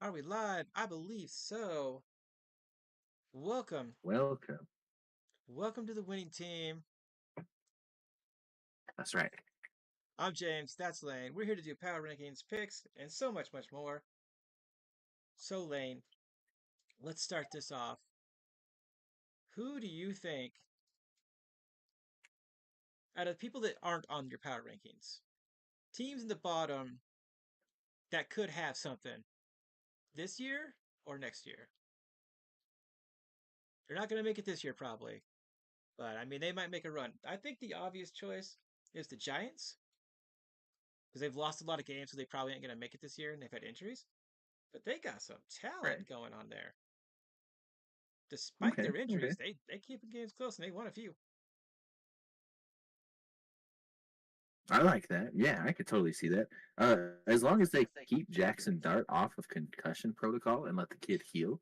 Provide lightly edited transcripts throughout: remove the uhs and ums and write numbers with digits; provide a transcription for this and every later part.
Are we live? I believe so. Welcome. Welcome. Welcome to the winning team. That's right. I'm James. That's Lane. We're here to do power rankings, picks, and so much, much more. So, Lane, let's start this off. Who do you think, out of people that aren't on your power rankings, teams in the bottom that could have something this year or next year? They're not going to make it this year, probably. But, I mean, they might make a run. I think the obvious choice is the Giants, because they've lost a lot of games, so they probably ain't going to make it this year, and they've had injuries. But they got some Right. talent going on there. Despite Okay. their Okay. injuries, they keep the games close and they won a few. I like that. Yeah, I could totally see that. As long as they keep Jackson Dart off of concussion protocol and let the kid heal,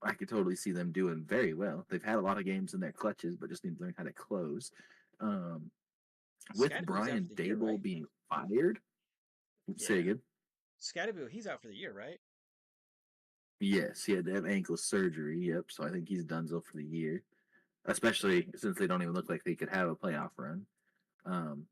I could totally see them doing very well. They've had a lot of games in their clutches, but just need to learn how to close. Um, with Scadaboo's out for Brian the year, Dable right? being fired, say Yeah. again. Scadaboo, he's out for the year, right? Yes, he had to have ankle surgery. Yep. So I think he's done so for the year, especially since they don't even look like they could have a playoff run. Um,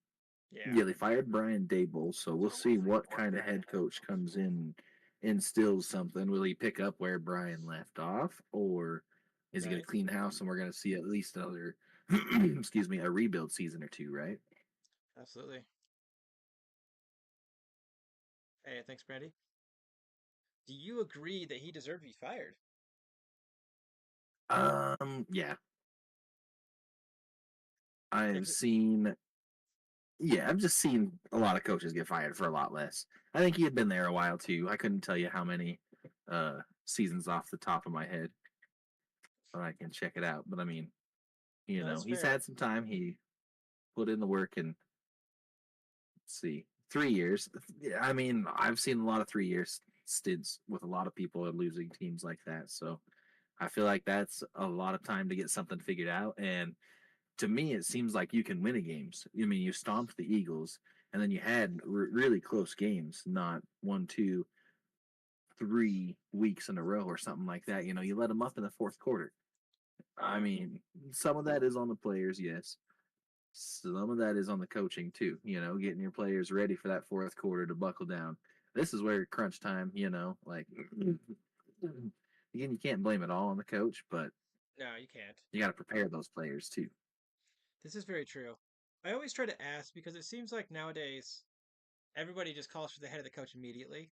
Yeah. Yeah, they fired Brian Dable, so we'll see what kind of head coach comes in, instills something. Will he pick up where Brian left off, or is he going to Right. clean house and we're going to see at least another, excuse me, a rebuild season or two, right? Absolutely. Hey, thanks, Brandy. Do you agree that he deserved to be fired? Yeah, I have If seen. Yeah, I've just seen a lot of coaches get fired for a lot less. I think he had been there a while too. I couldn't tell you how many seasons off the top of my head, but I can check it out. But I mean, no, that's he's fair. had some time. He put in the work and see 3 years. Yeah, I mean, I've seen a lot of 3 years stints with a lot of people and losing teams like that. So I feel like that's a lot of time to get something figured out. And to me, it seems like you can win a games. I mean, you stomped the Eagles, and then you had really close games, not 1, 2, 3 weeks in a row or something like that. You let them up in the fourth quarter. I Yeah. mean, some of that is on the players, yes. Some of that is on the coaching too, getting your players ready for that fourth quarter to buckle down. This is where crunch time, like again, you can't blame it all on the coach, but No, you can't. you got to prepare those players too. This is very true. I always try to ask because it seems like nowadays everybody just calls for the head of the coach immediately.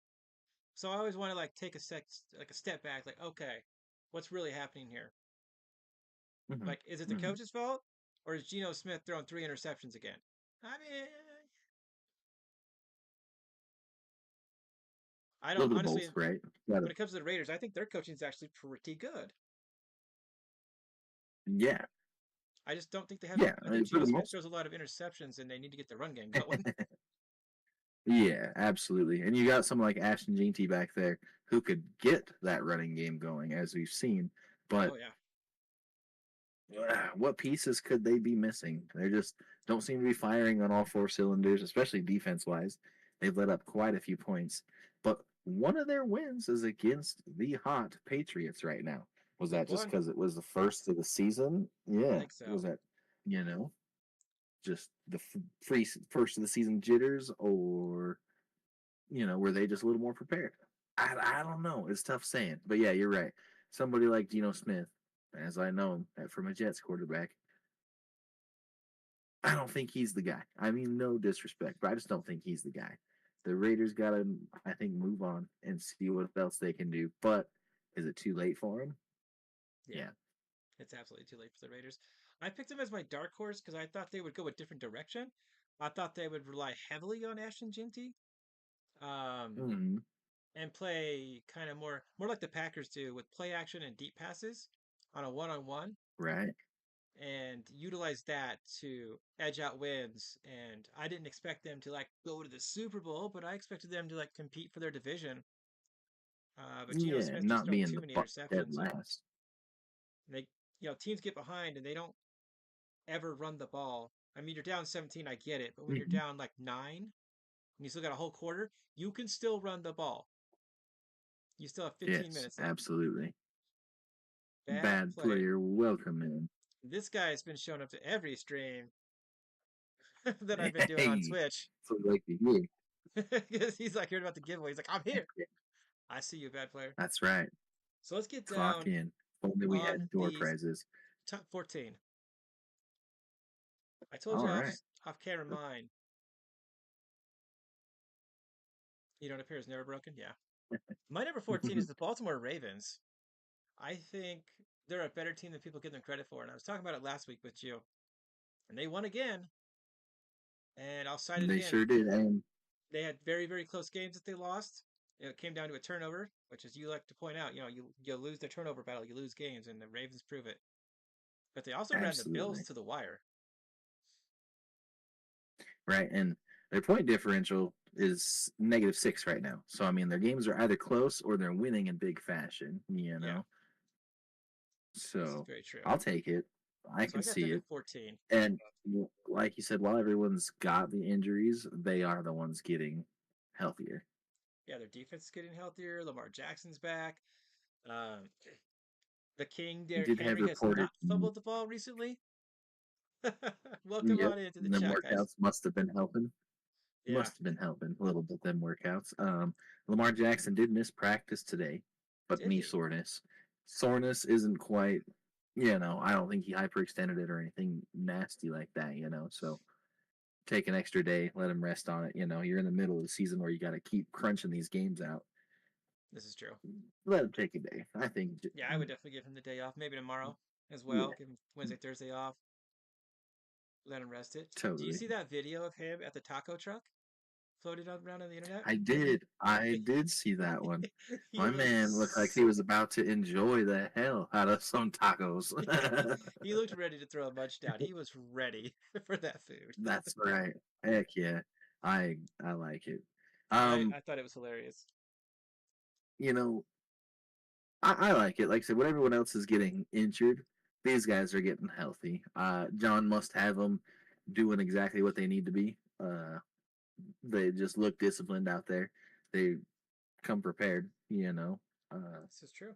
So I always want to like take a step back, like, okay, what's really happening here? Hmm. Like, is it the Hmm. coach's fault, or is Geno Smith throwing 3 interceptions again? I mean, I A don't little bit of honestly. both, right? Got When it comes to the Raiders, I think their coaching is actually pretty good. yeah, I just don't think they have. yeah. I think For Geno the Smith most, throws a lot of interceptions, and they need to get the run game going. yeah, absolutely. And you got someone like Ashton Jeanty back there who could get that running game going, as we've seen. Oh But yeah, what pieces could they be missing? They just don't seem to be firing on all four cylinders, especially defense wise. They've let up quite a few points. But one of their wins is against the hot Patriots right now. Was week that just one. because it was the first of the season? I Yeah. think so. Was that, you know, just the free first of the season jitters, or, were they just a little more prepared? I don't know. It's tough saying. But yeah, you're right. Somebody like Geno Smith, as I know him from a Jets quarterback, I don't think he's the guy. I mean, no disrespect, but I just don't think he's the guy. The Raiders got to, I think, move on and see what else they can do. But is it too late for him? Yeah, Yeah. it's absolutely too late for the Raiders. I picked them as my dark horse because I thought they would go a different direction. I thought they would rely heavily on Ashton Jinty, um, Mm, and play kind of more like the Packers do with play action and deep passes on a one-on-one, right. and utilize that to edge out wins. And I didn't expect them to like go to the Super Bowl, but I expected them to like compete for their division. But Geno Yeah, Smith just not throwing being too the many dead interceptions, and last. they, teams get behind and they don't ever run the ball. I mean, you're down 17, I get it, but when you're Mm-hmm. down like 9 and you still got a whole quarter, you can still run the ball. You still have 15 Yes, minutes left. absolutely. Bad Bad player. player, welcome in. This guy's been showing up to every stream that I've been doing on Hey, Twitch. so like to hear. Because he's like hearing about the giveaway. He's like, I'm here. I see you, bad player. That's right. So let's get Clock down in. If only we on had door the prizes. top 14. I told you All off right. off camera mine. You don't appear as never broken? Yeah. My number 14 is the Baltimore Ravens. I think they're a better team than people give them credit for. And I was talking about it last week with you. And they won again. And I'll cite it They again. sure did. And They had very, very close games that they lost. It came down to a turnover, which, as you like to point out, you lose the turnover battle, you lose games, and the Ravens prove it. But they also ran the Bills absolutely. to the wire. Right. And their point differential is -6 right now. So, I mean, their games are either close or they're winning in big fashion, you Yeah, know? this is So, very true. I'll take it. I So can I got see them at it. 14. And like you said, while everyone's got the injuries, they are the ones getting healthier. Yeah, their defense is getting healthier. Lamar Jackson's back. Um, the King, You Derrick did have Henry, has reported, not fumbled the ball recently. Welcome yep, on into the them chat, guys. workouts must have been helping. Yeah, Must have been helping a little bit, them workouts. Lamar Jackson did miss practice today, but did knee he? soreness. Soreness isn't quite, I don't think he hyperextended it or anything nasty like that, So take an extra day, let him rest on it. You're in the middle of the season where you got to keep crunching these games out. This is true. Let him take a day. I think, Yeah, I would definitely give him the day off. Maybe tomorrow as well. yeah, Give him Wednesday, Thursday off. Let him rest it. Do you totally. see that video of him at the taco truck floated around on the internet? I did. I did see that one. He My man looked like he looks was about to enjoy the hell out of some tacos. he looked ready to throw a munch down. He was ready for that food. That's right. Heck yeah. I like it. I Um, I thought it was hilarious. you know, I like it. Like I said, when everyone else is getting injured, these guys are getting healthy. John must have them doing exactly what they need to be. They just look disciplined out there. They come prepared. Uh, This is true.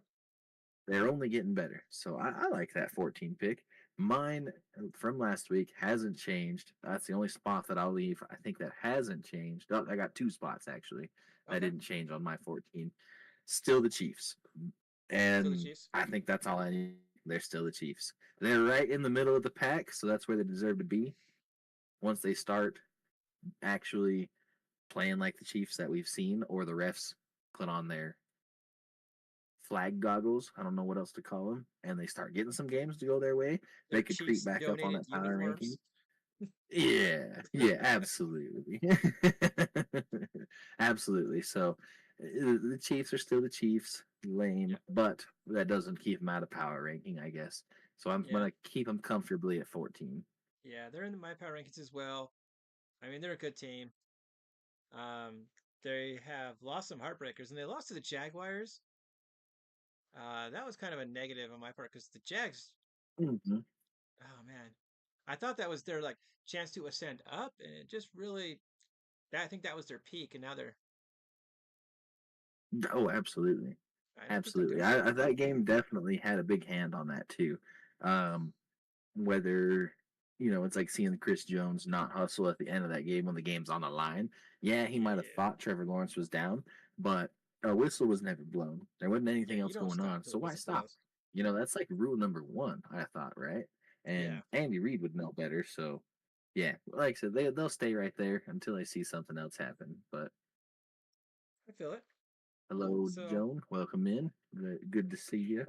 they're only getting better. So I like that 14 pick. Mine from last week hasn't changed. That's the only spot that I'll leave. I think that hasn't changed. Oh, I got two spots actually that Okay. didn't change on my 14. Still the Chiefs. Still the And Chiefs. I think that's all I need. They're still the Chiefs. They're right in the middle of the pack, so that's where they deserve to be. Once they start actually playing like the Chiefs that we've seen, or the refs put on their flag goggles. I don't know what else to call them. And they start getting some games to go their way. Their They could creep Chiefs back up on donated that power ranking. uniforms. Yeah, yeah, absolutely. Absolutely. So the Chiefs are still the Chiefs. Yeah. Lame, but that doesn't keep them out of power ranking, I guess. So I'm Yeah. going to keep them comfortably at 14. Yeah, they're in my power rankings as well. I mean, they're a good team. Um, they have lost some heartbreakers, and they lost to the Jaguars. That was kind of a negative on my part because the Jags, Mm-hmm. oh man, I thought that was their like chance to ascend up, and it just really, I think that was their peak, and now they're, Oh, absolutely. I don't think they're Absolutely. good anymore. That game definitely had a big hand on that, too. Um, whether it's like seeing Chris Jones not hustle at the end of that game when the game's on the line. Yeah, he might have Yeah, thought Trevor Lawrence was down, but a whistle was never blown. There wasn't yeah, anything you else don't going stop on, until so the why whistle stop? blows. That's like rule number one, I thought, right? Yeah, And Andy Reid would know better, so yeah, like I said, they'll stay right there until they see something else happen. But I feel it. hello, So, Joan, welcome in. Good to see you.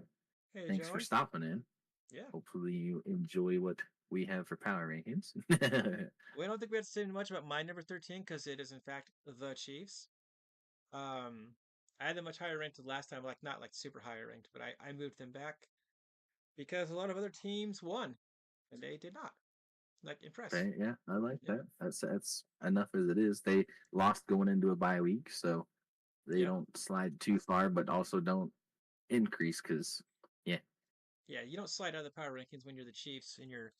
hey, Thanks for Joan. stopping in. Yeah, Hopefully you enjoy what we have for power rankings. we don't think we have to say much about my number 13 because it is in fact the Chiefs. Um, I had them much higher ranked last time, like not like super higher ranked, but I moved them back because a lot of other teams won and they did not. Like impress. Yeah, I like Yeah, that. That's enough as it is. They lost going into a bye week, so they yeah, don't slide too far, but also don't increase because yeah, yeah. You don't slide out of the power rankings when you're the Chiefs and you're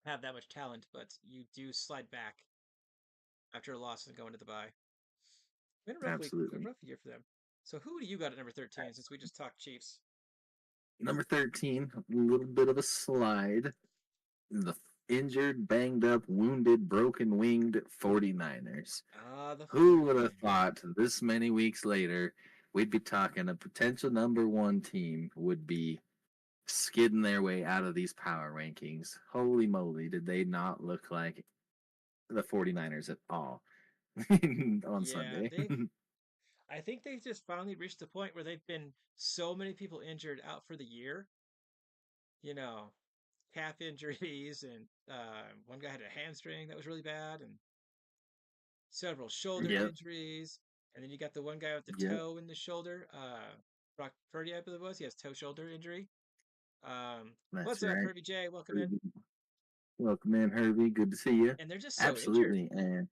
have that much talent, but you do slide back after a loss and go into the bye. Been a rough week, a absolutely. rough year for them. So who do you got at number 13 since we just talked Chiefs? Number 13, a little bit of a slide. The injured, banged up, wounded, broken winged 49ers. Ah, the Who would have 49ers. thought this many weeks later we'd be talking a potential number one team would be skidding their way out of these power rankings? Holy moly, did they not look like the 49ers at all on Yeah, Sunday? I think they've just finally reached the point where they've been so many people injured out for the year. You know, calf injuries, and one guy had a hamstring that was really bad, and several shoulder Yep, injuries. And then you got the one guy with the yep, toe in the shoulder. Brock Purdy, I believe it was. He has toe shoulder injury. that's What's up, right. Herbie J? Welcome in. Herbie. Welcome in, Herbie. Good to see you. And they're just so injured. Absolutely, and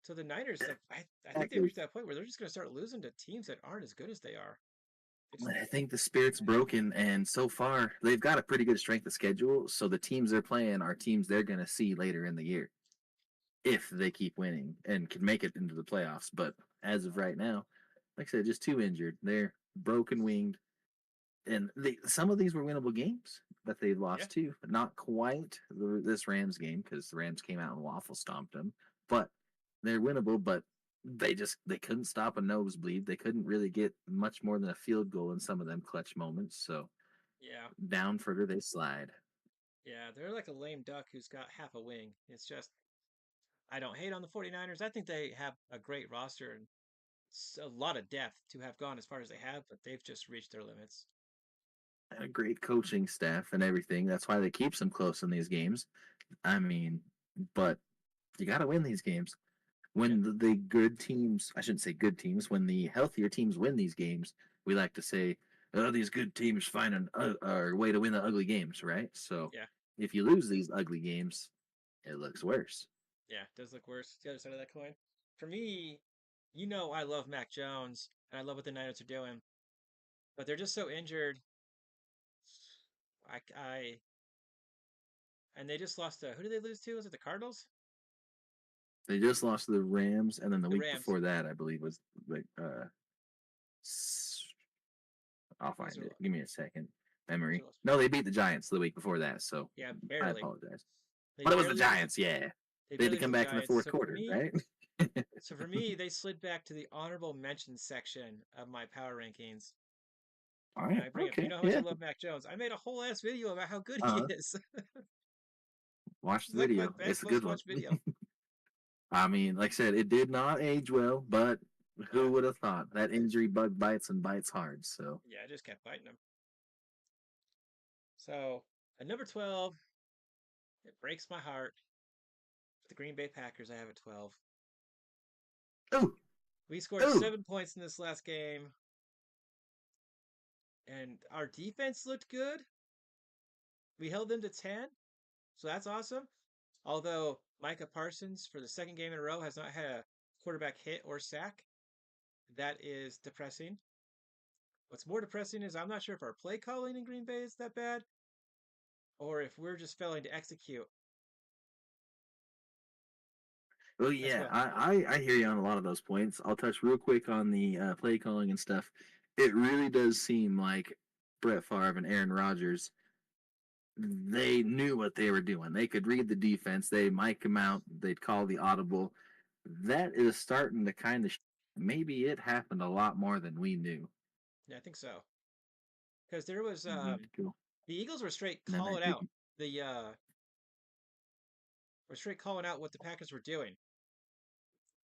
So the Niners, like I think they've exactly. reached that point where they're just going to start losing to teams that aren't as good as they are. It's I think the spirit's broken, and so far they've got a pretty good strength of schedule. So the teams they're playing are teams they're going to see later in the year if they keep winning and can make it into the playoffs. But as of right now, like I said, just too injured. They're broken winged, and some of these were winnable games that they yeah, lost to. Not quite this Rams game because the Rams came out and waffle stomped them, but they're winnable. But they couldn't stop a nosebleed. They couldn't really get much more than a field goal in some of them clutch moments. So yeah, down further they slide. yeah. They're like a lame duck who's got half a wing. It's just I don't hate on the 49ers. I think they have a great roster and a lot of depth to have gone as far as they have, but they've just reached their limits. And a great coaching staff and everything. That's why they keep them close in these games. I mean, but you got to win these games. Yeah, When the good teams, I shouldn't say good teams, when the healthier teams win these games, we like to say, oh, these good teams find a way to win the ugly games, right? So yeah, if you lose these ugly games, it looks worse. yeah. It does look worse. The other side of that coin. For me, I love Mac Jones and I love what the Niners are doing, but they're just so injured. I and they just lost to who did they lose to? Was it the Cardinals? They just lost to the Rams, and then the The week Rams. before that, I believe, was like I'll Those find are it. Give me a second. those Memory. are No, they beat the Giants the week before that, so yeah, I barely. apologize. They But it was the barely lose. Giants, yeah. They They had to barely lose come the back in the Giants. fourth quarter, right? So for me, they slid back to the honorable mention section of my power rankings. All And right, I bring up, okay, how much I yeah. love Mac Jones. I made a whole ass video about how good he Uh, is. watch It's the like my video. best, It's a most good one. watched video. I mean, like I said, it did not age well, but Yeah, who would have thought that injury bug bites and bites hard? So yeah, I just kept biting him. So at number 12, it breaks my heart. The Green Bay Packers, I have at 12. oh, We scored oh, 7 points in this last game, and our defense looked good. We held them to 10, so that's awesome. Although Micah Parsons, for the second game in a row, has not had a quarterback hit or sack. That is depressing. What's more depressing is I'm not sure if our play calling in Green Bay is that bad or if we're just failing to execute. well, That's yeah. what. I hear you on a lot of those points. I'll touch real quick on the play calling and stuff. It really does seem like Brett Favre and Aaron Rodgers, they knew what they were doing. They could read the defense. They mic them out. They'd call the audible. That is starting to kind of. Maybe it happened a lot more than we knew. Yeah, I think so. Because there was Cool. the Eagles were straight And then I calling out didn't. the were straight calling out what the Packers were doing.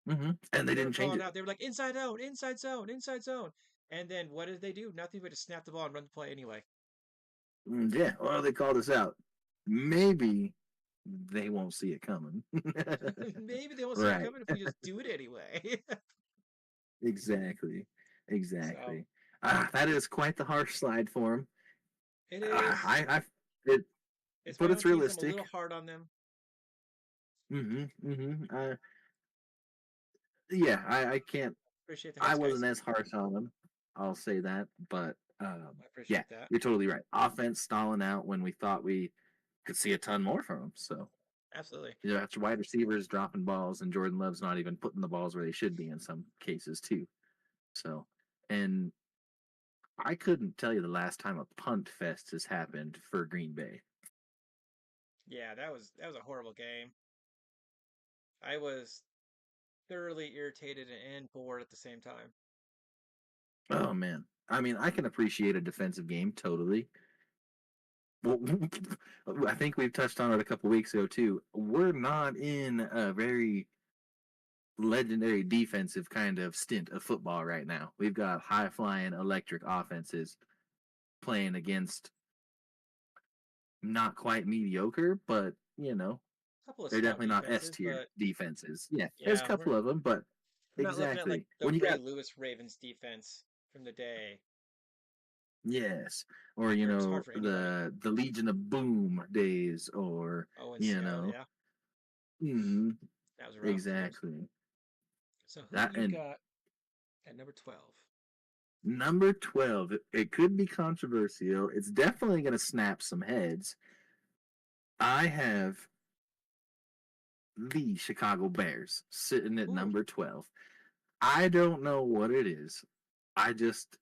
And they They were didn't change calling it. out. They were like inside zone, inside zone, inside zone. And then what did they do? Nothing but to snap the ball and run the play anyway. Yeah. Well, they called us out. Maybe they won't see it coming. Maybe they won't see it Right. coming if we just do it anyway. Exactly. So Exactly. That is quite the harsh slide for him. it is. I it, It's but my own it's teams. I'm a little realistic. hard on them. Yeah, I can't. Appreciate the I hugs, wasn't guys. as harsh on them. I'll say that. But I yeah, appreciate that. you're totally right. Offense stalling out when we thought we could see a ton more from them. So Absolutely. after wide receivers dropping balls and Jordan Love's not even putting the balls where they should be in some cases too. So And I couldn't tell you the last time a punt fest has happened for Green Bay. Yeah, that was a horrible game. I was thoroughly irritated and bored at the same time. Oh man. I mean, I can appreciate a defensive game totally. Well, I think we've touched on it a couple weeks ago too. We're not in a very legendary defensive kind of stint of football right now. We've got high flying electric offenses playing against not quite mediocre, but A couple of they're stout definitely not S defenses, tier but defenses. Yeah, there's a yeah, couple of them, but we're not looking at like exactly the when you Ray got Lewis Ravens defense from the day, yes, or where it was hard for anybody. the Legion of Boom days, or Oh, in you Seattle, know, yeah, mhm, that was rough. exactly So who that. you And got at number 12? number 12, it could be controversial. It's definitely going to snap some heads. I have the Chicago Bears sitting at Ooh, number 12. I don't know what it is. I just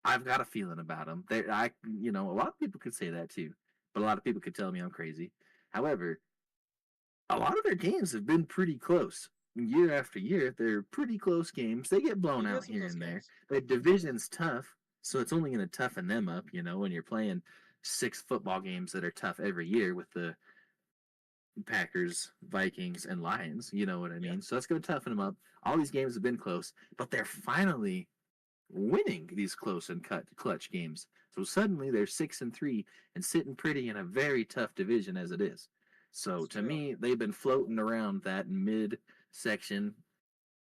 I've got a feeling about them. A lot of people could say that too, but a lot of people could tell me I'm crazy. However, a lot of their games have been pretty close. Year after year, they're pretty close games. They get they blown do have out some here close and there. games. The division's tough, so it's only going to toughen them up, when you're playing 6 football games that are tough every year with the Packers, Vikings, and Lions. You know what I Yeah, mean? So that's going to toughen them up. All these games have been close, but they're finally winning these close and clutch games. So suddenly they're 6-3 and sitting pretty in a very tough division as it is. So that's to true. me, they've been floating around that mid section.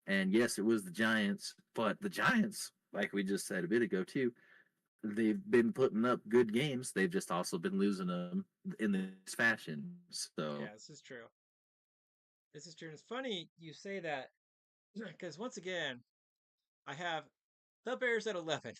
And yes, it was the Giants, but the Giants, like we just said a bit ago too, they've been putting up good games. They've just also been losing them in this fashion. So Yeah, this is true. This is true. And it's funny you say that because once again, I have the Bears at 11.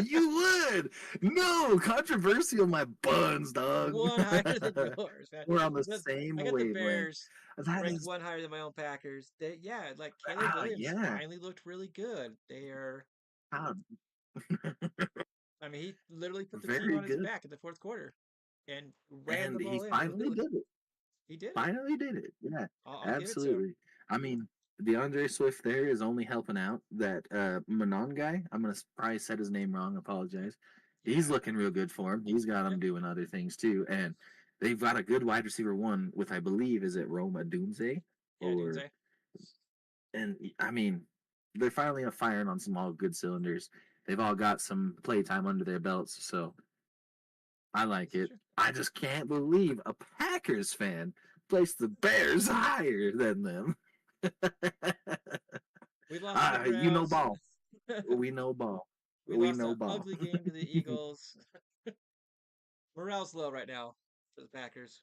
you would no controversial, my buns, dog. One higher than yours, man. We're on the But same I got the wavelength. Bears That ranked is, one higher than my own Packers. Yeah, like Caleb Williams yeah. finally looked really good. They are, How I mean, he literally put the team very on his good, back in the fourth quarter and ran the and he ball in. finally did it. He did it. Finally did it. Yeah, I'll give it to him. absolutely. I mean, DeAndre Swift there is only helping out. That Manon guy, I'm gonna probably said his name wrong. Apologize. He's Yeah, looking real good for him. He's got him yep, doing other things too, and they've got a good wide receiver one with, I believe, is it Roma Dunze, yeah, or Dunze. and I mean, they're finally firing on some all good cylinders. They've all got some play time under their belts, so I like This is it. true. I just can't believe a Packers fan placed the Bears higher than them. We lost to the You know Browns. ball. We know ball. We We lost know an ball. ugly game to the Eagles. Morale's low right now for the Packers.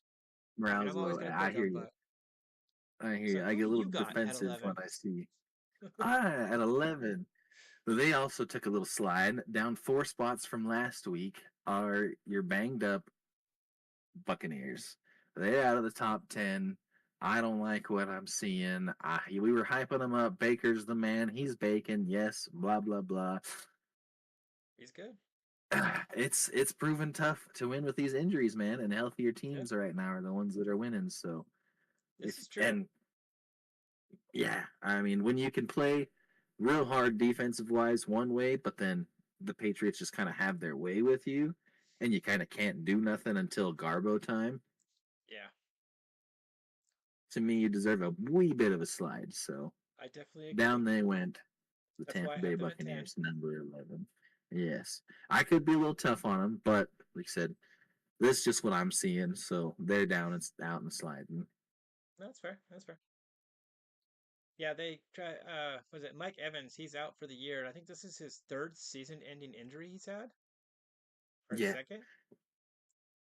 I mean, Morale's I'm always low. gonna I pick hear them, you. but I hear so you. I who get do a little you got at defensive when 11? I see. At 11. They also took a little slide down 4 spots from last week. Are your banged up Buccaneers? They're out of the top 10. I don't like what I'm seeing. We were hyping them up. Baker's the man. He's baking. Yes, blah blah blah. He's good. It's proven tough to win with these injuries, man. And healthier Yeah, teams right now are the ones that are winning. So this if is true. and yeah, I mean when you can play real hard defensive wise one way, but then the Patriots just kind of have their way with you, and you kind of can't do nothing until Garbo time. Yeah, To me, you deserve a wee bit of a slide. So I definitely agree. down they went. The That's why I Tampa Bay have them at 10. Buccaneers, number 11. Yes, I could be a little tough on them, but like I said, this is just what I'm seeing. So they're down and out and sliding. That's fair. That's fair. Yeah, they try. Was it Mike Evans? He's out for the year. And I think this is his third season-ending injury he's had, or Yeah, second.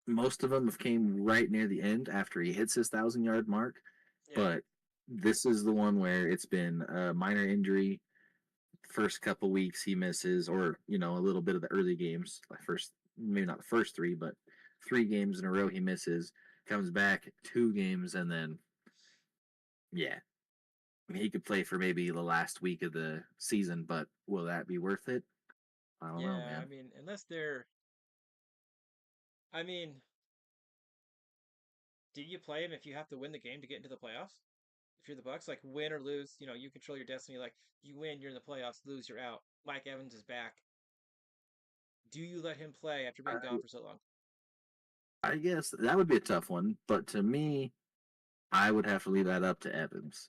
most of them have came right near the end after he hits his 1,000 yard mark, Yeah, but this is the one where it's been a minor injury. First couple weeks he misses, or a little bit of the early games, like first maybe not the first three, but 3 games in a row he misses. Comes back 2 games, and then yeah, He could play for maybe the last week of the season, but will that be worth it? I don't know, Yeah, I man. mean, unless they're, I mean, do you play him if you have to win the game to get into the playoffs? If you're the Bucks, like win or lose, you control your destiny. Like you win, you're in the playoffs. Lose, you're out. Mike Evans is back. Do you let him play after being gone I, for so long? I guess that would be a tough one, but to me, I would have to leave that up to Evans.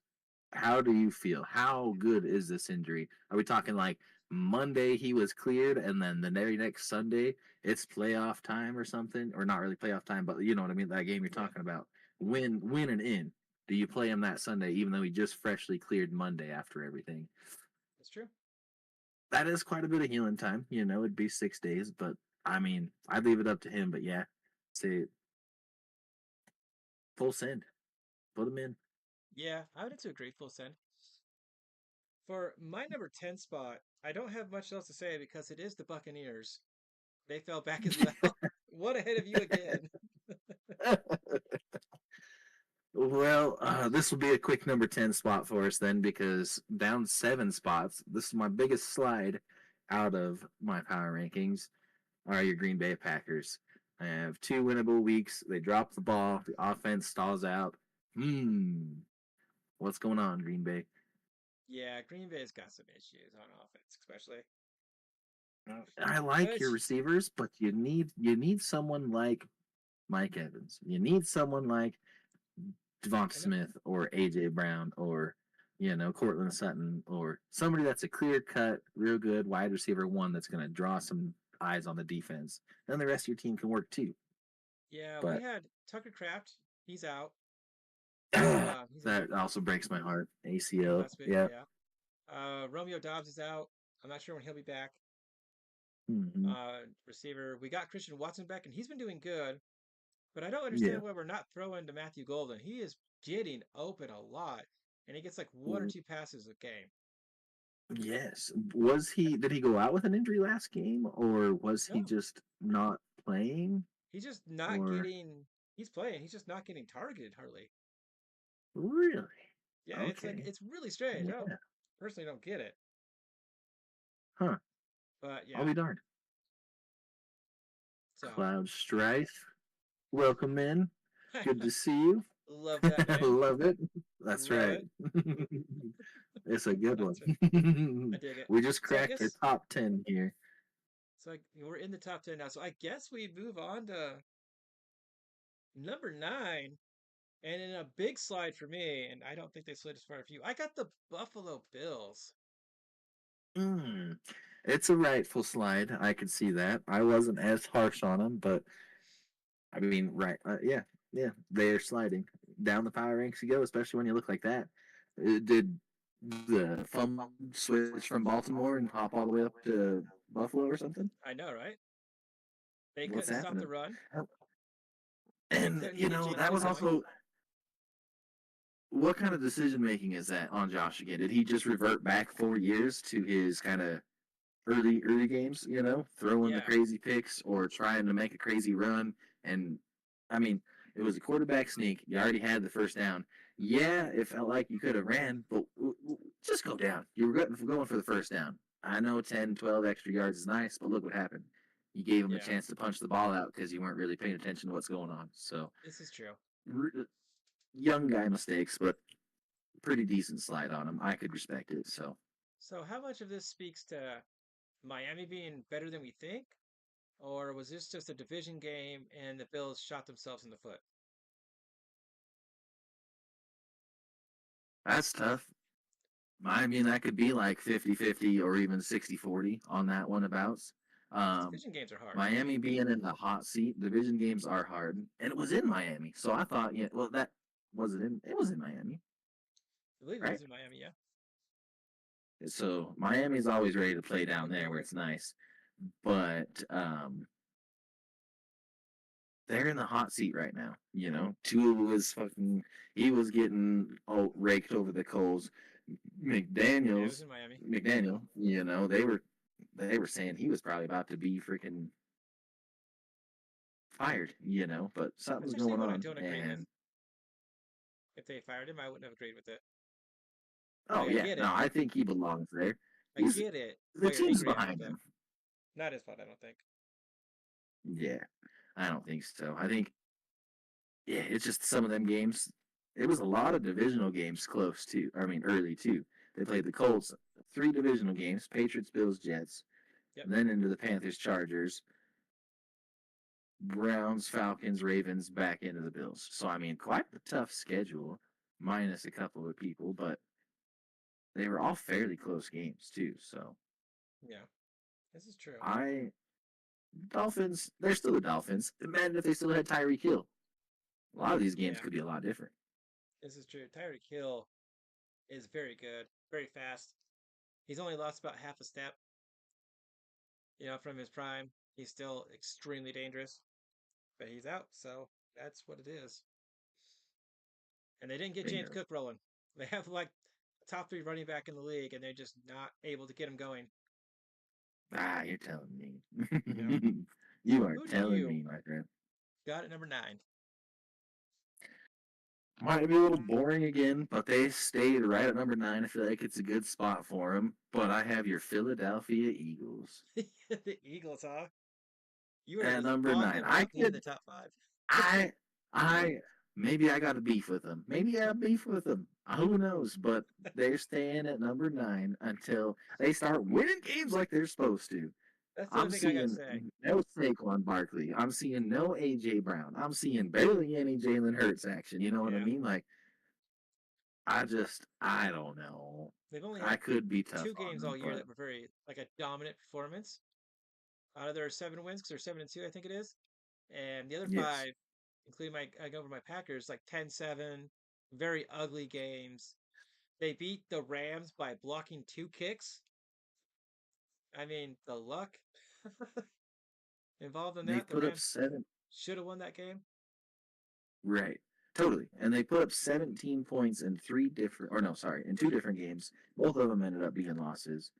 How do you feel? How good is this injury? Are we talking like Monday he was cleared, and then the very next Sunday it's playoff time or something, or not really playoff time, but you know what I mean? That game you're Yeah, talking about, win and in. Do you play him that Sunday, even though he just freshly cleared Monday after everything? that's true. That is quite a bit of healing time. You know, it'd be 6 days, but I mean, I'd leave it up to him. But yeah, say full send, put him in. Yeah, I would have to agree. Full send. For my number 10 spot, I don't have much else to say because it is the Buccaneers. They fell back as well. One ahead of you again. Well, this will be a quick number 10 spot for us then, because down 7 spots, this is my biggest slide out of my power rankings, are your Green Bay Packers. I have 2 winnable weeks. They drop the ball. The offense stalls out. What's going on, Green Bay? Yeah, Green Bay's got some issues on offense, especially. I like your Which, receivers, but you need someone like Mike Evans. You need someone like Devonta I know, Smith or AJ Brown or Cortland Sutton or somebody that's a clear cut, real good wide receiver one that's going to draw some eyes on the defense. Then the rest of your team can work too. yeah, we But had Tucker Kraft. He's out. He's out that also breaks my heart. ACL. last week. Yeah. Yeah. Romeo Dobbs is out. I'm not sure when he'll be back. Hmm. Receiver. We got Christian Watson back, and he's been doing good. But I don't Yeah. understand why we're not throwing to Matthew Golden. He is getting open a lot, and he gets like one or two passes a game. Yes. Did he go out with an injury last game, or was he No, just not playing? he's just not Or getting. He's playing. He's just not getting targeted hardly. really? Yeah, it's like Okay. it's really strange. I don't Yeah. personally don't get it, Huh. but I'll yeah. be darned. So Cloud Strife. Welcome in. Good to see you. love that name. Love it. That's Love right. it. It's a good That's right. one. I dig it. We just So I cracked our guess top 10 here. we're in the top 10 now. So I guess we move on to number 9. And in a big slide for me, and I don't think they slid as far for you, I got the Buffalo Bills. Mm. It's a rightful slide. I could see that. I wasn't as harsh on them, but I mean, right. Yeah. Yeah. They're sliding. Down the power ranks you go, especially when you look like that. Did the fumble switch from Baltimore and hop all the way up to Buffalo or something? I know, right? They What's couldn't stop the happening? run. They And couldn't get James that Cook was going. also what kind of decision making is that on Josh again? Did he just revert back 4 years to his kind of early games? Throwing the Yeah, crazy picks or trying to make a crazy run? And I mean, it was a quarterback sneak. You already had the first down. Yeah, it felt like you could have ran, but just go down. You were going for the first down. I know 10, 12 extra yards is nice, but look what happened. You gave him a yeah, chance to punch the ball out because you weren't really paying attention to what's going on. So this is true. young guy mistakes, but pretty decent slide on him. I could respect it. So So, how much of this speaks to Miami being better than we think? Or was this just a division game and the Bills shot themselves in the foot? that's tough. I mean, that could be like 50-50 or even 60-40 on that one abouts. Um, Division games are hard. Miami being in the hot seat, division games are hard, and it was in Miami. So I thought, yeah, well, that was it. It was in Miami, I believe it right? was in Miami, yeah. So Miami's always ready to play down there where it's nice, but they're in the hot seat right now. Tua was he was getting raked over the coals. Yeah, it was McDaniel's in Miami. McDaniel, they were saying he was probably about to be freaking fired, but That's something's actually going what I on, don't agree with. and If they fired him, I wouldn't have agreed with it. Oh Like I yeah, get no, it. I think he belongs there. I He's get it. the Why you're team's angry at him, behind but him. not his fault, I don't think. Yeah, I don't think so. I think yeah, it's just some of them games. It was a lot of divisional games close too. I mean, early too. They played the Colts, three divisional games: Patriots, Bills, Jets. Yep. Then into the Panthers, Chargers, Browns, Falcons, Ravens, back into the Bills. So I mean, quite a tough schedule, minus a couple of people, but they were all fairly close games too. So Yeah. This is true. I Dolphins, they're still the Dolphins. Imagine if they still had Tyreek Hill. A lot of these games Yeah. could be a lot different. This is true. Tyreek Hill is very good, very fast. He's only lost about half a step, from his prime. He's still extremely dangerous, but he's out, so that's what it is. And they didn't get James Bingo. Cook rolling. They have like a top three running back in the league, and they're just not able to get him going. Ah, you're telling me. Yep. You So are who do telling you me, my friend. got at number 9? Might be a little boring again, but they stayed right at number 9. I feel like it's a good spot for them. But I have your Philadelphia Eagles The Eagles, huh? You are at just number 9. bombing I right into could, the top 5. I, I, maybe I got a beef with them. Maybe I have beef with them. Who knows? But they're staying at number 9 until they start winning games like they're supposed to. That's the I'm only thing I gotta seeing say. no Saquon Barkley. I'm seeing no AJ Brown. I'm seeing barely any Jalen Hurts action. You know what I Yeah. mean? Like, I don't know. They've only I had could be tough two on games all them, year but that were very like a dominant performance out of their 7 wins because they're 7-2, I think it is. And the other yes, five, including I go over my Packers, like 10-7, very ugly games. They beat the Rams by blocking 2 kicks. I mean, the luck involved in they've that. The put up Rams 7. should have won that game. Right, totally, and they put up 17 points in in 2 different games. Both of them ended up being losses.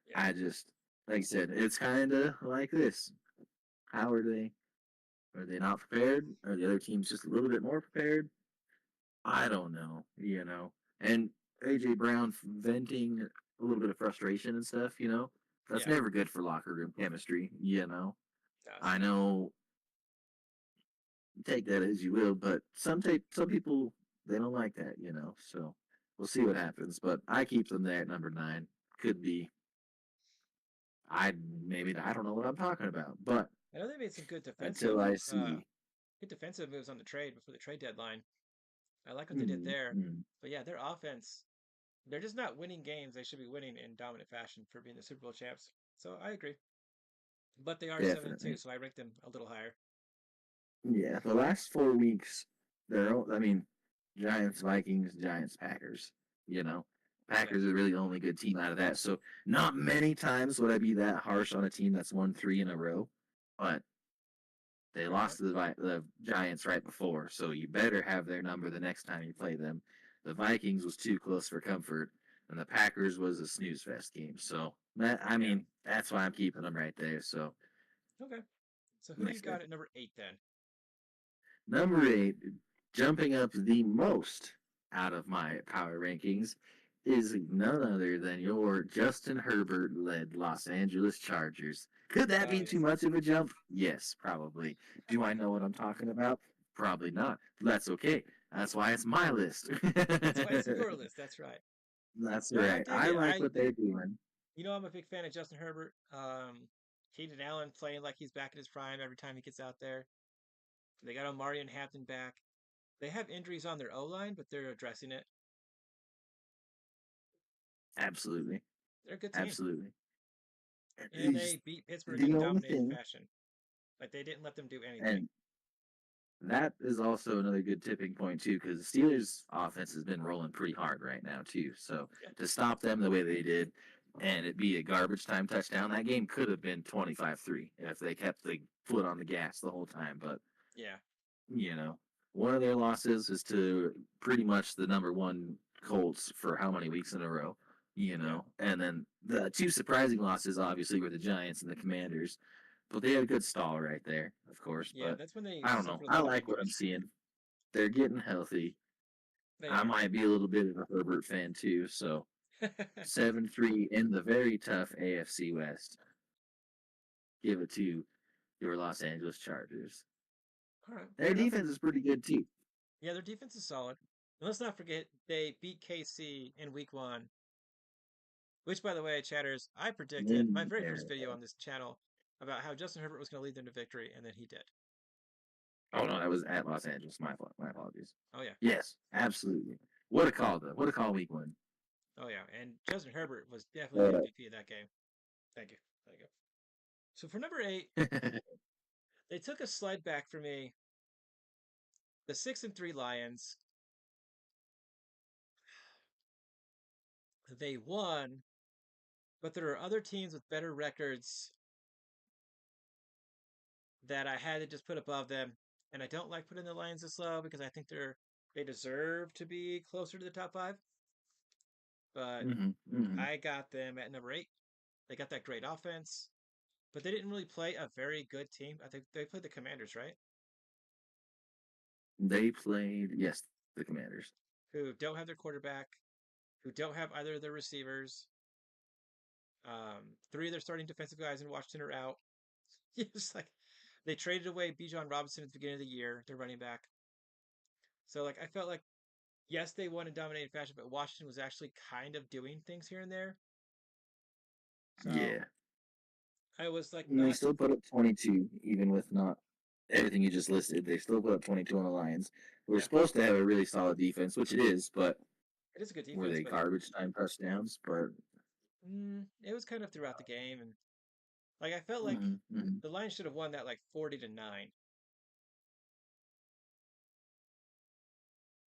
Yeah. I just, like I said, it's kind of like this. How are they? Are they not prepared? Are the other teams just a little bit more prepared? I don't know. And AJ Brown venting a little bit of frustration and stuff. That's Yeah. never good for locker room chemistry. No, it's I not. know, take that as you will, but some people they don't like that. So we'll see what happens. But I keep them there at number 9. Could be I don't know what I'm talking about, but I know they made some until I see. good defensive moves on the trade before the trade deadline. I like what they did Mm, there. mm, But yeah, their offense, they're just not winning games they should be winning in dominant fashion for being the Super Bowl champs. So I agree. But they are 7-2, definitely. so I rank them a little higher. Yeah, the last 4 weeks, I mean, Giants, Vikings, Giants, Packers. You know, Yep. Packers are really the only good team out of that. So not many times would I be that harsh on a team that's won 3 in a row, but they Fair point. lost to the Giants right before, so you better have their number the next time you play them. The Vikings was too close for comfort, and the Packers was a snooze fest game. So I Yeah. mean, that's why I'm keeping them right there. So Okay. So who like I you said, got at number 8 then? number 8, jumping up the most out of my power rankings, is none other than your Justin Herbert led Los Angeles Chargers. Could that be too Yes. much of a jump? Yes, probably. Do I know what I'm talking about? Probably not. That's okay. That's why it's my list. That's why it's your list. That's right. That's No, I right. dig I it. like what they're doing. I'm a big fan of Justin Herbert. Keenan Allen playing like he's back in his prime every time he gets out there. They got Omari and Hampton back. They have injuries on their O line, but they're addressing it. Absolutely. They're a good team. Absolutely. And It's they beat Pittsburgh the in only dominating thing, fashion. Like they didn't let them do anything. and that is also another good tipping point too, because the Steelers' offense has been rolling pretty hard right now too. So Yeah. to stop them the way they did, and it be a garbage time touchdown, that game could have been 25-3 if they kept the foot on the gas the whole time. But Yeah. you know, one of their losses is to pretty much the number 1 Colts for how many weeks in a row. Yeah. And then the 2 surprising losses obviously were the Giants and the Commanders. But they had a good stall right there, of course. Yeah. But That's when they I don't know. suffered a I lot of like what I'm injuries. seeing. They're getting healthy. They I are. might be a little bit of a Herbert fan too, so 7-3 in the very tough AFC West. Give it to your Los Angeles Chargers. All right, Their fair enough. defense is pretty good too. Yeah, their defense is solid. And let's not forget they beat KC in week 1, which, by the way, chatters, I predicted my very Yeah. first video on this channel about how Justin Herbert was going to lead them to victory, and then he did. Oh no, that was at Los Angeles. My apologies. Oh yeah, Yes, absolutely. What a call though. What a call week 1. oh yeah, and Justin Herbert was definitely the MVP of that game. Thank you, thank you. So for number 8, they took a slide back for me. The 6-3 Lions. They won, but there are other teams with better records that I had to just put above them. And I don't like putting the Lions this low because I think they deserve to be closer to the top 5. But I got them at number 8. They got that great offense, but they didn't really play a very good team. I think they played the Commanders, right? They played, yes, the Commanders. Who don't have their quarterback, who don't have either of their receivers. 3 of their starting defensive guys in Washington are out. It's like they traded away Bijan Robinson at the beginning of the year, their running back. So like I felt like yes, they won in dominating fashion, but Washington was actually kind of doing things here and there. So Yeah. I was like, And they still put up 22, even with not everything you just listed. They still put up 22 on the Lions. We're supposed to have a really solid defense, which it is, but it is a good defense. were they garbage time touchdowns? But it was kind of throughout the game, and like I felt like the Lions should have won that like 40-9.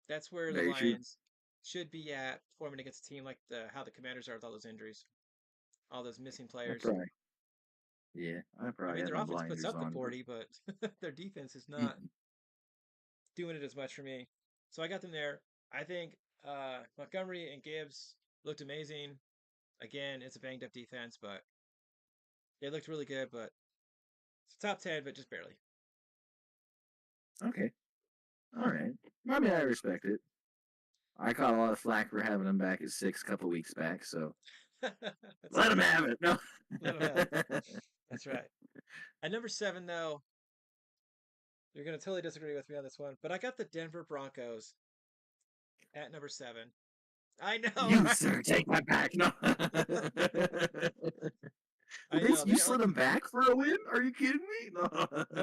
That's where the Lions should be at performing against a team like how the Commanders are with all those injuries, all those missing players. I mean, their offense puts up the 40, but their defense is not doing it as much for me. So I got them there. I think Montgomery and Gibbs looked amazing. Again, it's a banged up defense, but they looked really good. But it's top 10, but just barely. Okay. All right. I mean, I respect it. I caught a lot of flack for having them back at 6 a couple weeks back, so let them have it. No. Let them have it. That's right. At number 7, though, you're going to totally disagree with me on this one, but I got the Denver Broncos at number 7. I know. You, sir, take my back. No. You slid them back for a win? Are you kidding me? No,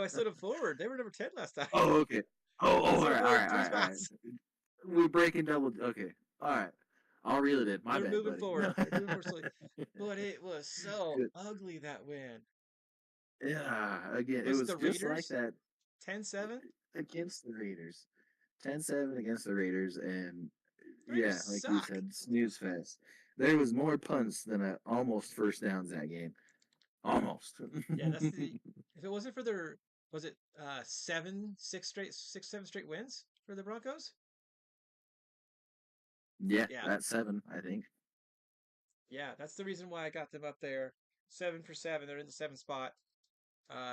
I slid them forward. They were number 10 last time. Oh, okay. All right. We're breaking double. Okay. All right. I'll reel it in. My bad, moving buddy. forward. They're moving forward. But it was so ugly, that win. Yeah, again, it was just Raiders? like that. 10-7? Against the Raiders. 10-7 against the Raiders, and Raiders like suck. you said, snooze fest. There was more punts than almost first downs that game. Almost. Yeah, that's the. If it wasn't for their, was it 7 straight wins for the Broncos? Yeah, that's 7, I think. Yeah, that's the reason why I got them up there. 7 for 7. They're in the 7th spot.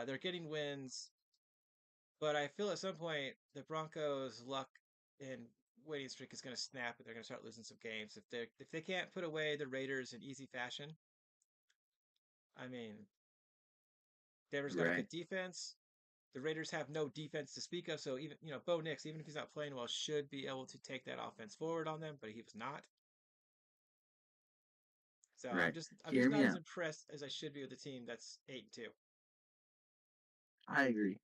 They're getting wins, but I feel at some point the Broncos' luck and winning streak is going to snap, and they're going to start losing some games if they can't put away the Raiders in easy fashion. I mean, Denver's got a good defense. The Raiders have no defense to speak of, so even Bo Nix, even if he's not playing well, should be able to take that offense forward on them, but he was not. So I'm just not as impressed as I should be with a team that's 8-2. I agree.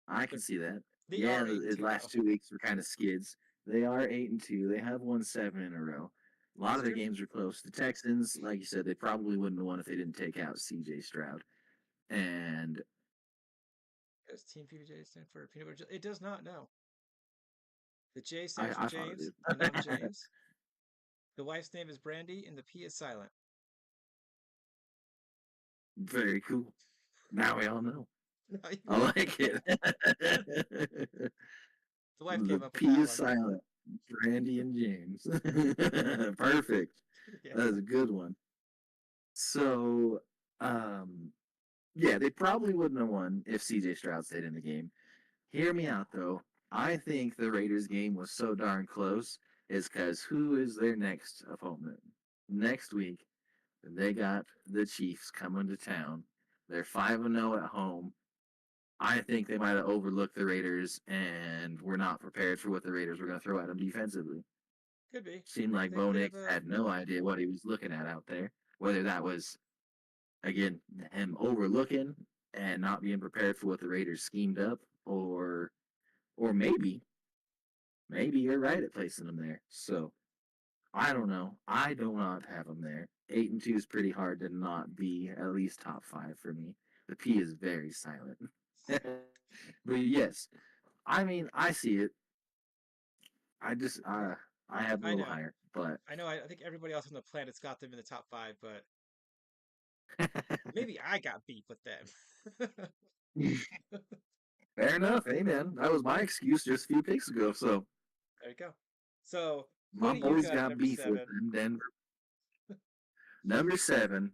I can see that. The last 2 weeks were kind of skids. They are 8-2. They have won 7 in a row. A lot of their games are close. The Texans, like you said, they probably wouldn't have won if they didn't take out C.J. Stroud. And does Team PBJ stand for peanut butter? It does not. No. The J stands for James, and I'm James. The wife's name is Brandy, and the P is silent. Very cool. Now we all know. I like it. The wife came up with P is silent. Brandy and James. Perfect. Yeah. That is a good one. So, they probably wouldn't have won if CJ Stroud stayed in the game. Hear me out, though. I think the Raiders game was so darn close is because who is their next opponent? next week they got the Chiefs coming to town. They're 5-0 at home. I think they might have overlooked the Raiders and were not prepared for what the Raiders were going to throw at them defensively. Could be. Seemed like They Bo could have Nix had no idea what he was looking at out there. Whether that was, again, him overlooking and not being prepared for what the Raiders schemed up, or maybe you're right at placing them there. So I don't know. I do not have them there. 8-2 is pretty hard to not be at least top five for me. The P is very silent. But yes, I mean I see it. I just I have a I little know. higher, but I know. I think everybody else on the planet's got them in the top five, but maybe I got beef with them. fair enough. Hey man, that was my excuse just a few picks ago. So There you go. So, who my do you boys got at got number beef with seven? them. Denver number 7,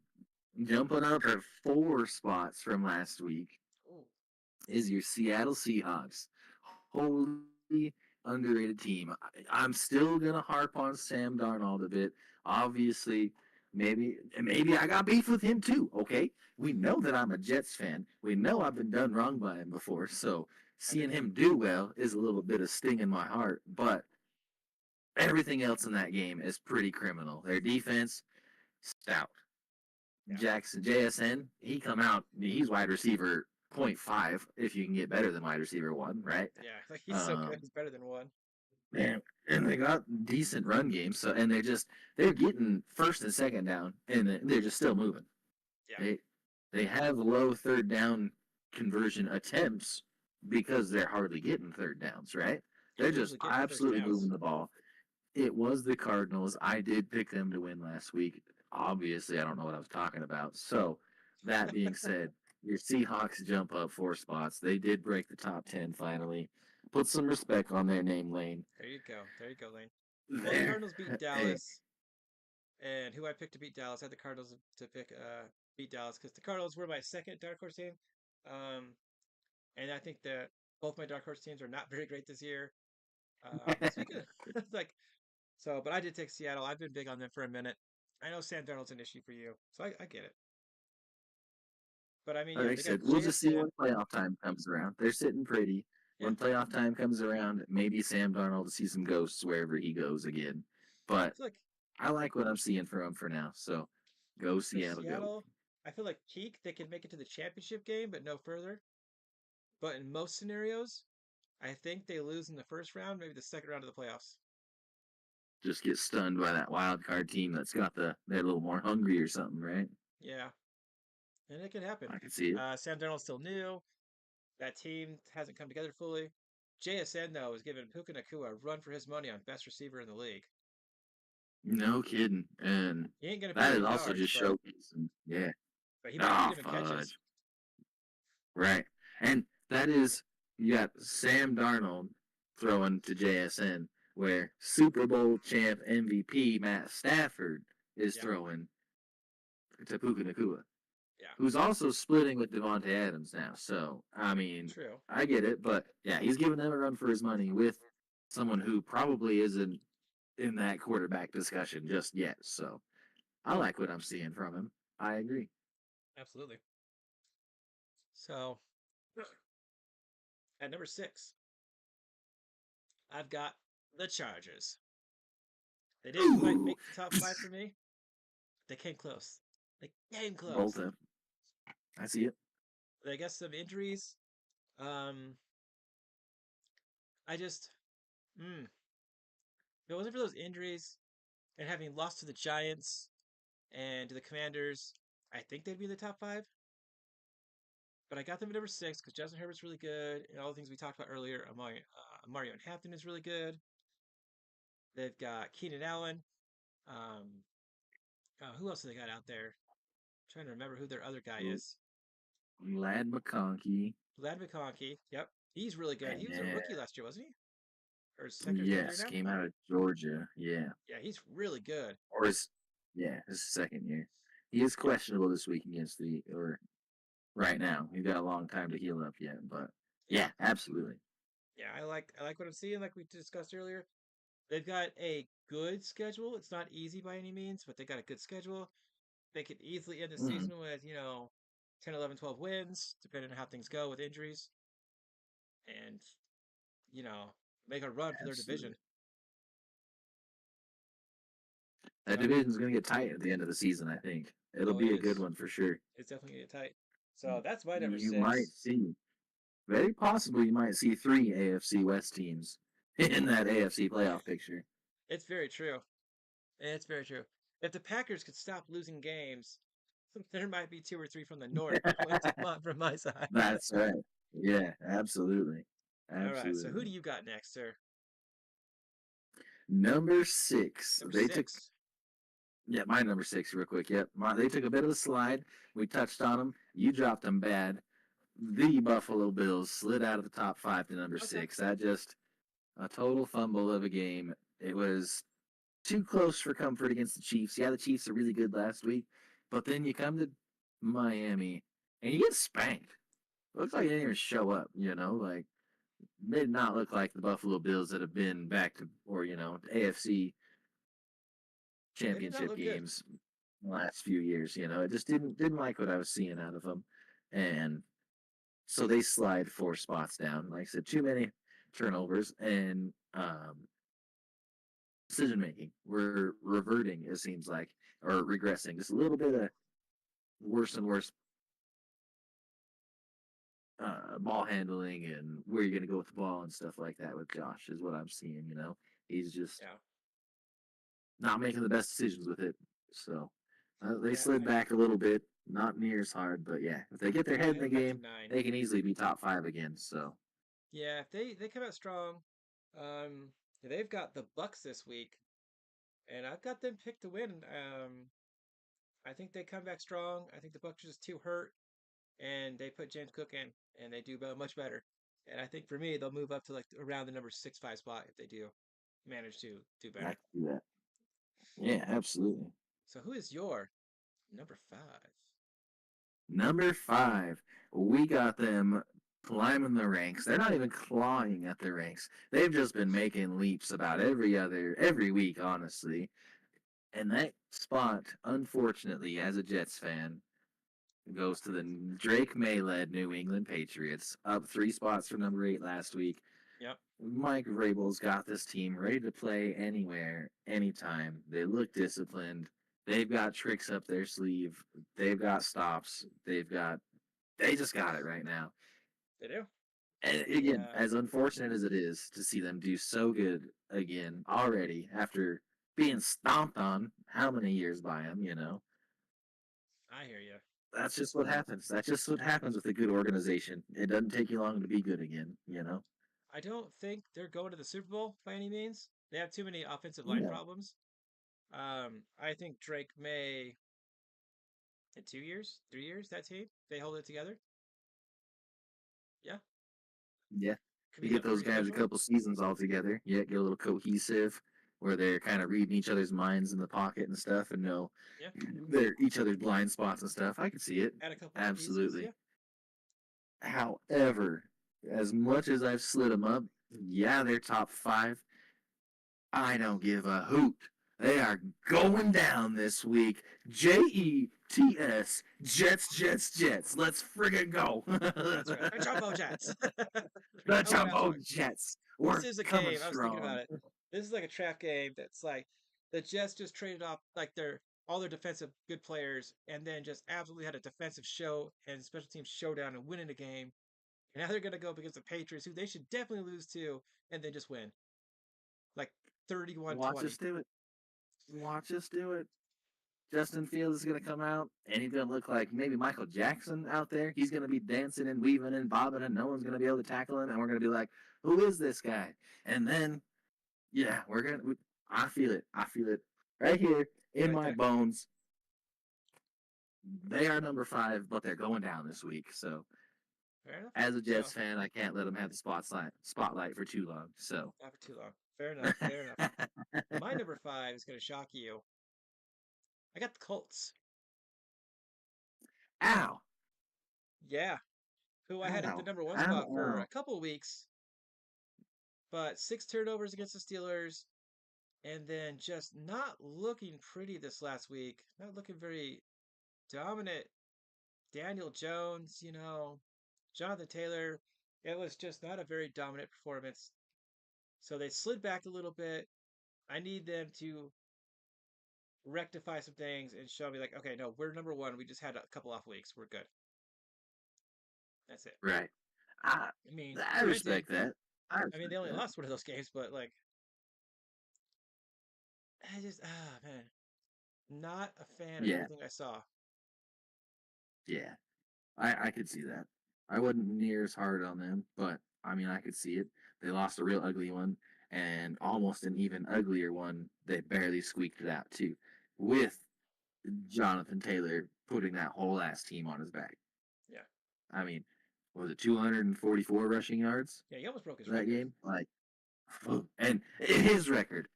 jumping up at 4 spots from last week, Ooh, is your Seattle Seahawks. Holy underrated team. I'm still gonna harp on Sam Darnold a bit. Obviously, maybe I got beef with him too. Okay, we know that I'm a Jets fan. We know I've been done wrong by him before. So seeing understood. him do well is a little bit of sting in my heart. But everything else in that game is pretty criminal. Their defense stout. Yeah, Jackson JSN, he come out. He's wide receiver point 0.5 if you can get better than wide receiver 1, right? yeah. Like he's so good. Um, He's better than one. man, and they got decent run games. So and they're getting first and second down, and they're just still moving. Yeah, They they have low third down conversion attempts because they're hardly getting third downs, right? they're They're just usually getting the first absolutely moving downs. the ball. It was the Cardinals. I did pick them to win last week. Obviously, I don't know what I was talking about. So, that being said, your Seahawks jump up 4 spots. They did break the top 10 finally. Put some respect on their name lane. There you go. There you go, Lane. Well, the There. Cardinals beat Hey. Dallas, and who I picked to beat Dallas, I had the Cardinals to pick beat Dallas because the Cardinals were my second dark horse team, um, and I think that both my dark horse teams are not very great this year. Speaking of, like so, but I did take Seattle. I've been big on them for a minute. I know Sam Darnold's an issue for you, so I get it. But I mean, Like yeah, I they got said, we'll just see JSN. when playoff time comes around. They're sitting pretty. Yeah, When playoff time comes around, maybe Sam Darnold will see some ghosts wherever he goes again. But I feel like I like what I'm seeing from him for now. So go for Seattle, go. Seattle, I feel like peak they can make it to the championship game, but no further. But in most scenarios, I think they lose in the first round, maybe the second round of the playoffs. Just get stunned by that wild card team that's got they're a little more hungry or something, right? Yeah, and it can happen. I can see it. Sam Darnold's still new. That team hasn't come together fully. JSN though is giving Puka Nakua a run for his money on best receiver in the league. No kidding. And He ain't gonna put that up is also yards, just showcasing. Yeah. but he might be Ah, giving catches. fudge. Right. And that is, you got Sam Darnold throwing to JSN, where Super Bowl champ MVP Matt Stafford is Yeah, throwing to Puka Nakua, yeah, who's also splitting with Devontae Adams now. So, I mean, true. I get it, but yeah, he's giving them a run for his money with someone who probably isn't in that quarterback discussion just yet. So, I like what I'm seeing from him. I agree. Absolutely. So at number six, I've got the Chargers. They didn't quite Ooh, make the top five for me. They came close. They came close. Bolton. I see it. They got some injuries. Um, I just, if it wasn't for those injuries and having lost to the Giants and to the Commanders, I think they'd be in the top five. But I got them at number six because Justin Herbert's really good, and all the things we talked about earlier. Mario and Hampton is really good. They've got Keenan Allen. Um, who else do they got out there? I'm trying to remember who their other guy is. Lad McConkey. Vlad McConkey. Yep, he's really good. He was a And rookie last year, wasn't he? Or second or third year yes, now? came out of Georgia. Yeah. Yeah, he's really good. Or his yeah, his second year. He is Yeah, questionable this week against the or right now. He's got a long time to heal up yet, but yeah, yeah, absolutely. yeah. I like what I'm seeing. Like we discussed earlier, they've got a good schedule. It's not easy by any means, but they got a good schedule. They could easily end the Mhm. season with, 10, 11, 12 wins, depending on how things go with injuries, and, you know, make a run for their division. Absolutely. That So, division's going to get tight at the end of the season, I think. It'll oh, it be a good is. one for sure. It's definitely gonna get tight. So that's my number You might six. see, very possible, you might see three AFC West teams in that AFC playoff picture. It's very true. It's very true. If the Packers could stop losing games, there might be two or three from the North from my side. That's right. Yeah, absolutely. All right. So who do Absolutely. you got next, sir? Number six. Number They took, six. yeah, my number six, real quick. Yep. They took a bit of a slide. We touched on them. You dropped them bad. The Buffalo Bills slid out of the top five to number Okay. six. That just a total fumble of a game. It was too close for comfort against the Chiefs. Yeah, the Chiefs are really good last week, but then you come to Miami and you get spanked. Looks like they didn't even show up. Like they did not look like the Buffalo Bills that have been back to or AFC They did not championship look good. games the last few years. It just didn't like what I was seeing out of them, and so they slide four spots down. Like I said, too many turnovers and decision making. We're reverting, it seems like, or regressing. Just a little bit of worse and worse ball handling and where you're going to go with the ball and stuff like that with Josh is what I'm seeing. He's just Yeah. not making the best decisions with it. So they Yeah. slid back a little bit, not near as hard, but yeah, if they get their Yeah. head They in the went back to game, 9. they can easily be top five again. So Yeah. If they come out strong, um, they've got the Bucks this week, and I've got them picked to win. I think they come back strong. I think the Bucks are just too hurt, and they put James Cook in, and they do much better. And I think for me, they'll move up to like around the number 6, 5 spot if they do manage to do I better. can do that. Yeah, absolutely. So who is your number 5? Number five, we got them climbing the ranks. They're not even clawing at the ranks. They've just been making leaps about every week, honestly. And that spot, unfortunately, as a Jets fan, goes to the Drake May led New England Patriots, up three spots from number 8 last week. Yep. Mike Vrabel's got this team ready to play anywhere, anytime. They look disciplined. They've got tricks up their sleeve. They've got stops. They just got it right now. They do. And The again, as unfortunate as it is to see them do so good again already after being stomped on how many years by them. I hear you. That's just what happens. That's just what happens with a good organization. It doesn't take you long to be good again. I don't think they're going to the Super Bowl by any means. They have too many offensive line Yeah. problems. I think Drake May in 2 years, 3 years, that team they hold it together. Yeah, Yeah. could You be get something those pretty guys a special. couple seasons all together. Yeah, get a little cohesive where they're kind of reading each other's minds in the pocket and stuff and know Yeah, their each other's blind spots and stuff. I can see it. add a couple more pieces. Absolutely. Yeah, However, as much as I've slid them up, yeah, they're top five. I don't give a hoot. They are going down this week. Jets, Jets, Jets, Jets. Let's friggin' go. that's right. The Jumbo Jets. The Coming out Jumbo strong. Jets. This We're is a coming game. I was thinking strong. about it. This is like a trap game that's like the Jets just traded off like their all their defensive good players and then just absolutely had a defensive show and special teams showdown and winning the game. And now they're gonna go up against the Patriots, who they should definitely lose to, and then just win. Like Watch 31-20. us do it. Watch us do it. Justin Fields is going to come out, and he's going to look like maybe Michael Jackson out there. He's going to be dancing and weaving and bobbing, and no one's going to be able to tackle him. And we're going to be like, "Who is this guy?" And then, yeah, we're going to. I feel it. I feel it right here in Right my there. bones. They are number five, but they're going down this week. So, Fair enough. as a Jets So fan, I can't let them have the spotlight for too long. So, not for too long. Fair enough. Fair enough. My number 5 is gonna shock you. I got the Colts. ow, Yeah, who I had at the ow, number one ow, spot for a ow. couple weeks, but 6 turnovers against the Steelers, and then just not looking pretty this last week. Not looking very dominant. Daniel Jones, Jonathan Taylor. It was just not a very dominant performance. So they slid back a little bit. I need them to rectify some things and show me, like, okay, no, we're number one. We just had a couple off weeks. We're good. That's it. Right. I I mean, I granted, respect that. I I mean respect they only that. lost one of those games, but like, I just man, not a fan of Yeah, everything I saw. yeah. I could see that. I wasn't near as hard on them, but I mean I could see it. They lost a real ugly one, and almost an even uglier one. They barely squeaked it out too, with Jonathan Taylor putting that whole ass team on his back. Yeah, I mean, was it 244 rushing yards yeah, he almost broke his that record. game? Like, and his record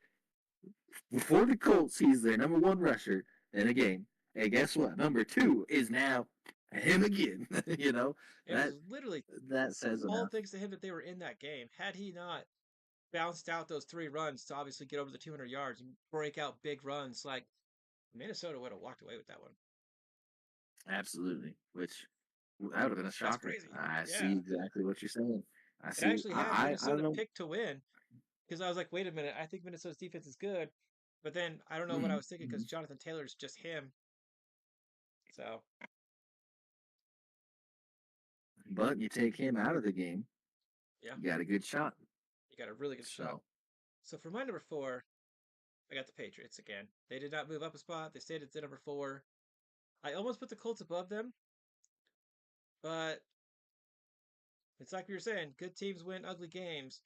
before the Colts, he's their number one rusher in a game. And guess what? Number two is now him again. you know It was that literally that says all enough. thanks to him that they were in that game. Had he not bounced out those 3 runs to obviously get over the 200 yards and break out big runs, like Minnesota would have walked away with that one. Absolutely. Which that would have been a That's shocker. crazy. I see Yeah. exactly what you're saying. I It see. actually had I don't Minnesota know. picked to win because I was like, wait a minute, I think Minnesota's defense is good. But then I don't know what I Mhm, was thinking because mhm. Jonathan Taylor is just him. So, But you take him out of the game, yeah, you got a good shot. you got a really good shot. So So for my number four, I got the Patriots again. They did not move up a spot. They stayed at the number four. I almost put the Colts above them, but it's like we were saying, good teams win ugly games.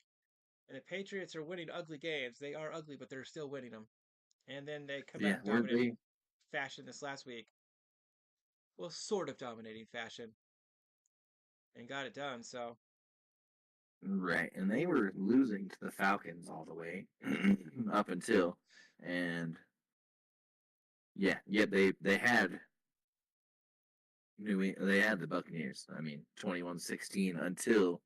And the Patriots are winning ugly games. They are ugly, but they're still winning them. And then they come out yeah, in weren't they dominating fashion this last week. Well, sort of dominating fashion, and got it done. So, right? And they were losing to the Falcons all the way up until, and yeah, yet they had they had the Buccaneers. I mean, 21-16 until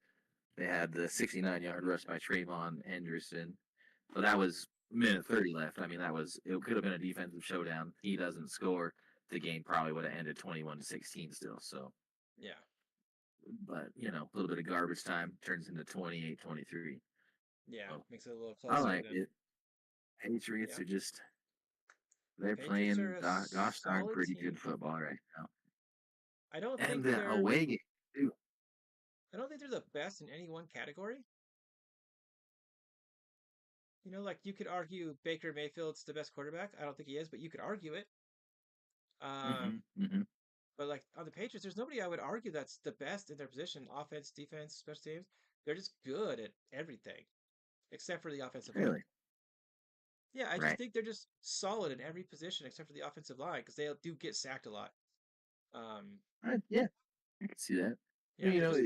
they had the 69-yard rush by Trayvon Henderson. But that was minute 30 left. I mean, it could have been a defensive showdown. He doesn't score, the game probably would have ended 21-16 still. So, yeah, but a little bit of garbage time turns into 28-23. yeah, So makes it a little I closer. And like then, it. Patriots yeah, are just they're Patriots are playing a gosh darn solid pretty good team. football right now. I don't And think the they're, away game too. I don't think they're the best in any one category. Like you could argue Baker Mayfield's the best quarterback. I don't think he is, but you could argue it. hmm Um, hmm but like on the Patriots, there's nobody I would argue that's the best in their position, offense, defense, special teams. They're just good at everything except for the offensive line. Really, Yeah, I just right? think they're just solid in every position except for the offensive line because they do get sacked a lot. Um, Yeah, I can see that. yeah, they're just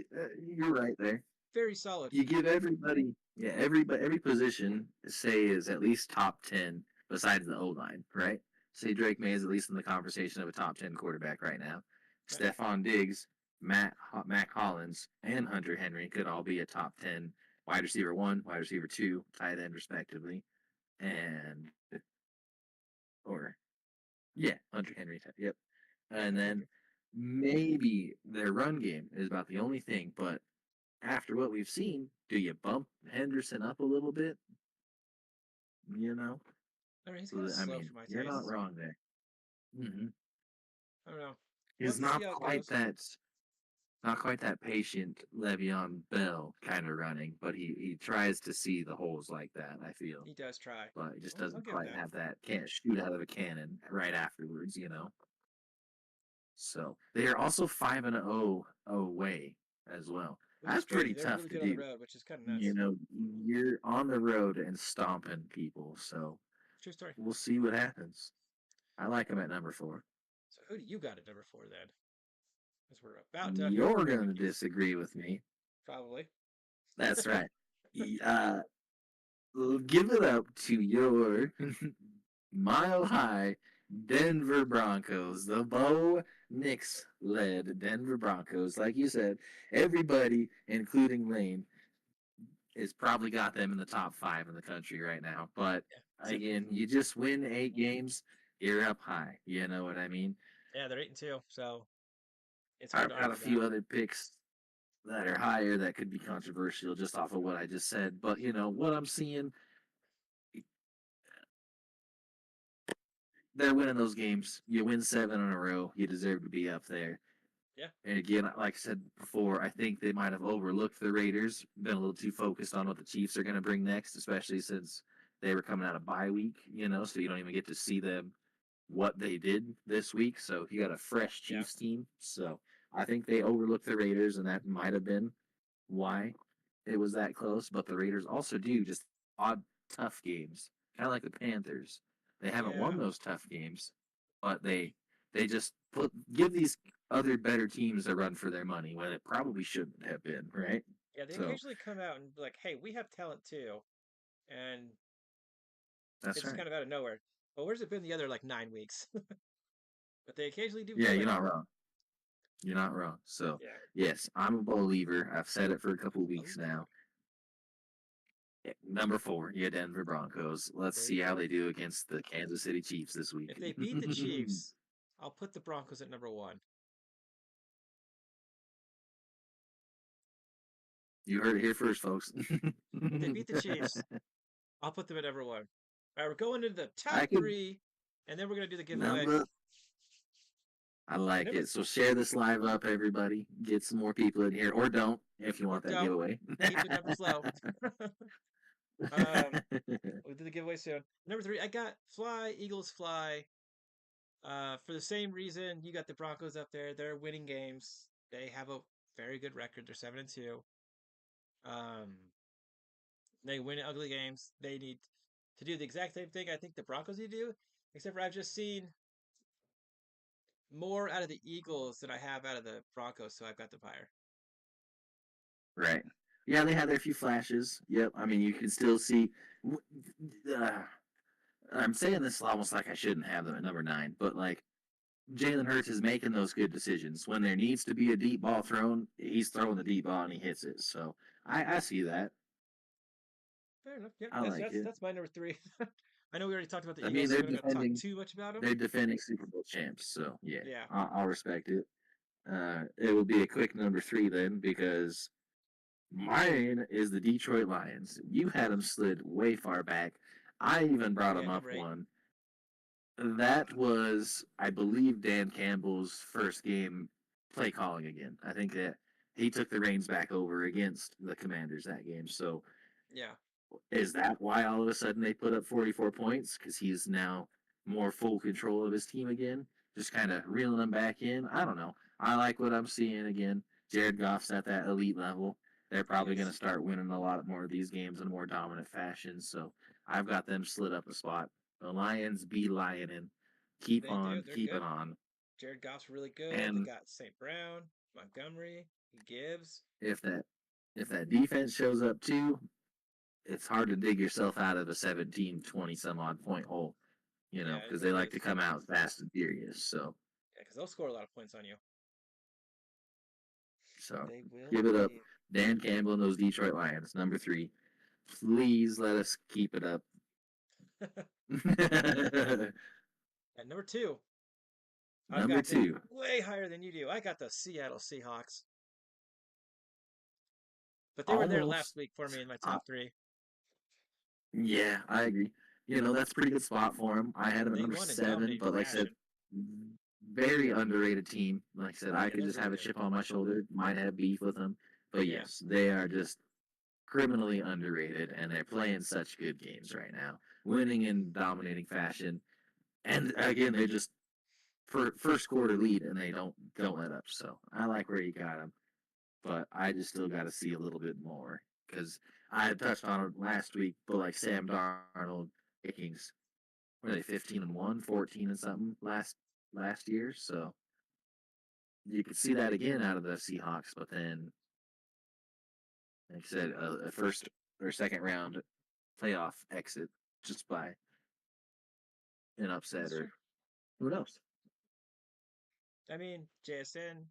You're right there. very solid. You give everybody, yeah, every position, say is at least top 10 besides the O line, right? Say Drake May is at least in the conversation of a top 10 quarterback right now. Right? Stephon Diggs, Matt Collins, and Hunter Henry could all be a top 10 wide receiver one, wide receiver two, tight end respectively, and or yeah, Hunter Henry, yep. Yeah, And Hunter then Henry. maybe their run game is about the only thing, but after what we've seen, do you bump Henderson up a little bit? You know, I mean, he's kind of I slow mean, for my you're not tastes. wrong there. hmm I don't know. We'll have He's to see how it goes. not quite that patient Le'Veon Bell kind of running, but he tries to see the holes like that. I feel, He does try. but he just I'll doesn't give him quite that. have that. Can't shoot out of a cannon right afterwards. So they are also 5-0 away as well. Which is That's crazy. pretty They're tough really to good on the do. road, which is kind of You nuts. know, you're on the road and stomping people. So True story. we'll see what happens. I like him at number 4. So who do you got at number four then? Because we're about done here with You're our going to rankings. disagree with me. Probably. That's right. Uh, give it up to your mile high Denver Broncos, the Bo Nix led Denver Broncos. Like you said, everybody, including Lane, has probably got them in the top 5 in the country right now. But So, Again, you just win 8 games, you're up high. You know what I mean? yeah, they're 8-2, so it's hard I've to got a argue that. few other picks that are higher that could be controversial just off of what I just said. But what I'm seeing, they're winning those games. You win 7 in a row, you deserve to be up there. Yeah, And again, like I said before, I think they might have overlooked the Raiders, been a little too focused on what the Chiefs are going to bring next, especially since they were coming out of bye week, so you don't even get to see them what they did this week. So you got a fresh yeah, Chiefs team. So I think they overlooked the Raiders, and that might have been why it was that close. But the Raiders also do just odd, tough games, kind of like the Panthers. They haven't yeah, won those tough games, but they just give these other better teams a run for their money when it probably shouldn't have been, right? yeah. They So occasionally come out and be like, "Hey, we have talent too," and that's it's just right. kind of out of nowhere. But where's it been the other like 9 weeks? But they occasionally do Yeah, do you're it. not wrong. You're not wrong. So Yeah, yes, I'm a believer. I've said it for a couple weeks believer. now. Number 4, yeah, Denver Broncos. Let's There you see how go. they do against the Kansas City Chiefs this If week. they beat the Chiefs, I'll put the Broncos at number one. You heard it here first, folks. If they beat the Chiefs, I'll put them at number one. All right, we're going into the top I could three, and then we're gonna do the giveaway. number. I And like number it. So share this live up, everybody. Get some more people in here, or don't if you or want that don't giveaway. keep the numbers low. um, we'll do the giveaway soon. Number three, I got Fly Eagles Fly. For the same reason, you got the Broncos up there. They're winning games. They have a very good record. They're 7-2. Um, they win ugly games. They need to do the exact same thing I think the Broncos need to do, except for I've just seen more out of the Eagles than I have out of the Broncos, so I've got the higher. Right. Yeah, they had their few flashes. Yep. I mean, you can still see. Uh, I'm saying this almost like I shouldn't have them at number 9, but like Jalen Hurts is making those good decisions. When there needs to be a deep ball thrown, he's throwing the deep ball and he hits it. So I see that. Fair enough. Yep, I that's like that's it. that's my number three. I know we already talked about the I mean, Eagles, so we're not going to talk too much about them. they're defending Super Bowl champs. So yeah, Yeah, I'll respect it. It will be a quick number 3 then because mine is the Detroit Lions. You had them slid way far back. I even brought yeah, them up number eight. one. That was, I believe, Dan Campbell's first game play calling again. I think that he took the reins back over against the Commanders that game. So Yeah, is that why all of a sudden they put up 44 points? Because he's now more full control of his team again, just kind of reeling them back in. I don't know. I like what I'm seeing again. Jared Goff's at that elite level. They're he probably going to is. start winning a lot more of these games in a more dominant fashion. So I've got them slid up a spot. The Lions be lioning. Keep They do. on, They're keep it good. on. Jared Goff's really good. They And got St. Brown, Montgomery, Gibbs. if that if that defense shows up too, it's hard to dig yourself out of a 17, 20 some odd point hole, Yeah, it because they really like is. to come out fast and furious. Yeah, because they'll score a lot of points on you. So They will give it up. indeed. Dan Campbell and those Detroit Lions, number 3. Please let us keep it up. At number two, I've Number got them 2. way higher than you do. I got the Seattle Seahawks, but they were there Almost. last week for me in my Uh, top three. yeah, I agree. That's a pretty good spot for him. I had him at They number won in 7, dominating but like I said, fashion. very underrated team. Like I said, I Yeah, could they're just really have a good. chip on my shoulder, might have beef with them. But Yeah, yes, they are just criminally underrated, and they're playing such good games right now, winning in dominating fashion. And again, they just first quarter lead, and they don't let up. So I like where you got them, but I just still got to see a little bit more because I had touched on it last week. But like Sam Darnold, Vikings, were they 15-1, 14 and something last year? So you could see that again out of the Seahawks, but then like I said, a first or second round playoff exit just by an upset that's true. or who knows? I mean, JSN,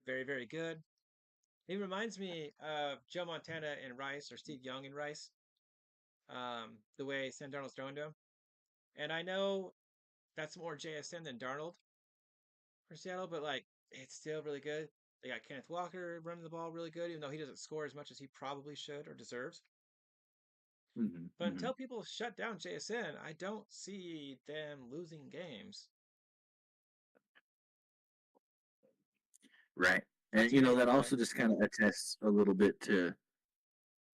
very, very good. He reminds me of Joe Montana and Rice, or Steve Young and Rice. the way Sam Darnold's throwing to him. And I know that's more JSN than Darnold for Seattle, but like it's still really good. They got Kenneth Walker running the ball really good, even though he doesn't score as much as he probably should or deserves. Hmm. But Hmm. until people shut down JSN, I don't see them losing games. Right. What's And your that takeaway? also just kind of attests a little bit to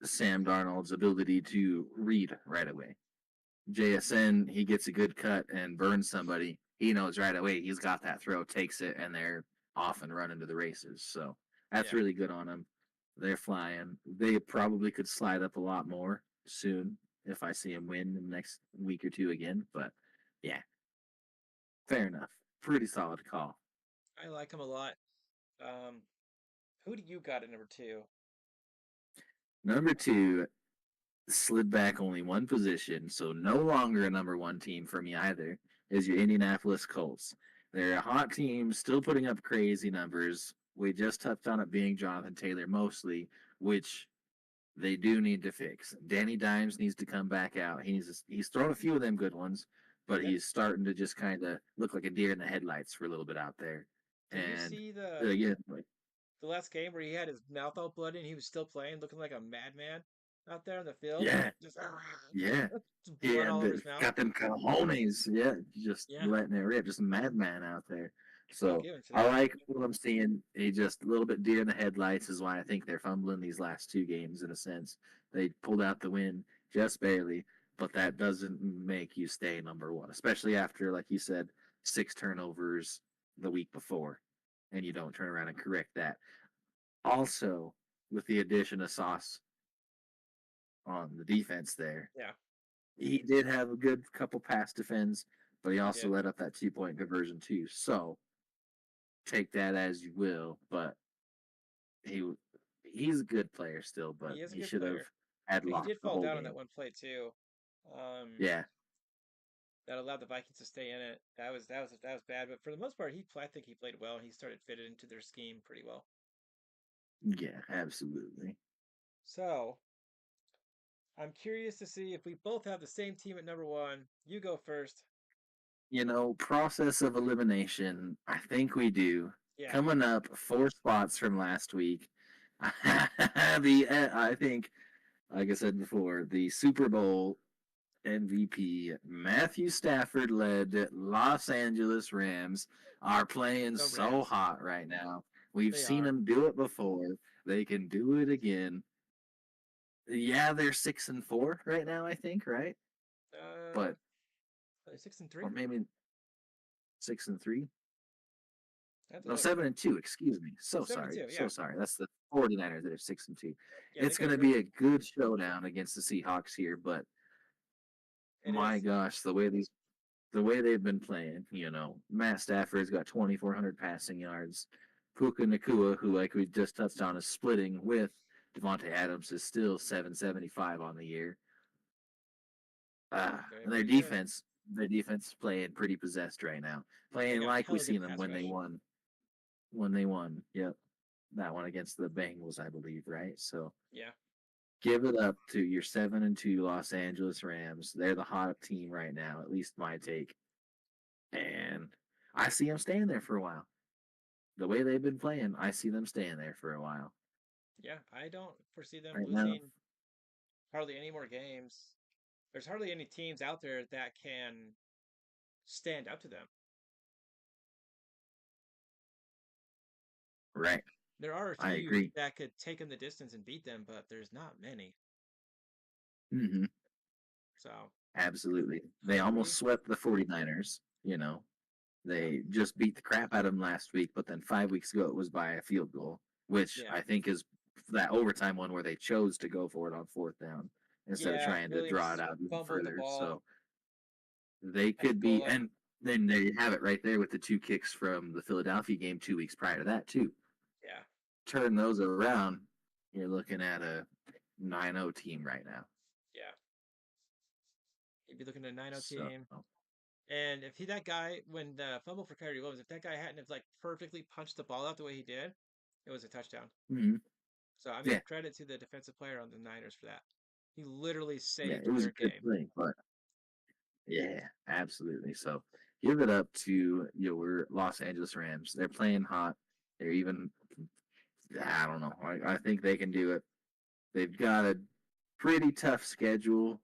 Sam Darnold's ability to read right away. JSN, he gets a good cut and burns somebody. He knows right away he's got that throw, takes it, and they're off and running to the races. So that's Yeah, really good on them. They're flying. They probably could slide up a lot more soon if I see him win in the next week or two again. But yeah, fair enough. Pretty solid call. I like him a lot. Um, who do you got at number two? Number two slid back only one position, so no longer a number one team for me either, is your Indianapolis Colts. They're a hot team, still putting up crazy numbers. We just touched on it being Jonathan Taylor mostly, which they do need to fix. Danny Dimes needs to come back out. He's thrown a few of them good ones, but Yep. he's starting to just kind of look like a deer in the headlights for a little bit out there. Did you And see again, like the last game where he had his mouth all bloody and he was still playing, looking like a madman out there on the field? yeah, Just, yeah. just blood all And over his mouth. got them cojones, yeah, just Yeah, letting it rip, just a madman out there. I'll So give it to I that. like what I'm seeing. He just a little bit deer in the headlights is why I think they're fumbling these last two games in a sense. They pulled out the win just barely, but that doesn't make you stay number one, especially after, like you said, 6 turnovers the week before, and you don't turn around and correct that. Also, with the addition of Sauce on the defense there, Yeah, he did have a good couple pass defends, but he he also did. let up that 2 point conversion too. So take that as you will, but he he's a good player still, but He is a he good should have player, had but he locked did the fall whole down on that game. one play too. Um, Yeah, that allowed the Vikings to stay in it. That was bad, but for the most part, I think he played well. He started fitted into their scheme pretty well. yeah, absolutely. So I'm curious to see if we both have the same team at number one. You go first. Process of elimination. I think we do. Yeah. Coming up 4 spots from last week. I think, like I said before, the Super Bowl MVP Matthew Stafford led Los Angeles Rams are playing The so Rams. hot right now. We've They seen are. them do it before. They can do it again. Yeah, they're 6-4 right now, I think, right? Uh, But 6-3. or maybe 6-3. I have to No, look. 7-2, excuse me. So Seven and sorry. two. So Yeah. sorry. That's the 49ers that are 6-2. Yeah. They It's got a gonna really. be a good showdown against the Seahawks here, but It my is. gosh, the way they've been playing, Matt Stafford's got 2,400 passing yards. Puka Nakua, who, like we just touched on, is splitting with Devontae Adams, is still 775 on the year. Very, And very good. their defense is playing pretty possessed right now, They playing got a like we hella good seen them pass when they rush. won. When they won, yep, that one against the Bengals, I believe, right? So Yeah. give it up to your 7-2 Los Angeles Rams. They're the hot team right now, at least my take. And I see them staying there for a while. The way they've been playing, I see them staying there for a while. Yeah. I don't foresee them Right now, losing hardly any more games. There's hardly any teams out there that can stand up to them. right. There are a I few agree. that could take them the distance and beat them, but there's not many. Hmm. So Absolutely. They hopefully, almost swept the 49ers. yeah, They just beat the crap out of them last week, but then 5 weeks ago it was by a field goal, which yeah, I think is that overtime one where they chose to go for it on 4th down instead of yeah. trying to draw it Williams out even fumbled the further. ball So they at the could goal be, line. and then there you have it right there with the two kicks from the Philadelphia game 2 weeks prior to that, too. Yeah, Turn those around, you're looking at a 9-0 team right now. yeah. He'd be looking at a 9-0 So, team. And if he that guy when the fumble for Kyrie Williams, if that guy hadn't have like perfectly punched the ball out the way he did, it was a touchdown. mhm. So I mean, Yeah, credit to the defensive player on the Niners for that. He literally Yeah, saved it was a their good game. play, but yeah, absolutely. So give it up to your Los Angeles Rams. They're playing hot. They're even, I don't know. I think they can do it. They've got a pretty tough schedule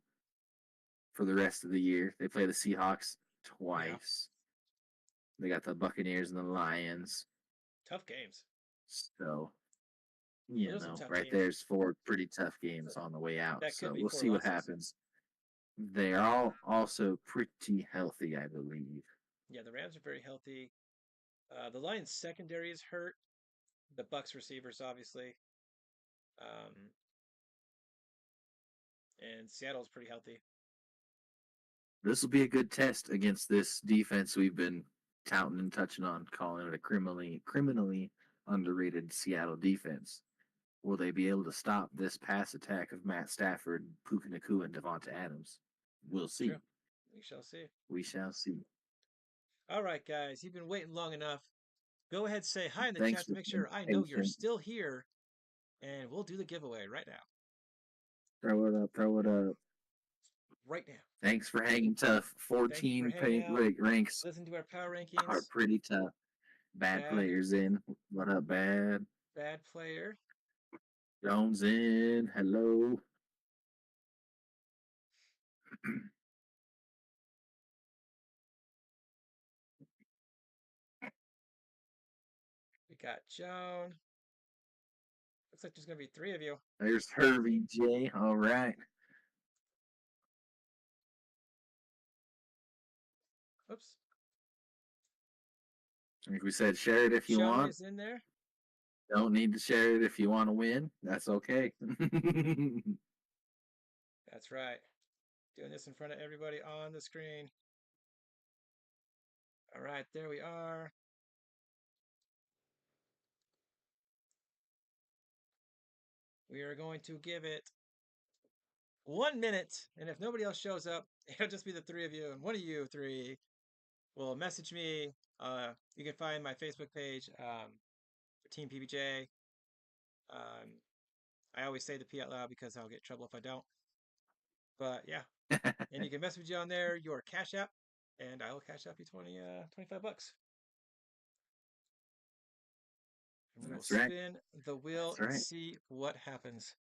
for the rest of the year. They play the Seahawks Yeah, twice. They got the Buccaneers and the Lions. tough games. So, Those are some tough right games. there's four pretty tough games on the way out. That could So be we'll four see what losses. happens. They are all also pretty healthy, I believe. Yeah, the Rams are very healthy. The Lions secondary is hurt. The Bucks receivers, obviously, um, and Seattle's pretty healthy. This will be a good test against this defense we've been touting and touching on, calling it a criminally underrated Seattle defense. Will they be able to stop this pass attack of Matt Stafford, Puka Nakua, and Devonta Adams? We'll It's true. see. We shall see. We shall see. All right, guys, you've been waiting long enough. Go ahead, say hi in the Thanks chat to for make being sure I know you're patient. still here, and we'll do the giveaway right now. Throw it up. Throw it up. Right now. Thanks for hanging tough. Thank you for 14 hanging out. ranks Listen to our power are rankings. pretty tough. Bad Bad, players in. What up, bad? bad player. Jones in. Hello. We got Joan. Looks like there's gonna be three of you. There's Hervey J. All right. Oops. Like we said, share it if you Joan want. is in there. Don't need to share it if you want to win. That's okay. That's right. Doing this in front of everybody on the screen. All right, there we are. We are going to give it 1 minute, and if nobody else shows up, it'll just be the three of you, and one of you three will message me. You can find my Facebook page for Team PBJ. Um, I always say the P out loud because I'll get in trouble if I don't. But yeah, and you can message me on there your Cash App, and I will cash out you 25 bucks. And we will That's right. spin the wheel That's and right. see what happens.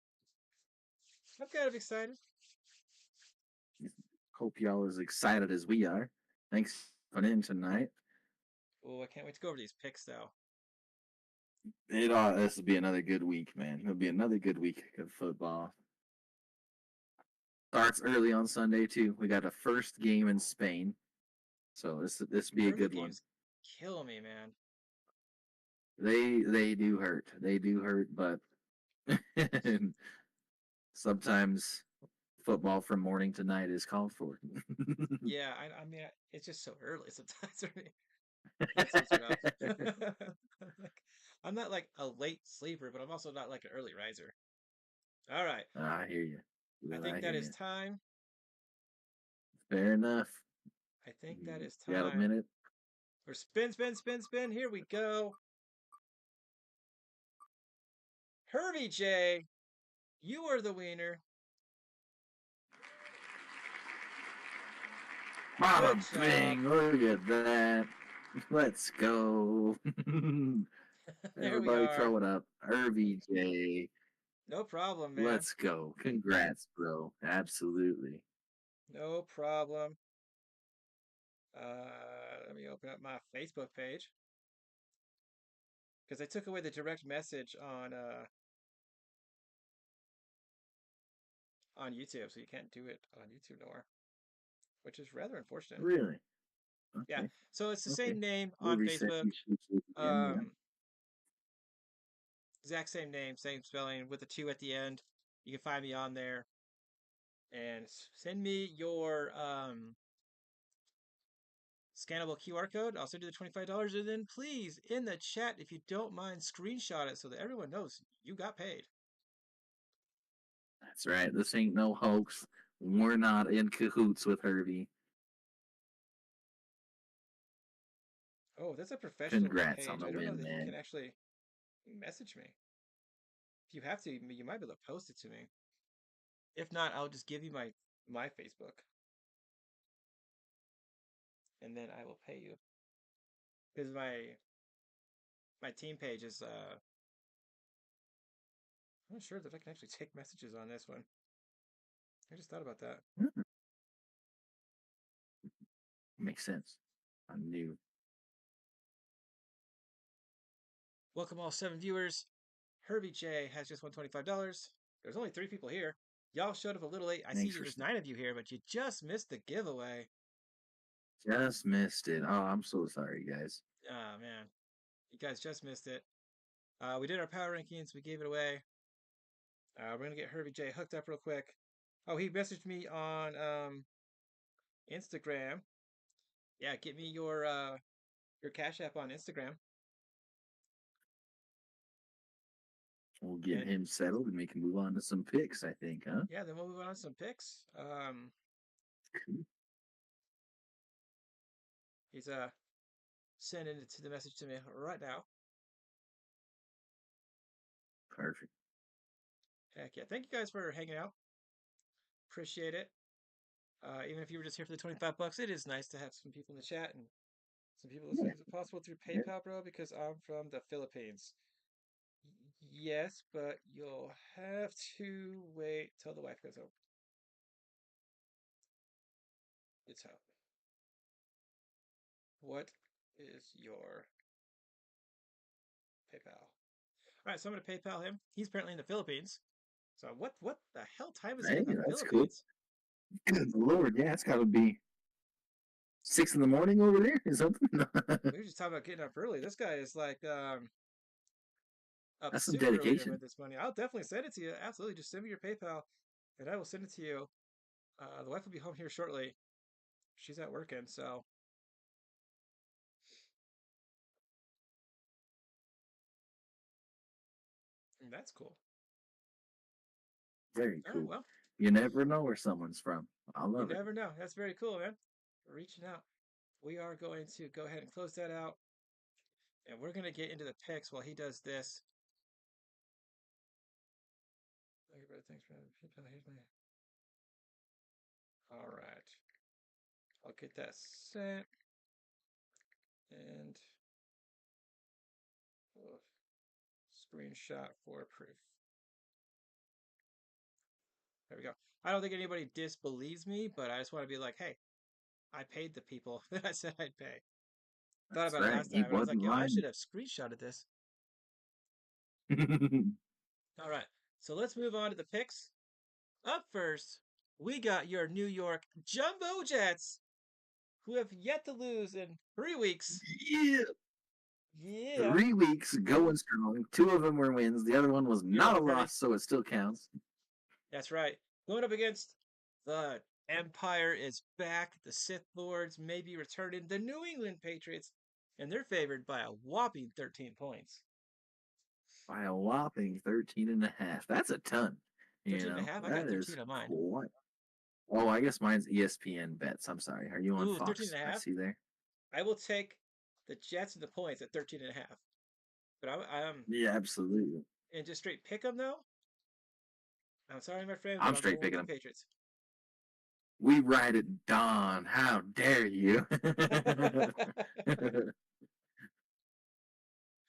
I'm kind of excited. Hope y'all as excited as we are. Thanks for coming in tonight. Oh, I can't wait to go over these picks though. This will be another good week, man. It'll be another good week of football. Starts early on Sunday too. We got a first game in Spain, so this be a Early good one. games kill me, man. They do hurt. They do hurt, but sometimes football from morning to night is called for. Yeah, I mean, it's just so early sometimes. That seems rough. I'm not like a late sleeper, but I'm also not like an early riser. All right. I hear you. I I think hear that is you. time. Fair enough. I think that is You got a time. minute? For spin, spin, spin, spin. Here we go. Hervey J, you are the wiener. Bada Good job. bing! Look at that. Let's go. There we Everybody are. throw it up. RVJ. No problem, man. Let's go. Congrats, bro. Absolutely. No problem. Let me open up my Facebook page because I took away the direct message on YouTube, so you can't do it on YouTube no more, which is rather unfortunate. Really? Yeah, Okay. so it's the Okay. same name We'll on reset Facebook. you shoot again. Exact same name, same spelling with a 2 at the end. You can find me on there and send me your scannable QR code. I'll send you the $25, and then please in the chat, if you don't mind, screenshot it so that everyone knows you got paid. That's right. This ain't no hoax. We're not in cahoots with Herbie. Oh, that's a professional Congrats on page. the I don't know win, that you man. can actually message me. If you have to, you might be able to post it to me. If not, I'll just give you my Facebook, and then I will pay you because my team page is I'm not sure that I can actually take messages on this one. I just thought about that. Hmm, makes sense. I knew. Welcome all 7 viewers. Herbie J has just won $25. There's only 3 people here. Y'all showed up a little late. I see Thanks you. for There's 9 of you here, but you just missed the giveaway. just missed it. Oh, I'm so sorry, guys. Ah man, you guys just missed it. We did our power rankings. We gave it away. We're gonna get Herbie J hooked up real quick. Oh, he messaged me on Instagram. Yeah, get me your Cash App on Instagram. We'll get And him settled, and we can move on to some picks. I think, huh? yeah, then we'll move on to some picks. He's sending it to the message to me right now. Perfect. Heck yeah! Thank you guys for hanging out. Appreciate it. Even if you were just here for the $25, it is nice to have some people in the chat and some people listening. Yeah. Is it possible through Yeah. PayPal, bro? Because I'm from the Philippines. Yes, but you'll have to wait till the wife goes home. It's how. What is your PayPal? All right, so I'm gonna PayPal him. He's apparently in the Philippines. So what the hell time is it Hey, in the that's cool. Philippines? Good Lord, yeah, it's got to be 6 in the morning over there or something. We were just talking about getting up early. This guy is like up That's some super early to dedication. win this money. I'll definitely send it to you. Absolutely, just send me your PayPal, and I will send it to you. The wife will be home here shortly. She's out working, so that's cool. Very All right, cool. well, You never know where someone's from. I you love it. never know. That's very cool, man. Reaching out. We are going to go ahead and close that out, and we're going to get into the picks while he does this. Thanks for PayPal. Here's my. All right, I'll get that sent and screenshot for proof. There we go. I don't think anybody disbelieves me, but I just want to be like, hey, I paid the people that I said I'd pay. Thought That's about it right. last He time, and I was like, wasn't yo, I lying. should have screenshotted this. All right, so let's move on to the picks. Up first, we got your New York Jumbo Jets, who have yet to lose in 3 weeks. Yeah. Yeah, 3 weeks going strong. 2 of them were wins. The other one was you're not a welcome, Herbie. loss, so it still counts. That's right. Going up against the Empire is back. The Sith Lords may be returning. The New England Patriots, and they're favored by a whopping 13 points. By a whopping 13.5. That's a ton. 13 and a half? I That got is 13 on mine. quite. Oh, I guess mine's ESPN bets. I'm sorry. Are you on Ooh, 13 Fox? and a I half? see there. I will take the Jets and the points at 13 and a half. But I'm Yeah, absolutely. and just straight pick them though. I'm sorry, my friend, but I'm I'm straight going with picking the them. Patriots. We ride it, Don. How dare you? Give it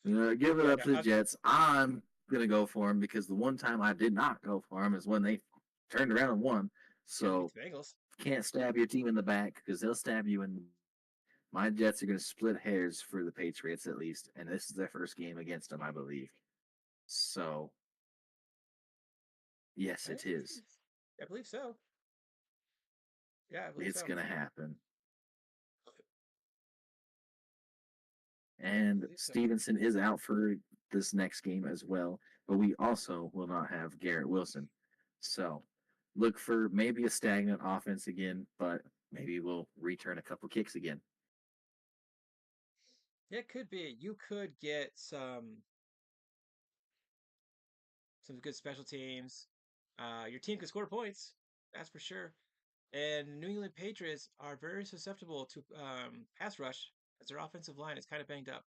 Yeah, up no, to the Jets. I'm gonna go for them because the one time I did not go for them is when they turned around and won. yeah, beat So the Bengals. can't stab your team in the back because they'll stab you in. My Jets are gonna split hairs for the Patriots at least, and this is their first game against them, I believe. So yes, Eh, it is. I believe so. Yeah, I believe It's so. gonna happen. I And believe so. Stevenson is out for this next game as well. But we also will not have Garrett Wilson. So look for maybe a stagnant offense again, but maybe we'll return a couple kicks again. Yeah, it could be. You could get some good special teams. Your team could score points, that's for sure. And New England Patriots are very susceptible to pass rush as their offensive line is kind of banged up.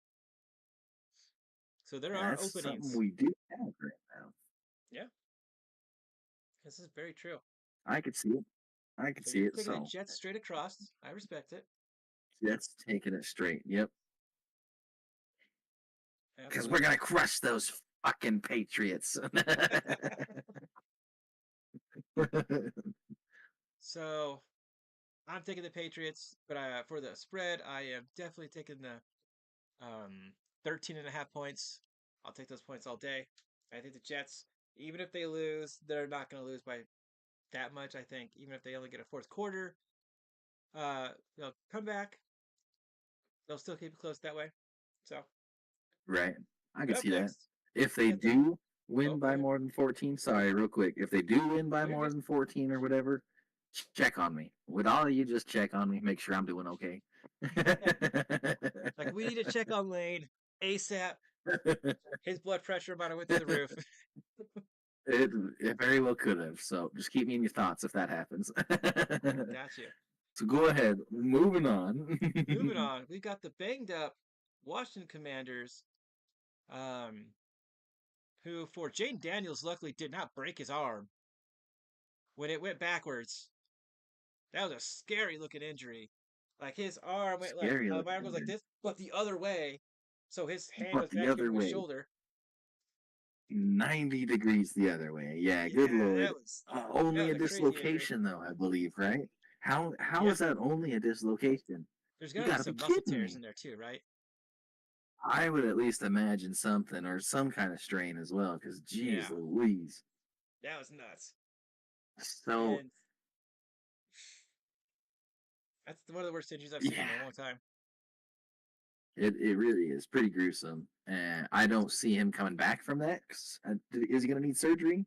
So there And are that's something openings. we do have right now. Yeah. This is very true. I could see it. I could So see you're it. taking the So Jets straight across. I respect it. that's taking it straight. Yep. Because we're Absolutely. gonna crush those fucking Patriots. So I'm taking the Patriots, but for the spread, I am definitely taking the 13 and a half points. I'll take those points all day. I think the Jets, even if they lose, they're not going to lose by that much. I think even if they only get a fourth quarter, they'll come back. They'll still keep it close that way. So, Right. I but can up see that. next, If we they got the. do Oh, win go by ahead. more than 14, sorry, real quick. If they do win by Oh, you're more good. than 14 or whatever, check on me. Would all of you just check on me, make sure I'm doing okay? Like we need to check on Lane ASAP. His blood pressure might have went through the roof. it, it very well could have. So just keep me in your thoughts if that happens. Got you. So go ahead. Moving on. Moving on, we got the banged up Washington Commanders, um, who for Jane Daniels luckily did not break his arm when it went backwards. That was a scary looking injury. Like his arm went like Scary how my arm looking goes like injury. this, but the other way. So his hand But was the actually other over his way. shoulder. 90 degrees the other way. Yeah, good Yeah, lord. that Only was a a crazy injury. dislocation though, I believe, right? How Yeah, is that only a dislocation? there's You gonna be gotta be some muscle kidding tears in me. there too, right? I would at least imagine something or some kind of strain as well, because geez Yeah, Louise. that was nuts. So And that's one of the worst injuries I've seen yeah, in a long time. it really is pretty gruesome. And I don't see him coming back from that. 'Cause, is he gonna need surgery?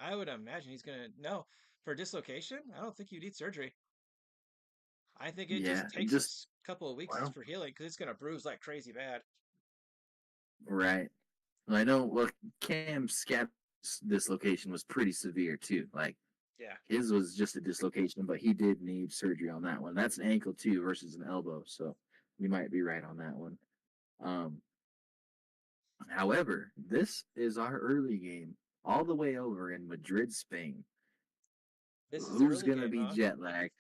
I would imagine he's gonna no for dislocation. I don't think you need surgery. I think it just Yeah, takes a just couple of weeks well, for healing because it's gonna bruise like crazy bad. right. I know. Well, Cam Scap's dislocation was pretty severe too. Like Yeah, his was just a dislocation, but he did need surgery on that one. That's an ankle too versus an elbow, so we might be right on that one. Um, However, this is our early game, all the way over in Madrid, Spain. this is the Who's early gonna game, be huh? jet lagged?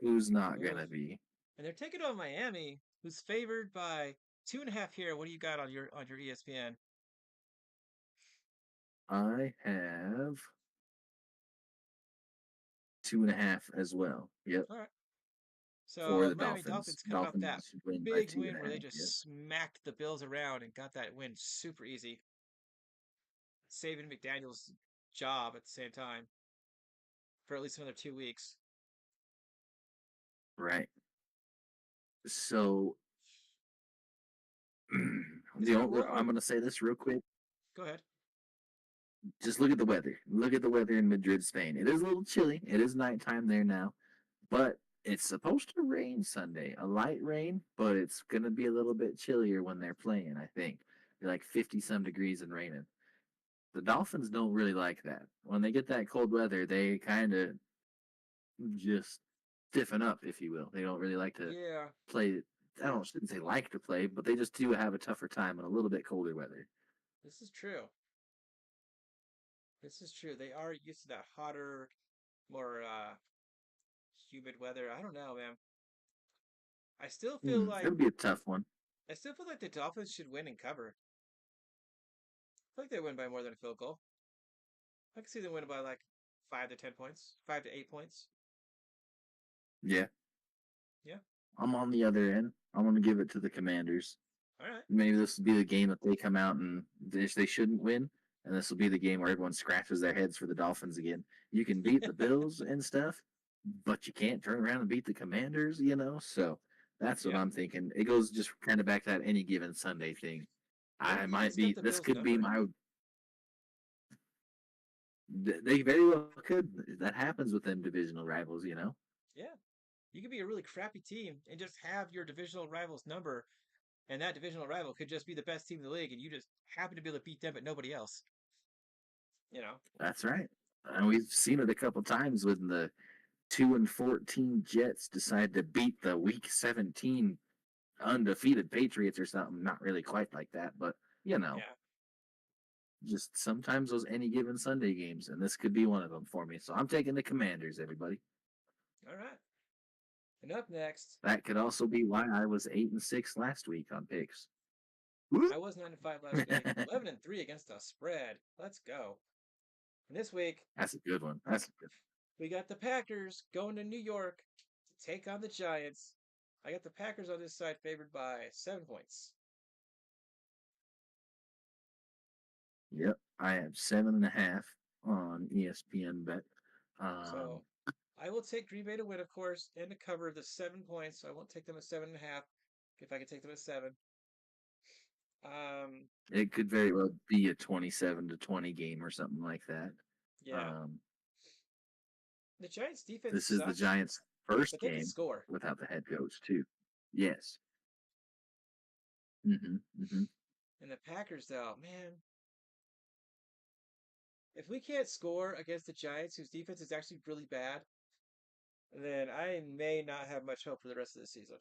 Who's not Ooh. gonna be? And they're taking on Miami, who's favored by 2.5 here. What do you got on your ESPN? I have 2.5 as well. Yep, All right. for So the Miami Dolphins. Dolphins coming off that Dolphins should win by big two and win a where they half. Yep. just smacked the Bills around and got that win super easy, saving McDaniel's job at the same time for at least another 2 weeks. Right. So It's gonna roll I'm with. gonna say this real quick. Go ahead. Just look at the weather. Look at the weather in Madrid, Spain. It is a little chilly. It is nighttime there now, but it's supposed to rain Sunday. A light rain, but it's gonna be a little bit chillier when they're playing. I think like 50 some degrees and raining. The Dolphins don't really like that. When they get that cold weather, they kind of just stiffen up, if you will. They don't really like to Yeah, play. I don't shouldn't say like to play, but they just do have a tougher time in a little bit colder weather. this is true. This is true. They are used to that hotter, more humid weather. I don't know, man. I still feel like It'll be a tough one. the Dolphins should win and cover. I feel like they win by more than a field goal. I can see them winning by like 5 to 10 points, 5 to 8 points. Yeah, Yeah. I'm on the other end. I'm gonna give it to the Commanders. All right. Maybe this will be the game that they come out and they shouldn't win, and this will be the game where everyone scratches their heads for the Dolphins again. You can beat the Bills and stuff, but you can't turn around and beat the Commanders, you know. So that's what Yeah. I'm thinking. It goes just kind of back to that any given Sunday thing. What I if you might just got be. the This Bills could be number? my. They very well could. That happens with them divisional rivals, you know. Yeah. You could be a really crappy team and just have your divisional rival's number, and that divisional rival could just be the best team in the league, and you just happen to be able to beat them, but nobody else. You know? That's right. And we've seen it a couple times when the 2-14 Jets decide to beat the Week 17 undefeated Patriots or something. Not really quite like that, but you know. Yeah. just sometimes those any given Sunday games, and this could be one of them for me. So I'm taking the Commanders, everybody. All right. And up next, That could also be why I was 8-6 last week on picks. I was 9-5 last week, 11-3 against the spread. Let's go. And this week, That's a good one. That's a good. we got the Packers going to New York to take on the Giants. I got the Packers on this side favored by 7 points. Yep, I have 7.5 on ESPN bet. So I will take Green Bay to win, of course, and to cover the 7 points. So I won't take them at 7.5 if I can take them at 7. It could very well be a 27-20 game or something like that. Yeah. The Giants defense This is the sucks, Giants' first but they can game score. without the head coach, too. Yes. And the Packers, though, man, if we can't score against the Giants, whose defense is actually really bad, then I may not have much hope for the rest of the season.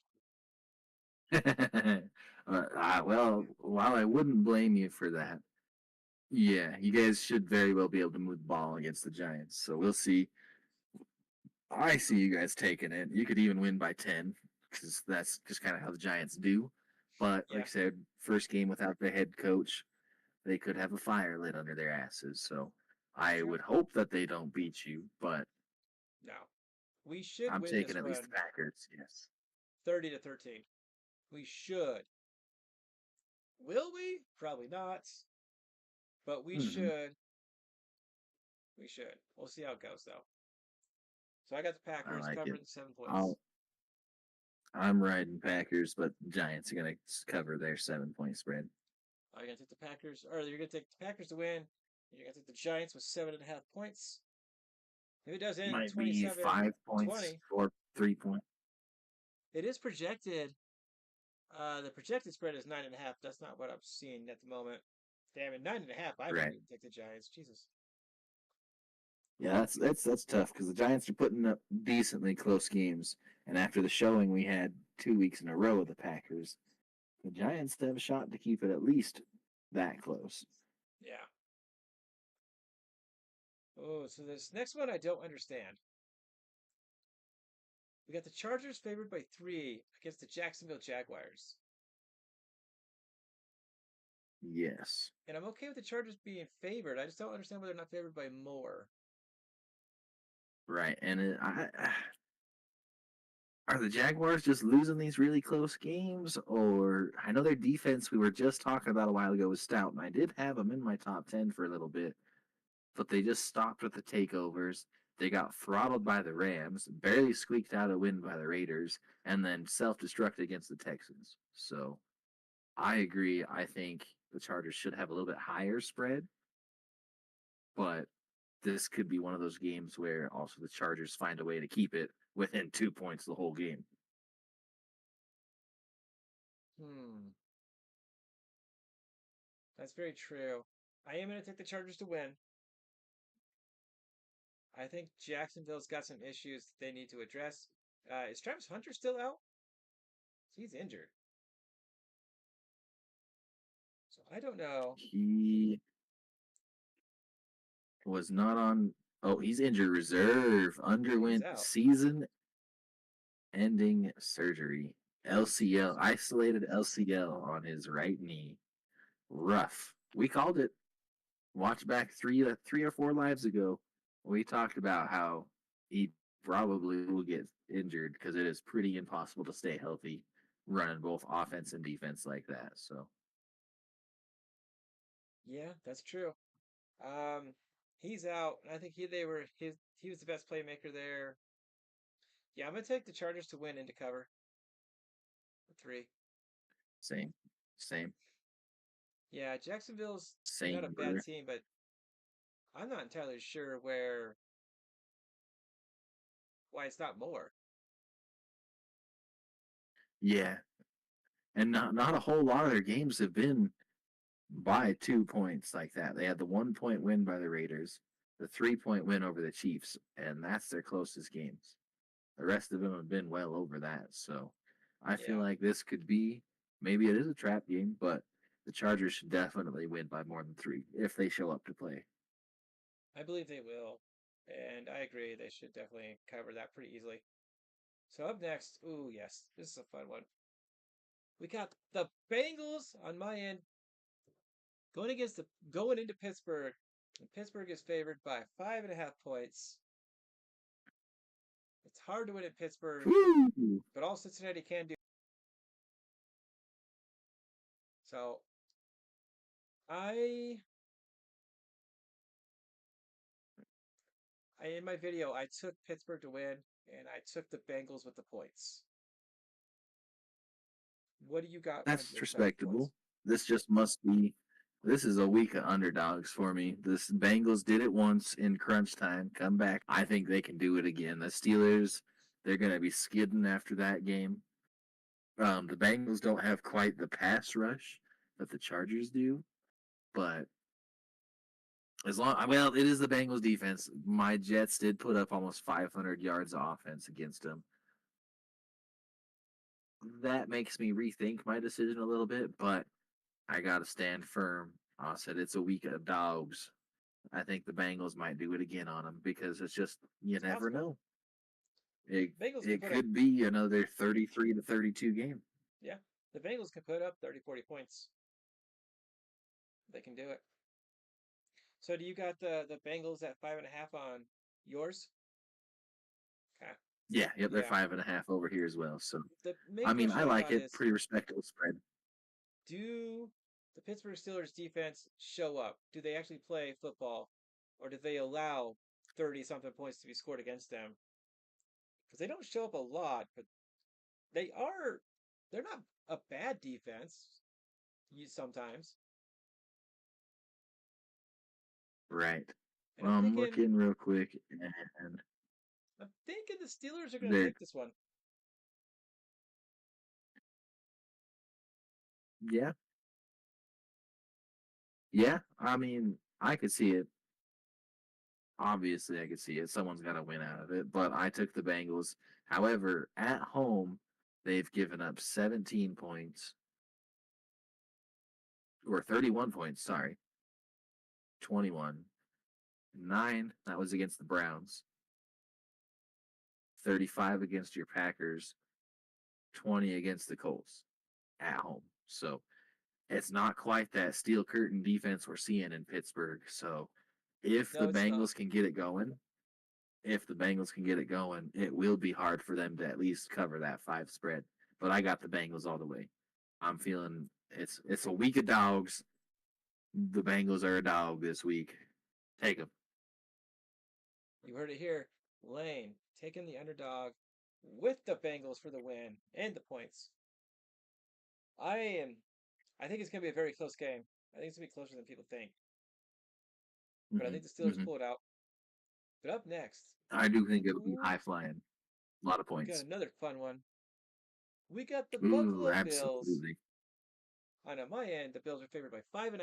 Well, while I wouldn't blame you for that, yeah, you guys should very well be able to move the ball against the Giants. So we'll see. I see you guys taking it. You could even win by 10 because that's just kind of how the Giants do. But like I said, first game without the head coach, they could have a fire lit under their asses. So I would hope that they don't beat you, but no, we should I'm win taking this at least one the Packers. Yes, 30-13. We should. Will we? Probably not. But we should. We should. We'll see how it goes, though. So I got the Packers like covering it. 7 points. I'm riding Packers, but Giants are going to cover their 7-point spread. Are you going to take the Packers? Or you're going to take the Packers to win. You're going to take the Giants with 7.5 points. If it does end Might 27, be 5 points 20, or 3 points. it is projected. The projected spread is 9.5. That's not what I'm seeing at the moment. Damn it, 9.5. I wouldn't even take the Giants. Jesus. Yeah, that's tough because the Giants are putting up decently close games, and after the showing we had 2 weeks in a row of the Packers, the Giants have a shot to keep it at least that close. Yeah. Oh, so this next one I don't understand. We got the Chargers favored by 3 against the Jacksonville Jaguars. Yes. And I'm okay with the Chargers being favored. I just don't understand why they're not favored by more. Right, and are the Jaguars just losing these really close games, or I know their defense we were just talking about a while ago was stout, and I did have them in my top 10 for a little bit, but they just stopped with the takeovers. They got throttled by the Rams, barely squeaked out a win by the Raiders, and then self-destructed against the Texans. So I agree. I think the Chargers should have a little bit higher spread, but this could be one of those games where also the Chargers find a way to keep it within 2 points the whole game. That's very true. I am going to take the Chargers to win. I think Jacksonville's got some issues they need to address. Is Travis Hunter still out? He's injured. So I don't know. He was not on. Oh, he's injured reserve. Underwent season-ending surgery. LCL, isolated LCL on his right knee. Rough. We called it. Watch back three or four lives ago. We talked about how he probably will get injured because it is pretty impossible to stay healthy running both offense and defense like that. So yeah, that's true. He's out. I think he was the best playmaker there. Yeah, I'm gonna take the Chargers to win and to cover 3. Same. Yeah, Jacksonville's Same. not a bad team, but I'm not entirely sure why it's not more. Yeah, and not a whole lot of their games have been by 2 points like that. They had the 1 point win by the Raiders, the 3 point win over the Chiefs, and that's their closest games. The rest of them have been well over that. So I feel like this could be maybe it is a trap game, but The Chargers should definitely win by more than 3 if they show up to play. I believe they will, and I agree they should definitely cover that pretty easily. So up next, ooh yes, this is a fun one. We got the Bengals on my end going into Pittsburgh. And Pittsburgh is favored by 5.5 points. It's hard to win at Pittsburgh, Woo! but all Cincinnati can do. So I in my video I took Pittsburgh to win and I took the Bengals with the points. What do you got on That's your side with points? respectable. This just must be. This is a week of underdogs for me. This Bengals did it once in crunch time. Come back. I think they can do it again. The Steelers, they're going to be skidding after that game. The Bengals don't have quite the pass rush that the Chargers do, but well, it is the Bengals defense. My Jets did put up almost 500 yards of offense against them. That makes me rethink my decision a little bit, but I got to stand firm. I said it's a week of dogs. I think the Bengals might do it again on them because it's just you It's never possible. know. It Bengals can it put up could be another 33-32 game. yeah, the Bengals can put up 30, 40 points. They can do it. So do you got the Bengals at 5.5 on yours? Okay. Yeah, yep, they're Yeah. 5.5 over here as well. So The main I mean, I question I like got it. is, Pretty respectable spread. do the Pittsburgh Steelers defense show up? Do they actually play football? Or do they allow 30 something points to be scored against them? Because they don't show up a lot, but they are they're not a bad defense sometimes. Right. And Well, I'm looking real quick, and I'm thinking the Steelers are gonna they're take this one. yeah, yeah. I mean, I could see it. Obviously, I could see it. Someone's got to win out of it, but I took the Bengals. However, at home, they've given up 17 points or 31 points, sorry. 21. 9, that was against the Browns. 35 against your Packers. 20 against the Colts at home. So it's not quite that steel curtain defense we're seeing in Pittsburgh. So if No, the it's not. Bengals can get it going, it will be hard for them to at least cover that 5 spread. But I got the Bengals all the way. I'm feeling it's a week of dogs. The Bengals are a dog this week. Take them. You heard it here. Lane taking the underdog with the Bengals for the win and the points. I am. I think it's going to be a very close game. I think it's going to be closer than people think. But I Mm-hmm. think the Steelers Mm-hmm. pull it out. But up next, I do think it'll be ooh, high flying. A lot of we got points. another fun one. We got the Ooh, Buffalo Bills. absolutely. On my end, the Bills are favored by 5.5,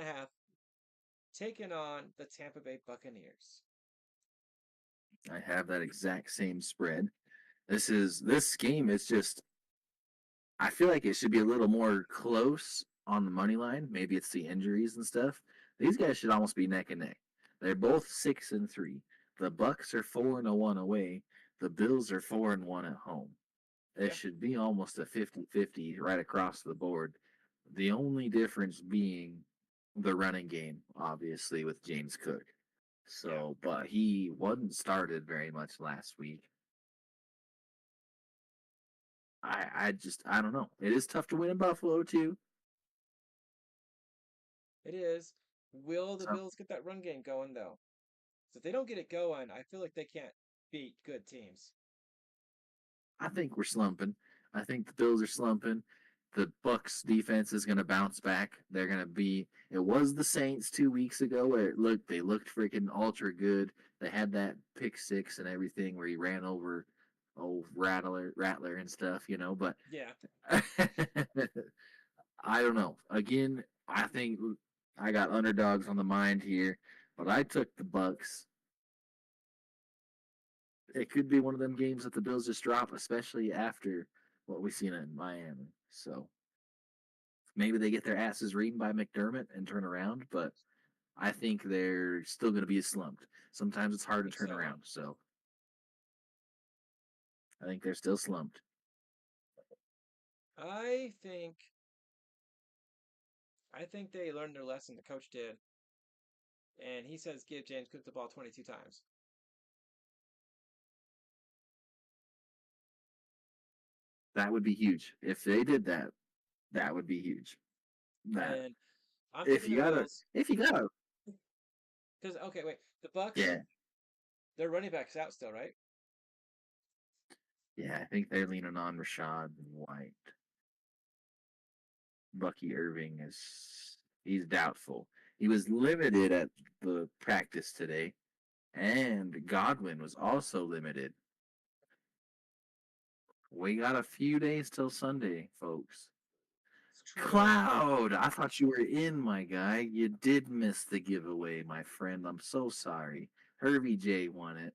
taking on the Tampa Bay Buccaneers. I have that exact same spread. This game is just I feel like it should be a little more close on the money line. Maybe it's the injuries and stuff. These guys should almost be neck and neck. They're both 6-3. The Bucks are 4-1 away. The Bills are 4-1 at home. It Yeah, should be almost a 50-50 right across the board. The only difference being the running game, obviously, with James Cook. yeah. So, but he wasn't started very much last week. I don't know. It is tough to win in Buffalo too. It is. Will the So Bills get that run game going though? So if they don't get it going, I feel like they can't beat good teams. I think we're slumping. I think the Bills are slumping. The Bucks defense is going to bounce back. They're going to be. It was the Saints 2 weeks ago where they looked freaking ultra good. They had that pick six and everything where he ran over old Rattler and stuff, But Yeah, I don't know. Again, I think I got underdogs on the mind here, but I took the Bucks. It could be one of them games that the Bills just drop, especially after what we've seen in Miami. So Maybe they get their asses reamed by McDermott and turn around, but I think they're still going to be slumped. Sometimes it's I hard to think turn so. around, so I think they're still slumped. I think I think they learned their lesson. The coach did, and he says give James Cook the ball 22 times. That would be huge. If they did that, that would be huge. That And I'm if picking you the gotta, Bills if you gotta, because okay, wait, the Bucks, yeah, their running back's out still, right? yeah. I think they're leaning on Rashad White. Bucky Irving is he's doubtful. He was limited at the practice today, and Godwin was also limited. We got a few days till Sunday, folks. It's true. Cloud, I thought you were in, my guy. You did miss the giveaway, my friend. I'm so sorry. Herbie J won it.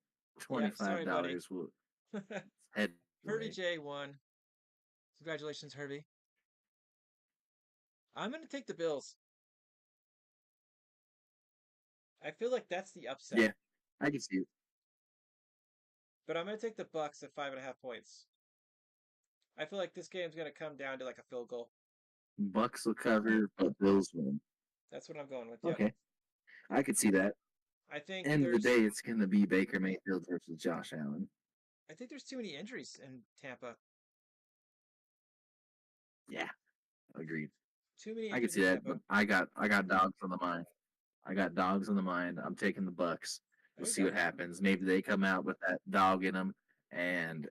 Yep, $25 sorry, buddy. will head Herbie away. J won. Congratulations, Herbie. I'm gonna take the Bills. I feel like that's the upset, Yeah, I can see it. but I'm gonna take the Bucks at 5.5 points. I feel like this game's gonna come down to like a field goal. Bucks will cover, but Bills win. That's what I'm going with. Yep. Okay, I could see that. I think End of the there's day, it's going to be Baker Mayfield versus Josh Allen. I think there's too many injuries in Tampa. Yeah, agreed. Too many I could injuries see in that, but Tampa. I got dogs on the mind. I got dogs on the mind. I'm taking the Bucks. We'll There you see go. what happens. Maybe they come out with that dog in them, and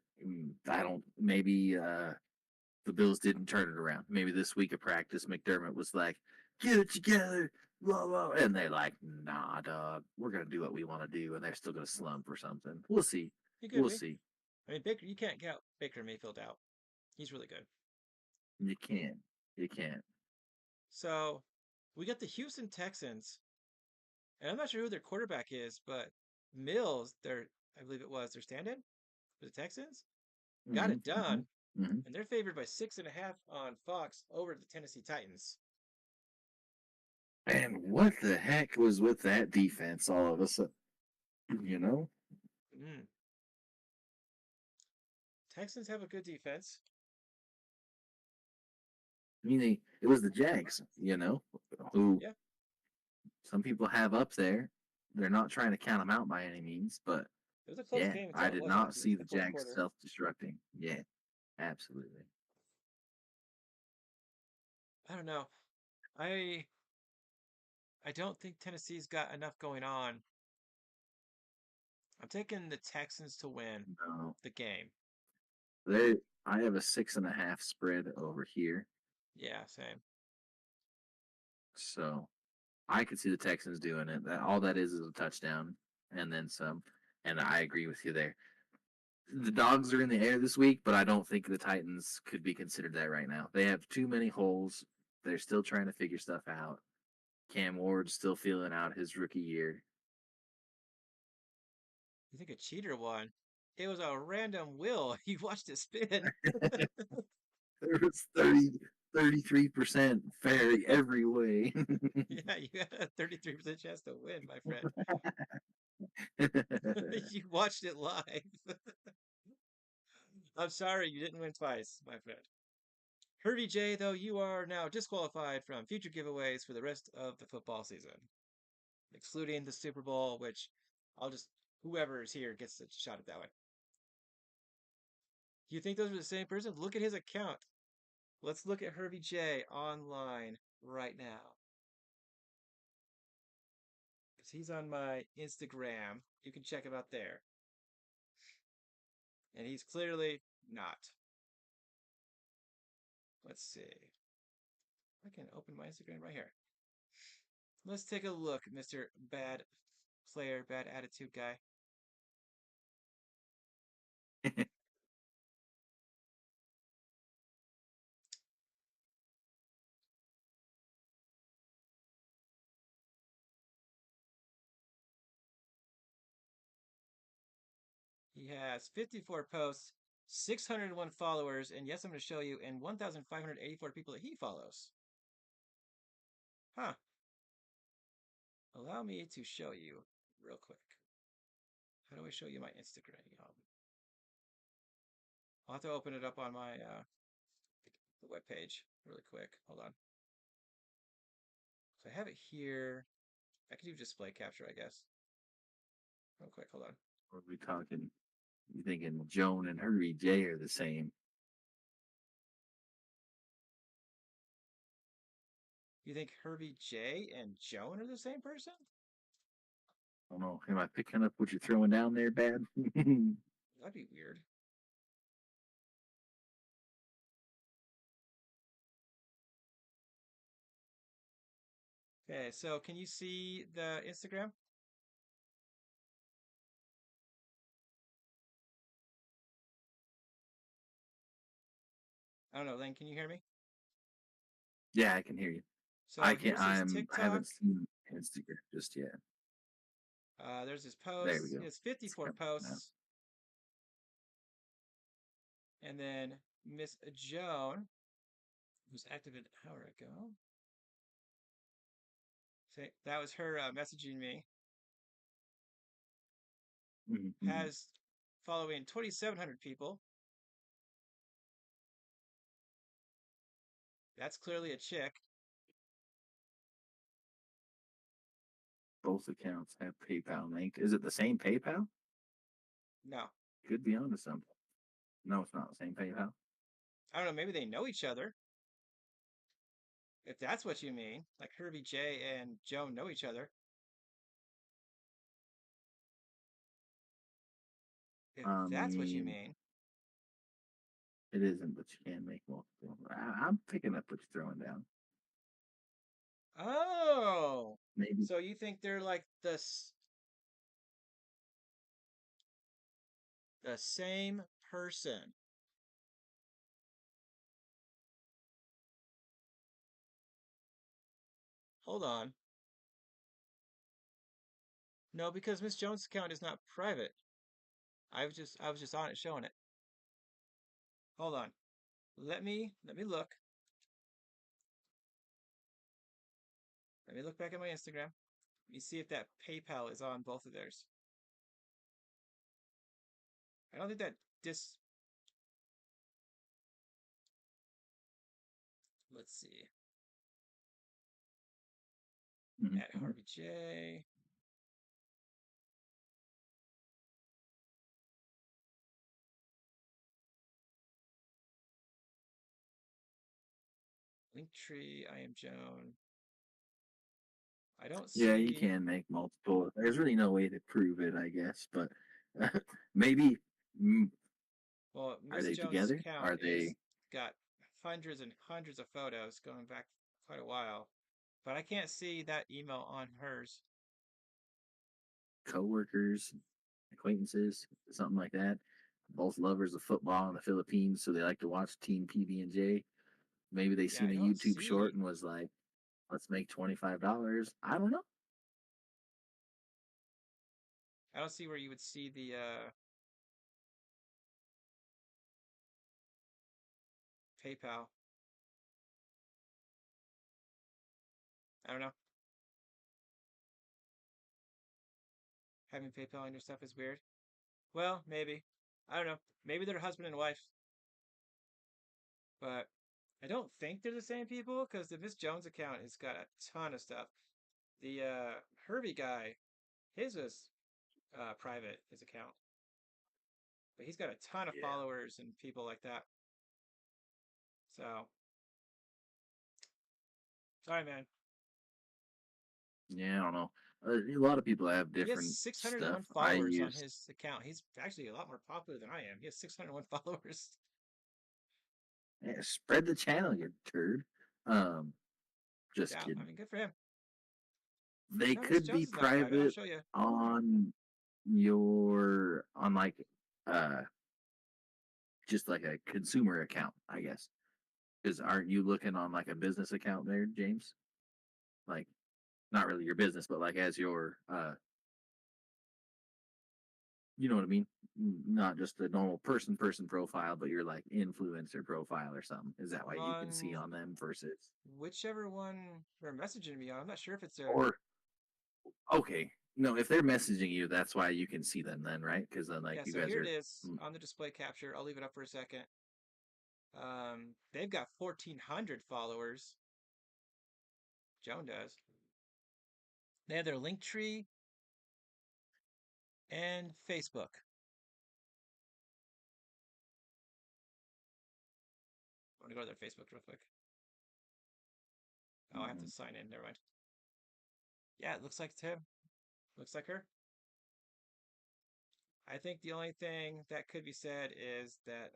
I don't. Maybe the Bills didn't turn it around. Maybe this week of practice, McDermott was like, "Get it together," blah blah, and they're like, "Nah, dog, we're gonna do what we want to do," and they're still gonna slump or something. We'll see. He could We'll be. see. I mean, Baker. You can't count Baker Mayfield out. He's really good. You can't. You can't. So we got the Houston Texans, and I'm not sure who their quarterback is, but Mills, their I believe it was their stand-in for the Texans, got Hmm it done, hmm and they're favored by 6.5 on Fox over the Tennessee Titans. And what the heck was with that defense all of a sudden? You know, Mm. Texans have a good defense. I mean, it was the Jags. Who Yeah, some people have up there. They're not trying to count them out by any means, but it was a close yeah, game I until it did wasn't. not It was see the the fourth Jags quarter. self-destructing. Yeah, absolutely. I don't know. I I don't think Tennessee's got enough going on. I'm taking the Texans to win No, the game. they. I have a 6.5 spread over here, Yeah, same. so I could see the Texans doing it. That all that is a touchdown and then some. And I agree with you there. The dogs are in the air this week, but I don't think the Titans could be considered that right now. They have too many holes. They're still trying to figure stuff out. Cam Ward's still feeling out his rookie year. You think a cheater won? It was a random will. You watched it spin. There was 33% fair every way. Yeah, you had a 33% chance to win, my friend. You watched it live. I'm sorry you didn't win twice, my friend. Herbie J, though, you are now disqualified from future giveaways for the rest of the football season, excluding the Super Bowl, which I'll just, whoever is here gets a shot at that one. You think those are the same person? Look at his account. Let's look at Herbie J online right now. Because he's on my Instagram. You can check him out there. And he's clearly not. Let's see. I can open my Instagram right here. Let's take a look, Mr. Bad Player, Bad Attitude Guy. He has 54 posts, 601 followers, and yes, I'm going to show you, and 1,584 people that he follows. Huh. Allow me to show you real quick. How do I show you my Instagram? I'll have to open it up on my the web page really quick. Hold on. So I have it here. I can do display capture, I guess. Real quick, hold on. Or are we talking? You thinking Joan and Herbie J are the same? You think Herbie J and Joan are the same person? I don't know. Am I picking up what you're throwing down there, bad? That'd be weird. Okay, so can you see the Instagram? I don't know, Lane, can you hear me? Yeah, I can hear you. I So can't. here's his I TikTok. haven't seen Instagram just yet. There's his There we posts. He go. has It's 54 coming up now. posts. And then Miss Joan, who's active an hour ago. Say that was her messaging me. Mm-hmm. Has following 2,700 people. That's clearly a chick. Both accounts have PayPal linked. Is it the same PayPal? No, Could be onto something. No, it's not the same PayPal. I don't know. Maybe they know each other. If that's what you mean, like Herbie J and Joan know each other. If I that's what you mean, mean. it isn't, but you can make multiple. I'm picking up what you're throwing down. Oh, Maybe. so you think they're like the same person? Hold on. No, because Miss Jones' account is not private. I was just on it showing it. Hold on. Let me look. Let me look back at my Instagram. Let me see if that PayPal is on both of theirs. I don't think that dis. Let's see. At Mm-hmm. Harvey J. Linktree. I am Joan. I don't Yeah, you see. can make multiple. There's really no way to prove it, I guess, but maybe. Well, Are Miss they Jones' together? account Are is they got hundreds and hundreds of photos going back quite a while, but I can't see that email on hers. coworkers, acquaintances, something like that? Both lovers of football in the Philippines, so they like to watch Team PB&J. Maybe they Yeah, seen I a don't YouTube short see. and was like, "Let's make $25." I don't know. I don't see where you would see the PayPal. I don't know. Having PayPal on your stuff is weird. Well, maybe. I don't know. Maybe they're husband and wife, but I don't think they're the same people because the Miss Jones account has got a ton of stuff. The Herbie guy, his was private, his account, but he's got a ton of Yeah. followers and people like that. So, sorry, man. Yeah, I don't know. A lot of people have He has different stuff. 601 I followers on use his account. He's actually a lot more popular than I am. He has 601 followers. spread the channel, you turd. Um, just Yeah, I kidding. mean, good for him. They No, Miss could Jones be is not private. I'll private show you. on your on like uh just like a consumer account, I guess. Because aren't you looking on like a business account there, James? Like not really your business, but like as your You know what I mean? Not just a normal person profile, but your like influencer profile or something. Is that why you can see On on them versus whichever one they're messaging me on. I'm not sure if it's a or okay. No, if they're messaging you, that's why you can see them then, right? Because then like yeah. you So guys here it are is on the display capture. I'll leave it up for a second. They've got 1,400 followers. Joan does. They have their link tree and Facebook. I'm gonna go to their Facebook real quick. Oh, I have to Mhm. sign in. Never mind. Yeah, it looks like it's him. Looks like her. I think the only thing that could be said is that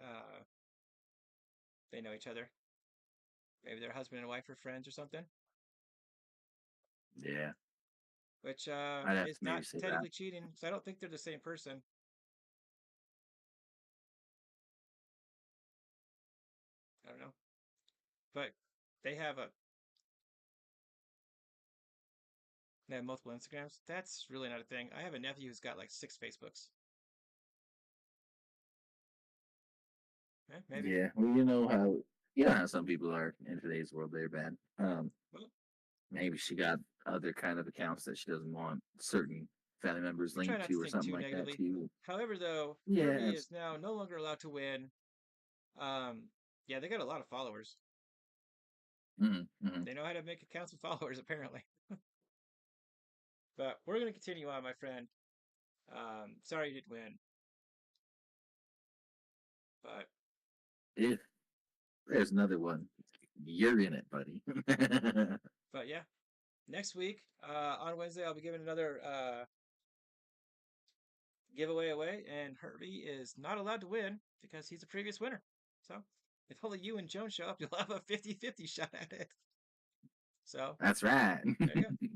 they know each other. Maybe they're husband and wife or friends or something, Yeah, which I'd have to is maybe not say that. technically cheating. So I don't think they're the same person. I don't know, but they have a they have multiple Instagrams. That's really not a thing. I have a nephew who's got like 6 Facebooks. Maybe. Yeah, well, you know how some people are in today's world. They're bad. Well, Maybe she got other kind of accounts that she doesn't want certain family members try linked not to to or think something too like that negatively. too. However, though, Yeah, Herbie is now no longer allowed to win. Um, yeah, they got a lot of followers. mm-hmm. They know how to make accounts with followers, apparently. But we're going to continue on, my friend. Sorry you didn't win, but If there's another one, you're in it, buddy. yeah. Next week, on Wednesday, I'll be giving another giveaway away, and Herbie is not allowed to win because he's a previous winner. So if only you and Joan show up, you'll have a 50-50 shot at it. So That's right. there you go.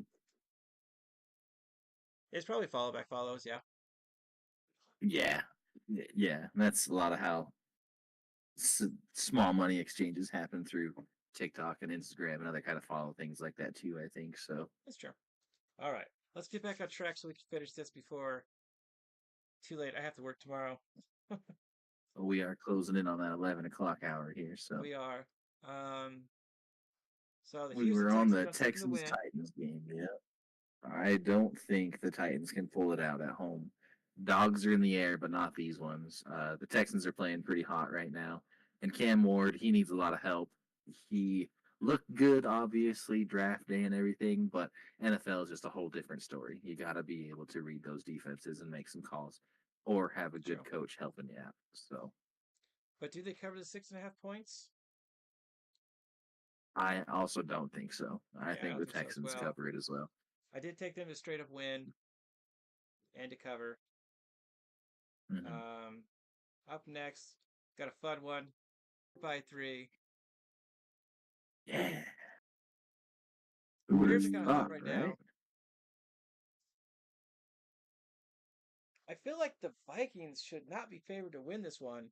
It's probably follow back follows, yeah. Yeah, yeah. That's a lot of how small money exchanges happen through TikTok and Instagram and other kind of follow things like that too. I think so. That's true. All right, let's get back on track so we can finish this before too late. I have to work tomorrow. We are closing in on that 11 o'clock hour here, so We are. Um, so the we Houston were on Texans the are expecting to Texans win. Titans game. Yeah, I don't think the Titans can pull it out at home. Dogs are in the air, but not these ones. The Texans are playing pretty hot right now, and Cam Ward, he needs a lot of help. He looked good, obviously, draft day and everything, but NFL is just a whole different story. You got to be able to read those defenses and make some calls, or have a good True. coach helping you out. So But do they cover the 6.5 points? I also don't think so. I Yeah, I think don't the think so as Texans well. cover it as well. I did take them to straight up win and to cover. Hmm. Um, Up next, got a fun one by 3. Yeah. Who would have Here's a kind of thought thought, right right? now. I feel like the Vikings should not be favored to win this one.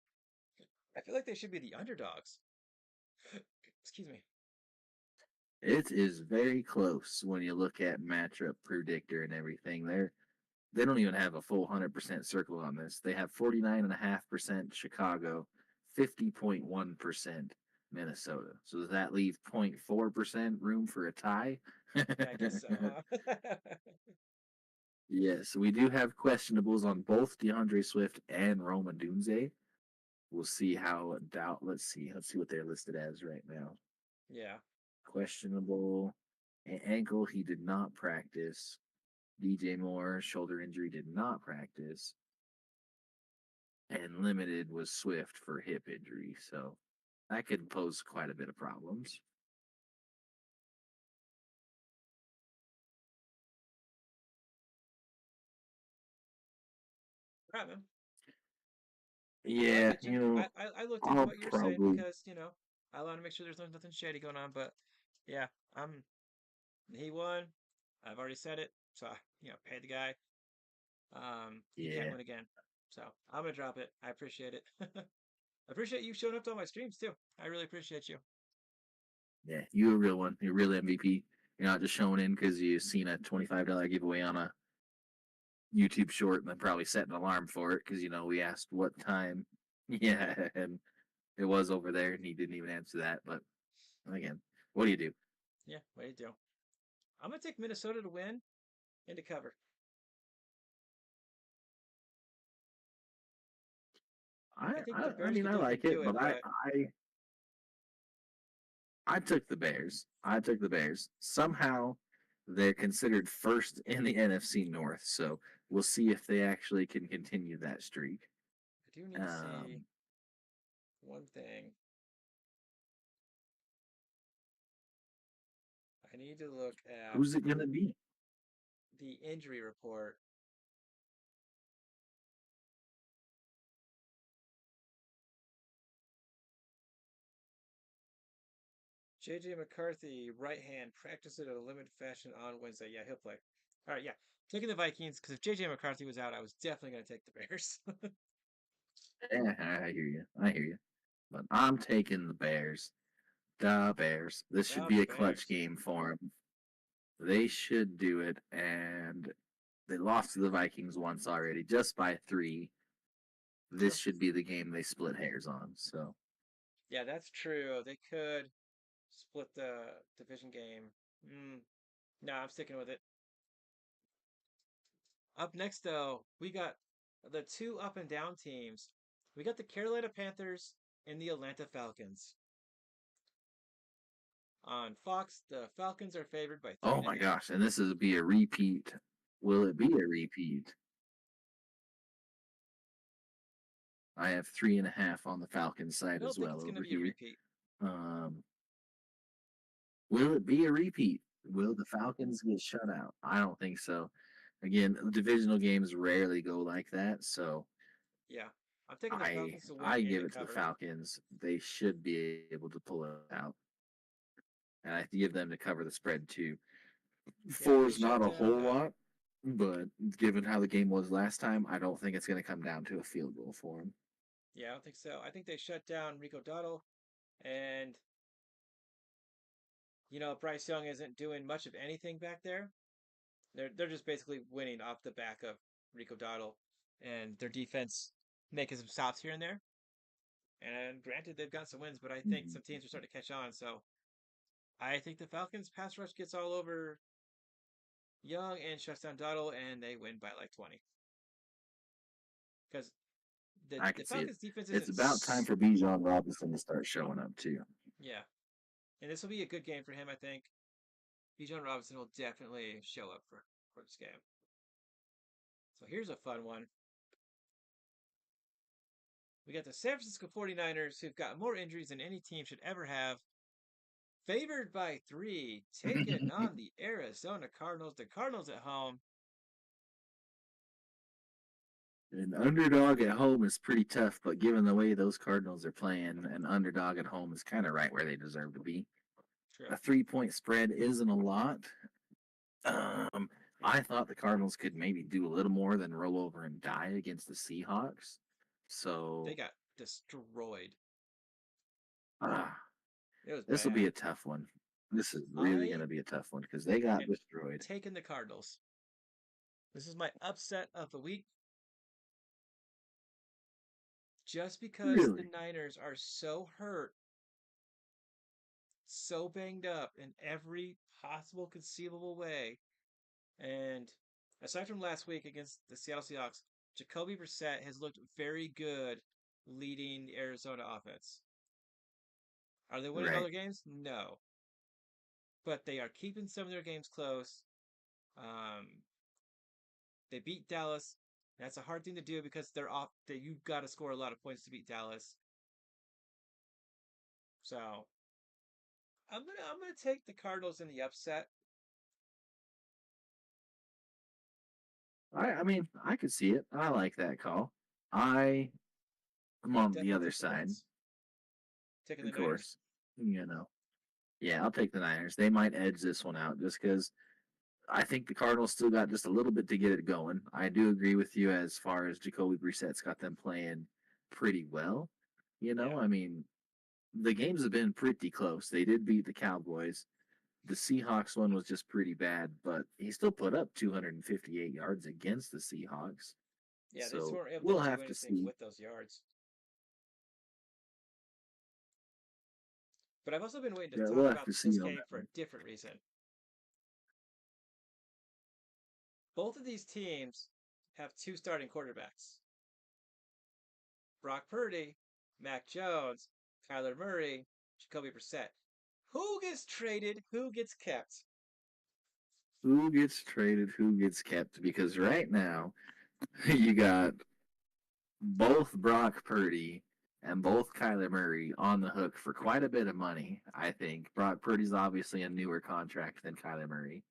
I feel like they should be the underdogs. Excuse me. It is very close when you look at matchup predictor and everything. They don't even have a full 100% circle on this. They have 49.5% Chicago, 50.1% Minnesota. So does that leave 0.4% room for a tie? Yeah, I guess so, huh? Yes, we do have questionables on both DeAndre Swift and Roma Dunze. We'll see how doubt. Let's see what they're listed as right now. Yeah. Questionable ankle. He did not practice. DJ Moore shoulder injury did not practice, and limited was Swift for hip injury. So that could pose quite a bit of problems. Right, man. Well, I Yeah, get you. I looked into I'll what you were saying probably because, I want to make sure there's nothing shady going on. But yeah, I'm. He won. I've already said it. So, pay the guy. He can't yeah win again. So I'm gonna drop it. I appreciate it. I appreciate you showing up to all my streams too. I really appreciate you. yeah. You a real one. You're a real MVP. You're not just showing in because you seen a $25 giveaway on YouTube short and then probably set an alarm for it because we asked what time. Yeah, and it was over there, and he didn't even answer that. But again, what do you do? Yeah, what do you do? I'm gonna take Minnesota to win and to cover. I I think I, the I Bears mean could I definitely like do it, it, but I but I I took the Bears. I took the Bears. Somehow they're considered first in the NFC North, so we'll see if they actually can continue that streak. I do need to see Um, one thing. I need to look at who's it gonna be? the injury report. JJ McCarthy, right hand, practiced it in a limited fashion on Wednesday. Yeah, he'll play. All right, yeah. Taking the Vikings because if JJ McCarthy was out, I was definitely going to take the Bears. Yeah, I hear you. I hear you. But I'm taking the Bears. The Bears. This should The be a clutch Bears. game for them. They should do it, and they lost to the Vikings once already, just by 3. This True. should be the game they split hairs on. So Yeah, that's true. They could split the division game. Mm, no, I'm sticking with it. Up next, though, we got the two up and down teams. We got the Carolina Panthers and the Atlanta Falcons. On Fox, the Falcons are favored by three oh and a my half. gosh, and this is be a repeat. Will it be a repeat? I have 3.5 on the Falcons I side don't as think well it's going to over be a here. repeat. Um, will it be a repeat? Will the Falcons get shut out? I don't think so. Again, divisional games rarely go like that, so Yeah, I'm taking the I Falcons to win I and give to it to the cover. Falcons. They should be able to pull it out, and I give them to cover the spread too. Yeah, they Four's shut not a down. whole lot, but given how the game was last time, I don't think it's going to come down to a field goal for them. Yeah, I don't think so. I think they shut down Rico Dottle, and Bryce Young isn't doing much of anything back there. They're just basically winning off the back of Rico Dottle and their defense making some stops here and there. And granted, they've got some wins, but I think Mhm. some teams are starting to catch on. So I think the Falcons pass rush gets all over Young and shuts down Dottle, and they win by like 20. Because the I the can see it. Falcons defense It's isn't about time for Bijan Robinson to start showing up too. yeah, and this will be a good game for him. I think Bijan Robinson will definitely show up for this game. So here's a fun one. We got the San Francisco 49ers, who've got more injuries than any team should ever have. Favored by 3, taking on the Arizona Cardinals. The Cardinals at home. An underdog at home is pretty tough, but given the way those Cardinals are playing, an underdog at home is kind of right where they deserve to be. True. A 3-point spread isn't a lot. Um, I thought the Cardinals could maybe do a little more than roll over and die against the Seahawks. They So got destroyed. uh, It was this will be bad. a tough one. This is really going I to be a tough one because they got am destroyed. taking the Cardinals. This is my upset of the week. Just because the Really? Niners are so hurt, so banged up in every possible conceivable way. And aside from last week against the Seattle Seahawks, Jacoby Brissett has looked very good leading the Arizona offense. Are they winning all Right. their games? No. But they are keeping some of their games close. Um, they beat Dallas. That's a hard thing to do because they're off. That you've got to score a lot of points to beat Dallas. So I'm gonna take the Cardinals in the upset. I mean, I could see it. I like that call. I am But on the definitely other take the side, points. Taking the of Niners. course. Yeah, I'll take the Niners. They might edge this one out just because I think the Cardinals still got just a little bit to get it going. I do agree with you as far as Jacoby Brissett's got them playing pretty well. Yeah. I mean, the games have been pretty close. They did beat the Cowboys. The Seahawks one was just pretty bad, but he still put up 258 yards against the Seahawks. Yeah, they just So weren't able to we'll do have to anything see. with those yards. But I've also been waiting to Yeah, talk we'll have about to this see on game that for a one. different reason. Both of these teams have two starting quarterbacks: Brock Purdy, Mac Jones, Kyler Murray, Jacoby Brissett. Who gets traded? Who gets kept? Who gets traded? Who gets kept? Because right now you got both Brock Purdy and both Kyler Murray on the hook for quite a bit of money. I think Brock Purdy's obviously a newer contract than Kyler Murray,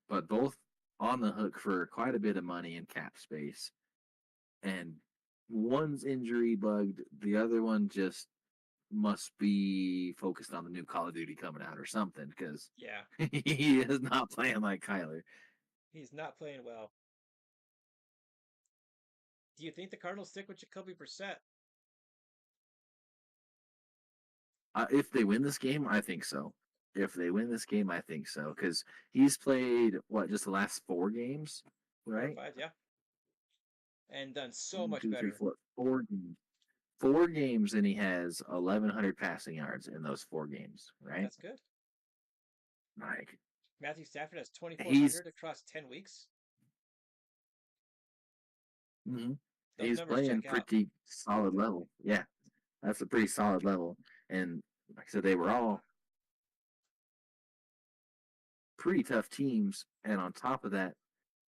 but both on the hook for quite a bit of money in cap space. And one's injury bugged, the other one just must be focused on the new Call of Duty coming out or something because Yeah, he is not playing like Kyler. he's not playing well. Do you think the Cardinals stick with Jacoby Brissett? If they win this game, I think so. If they win this game, I think so because he's played what just the last 4 games, 4 or right? 5, yeah, and done so One, much two, three, better. four, 4 games. 4 games, and he has 1,100 passing yards in those 4 games, right? That's good. Like Matthew Stafford has he's 2,400 across 10 weeks. mhm, Those he's numbers playing check out. pretty solid level. Yeah, that's a pretty solid level. And like I said, they were all pretty tough teams. And on top of that,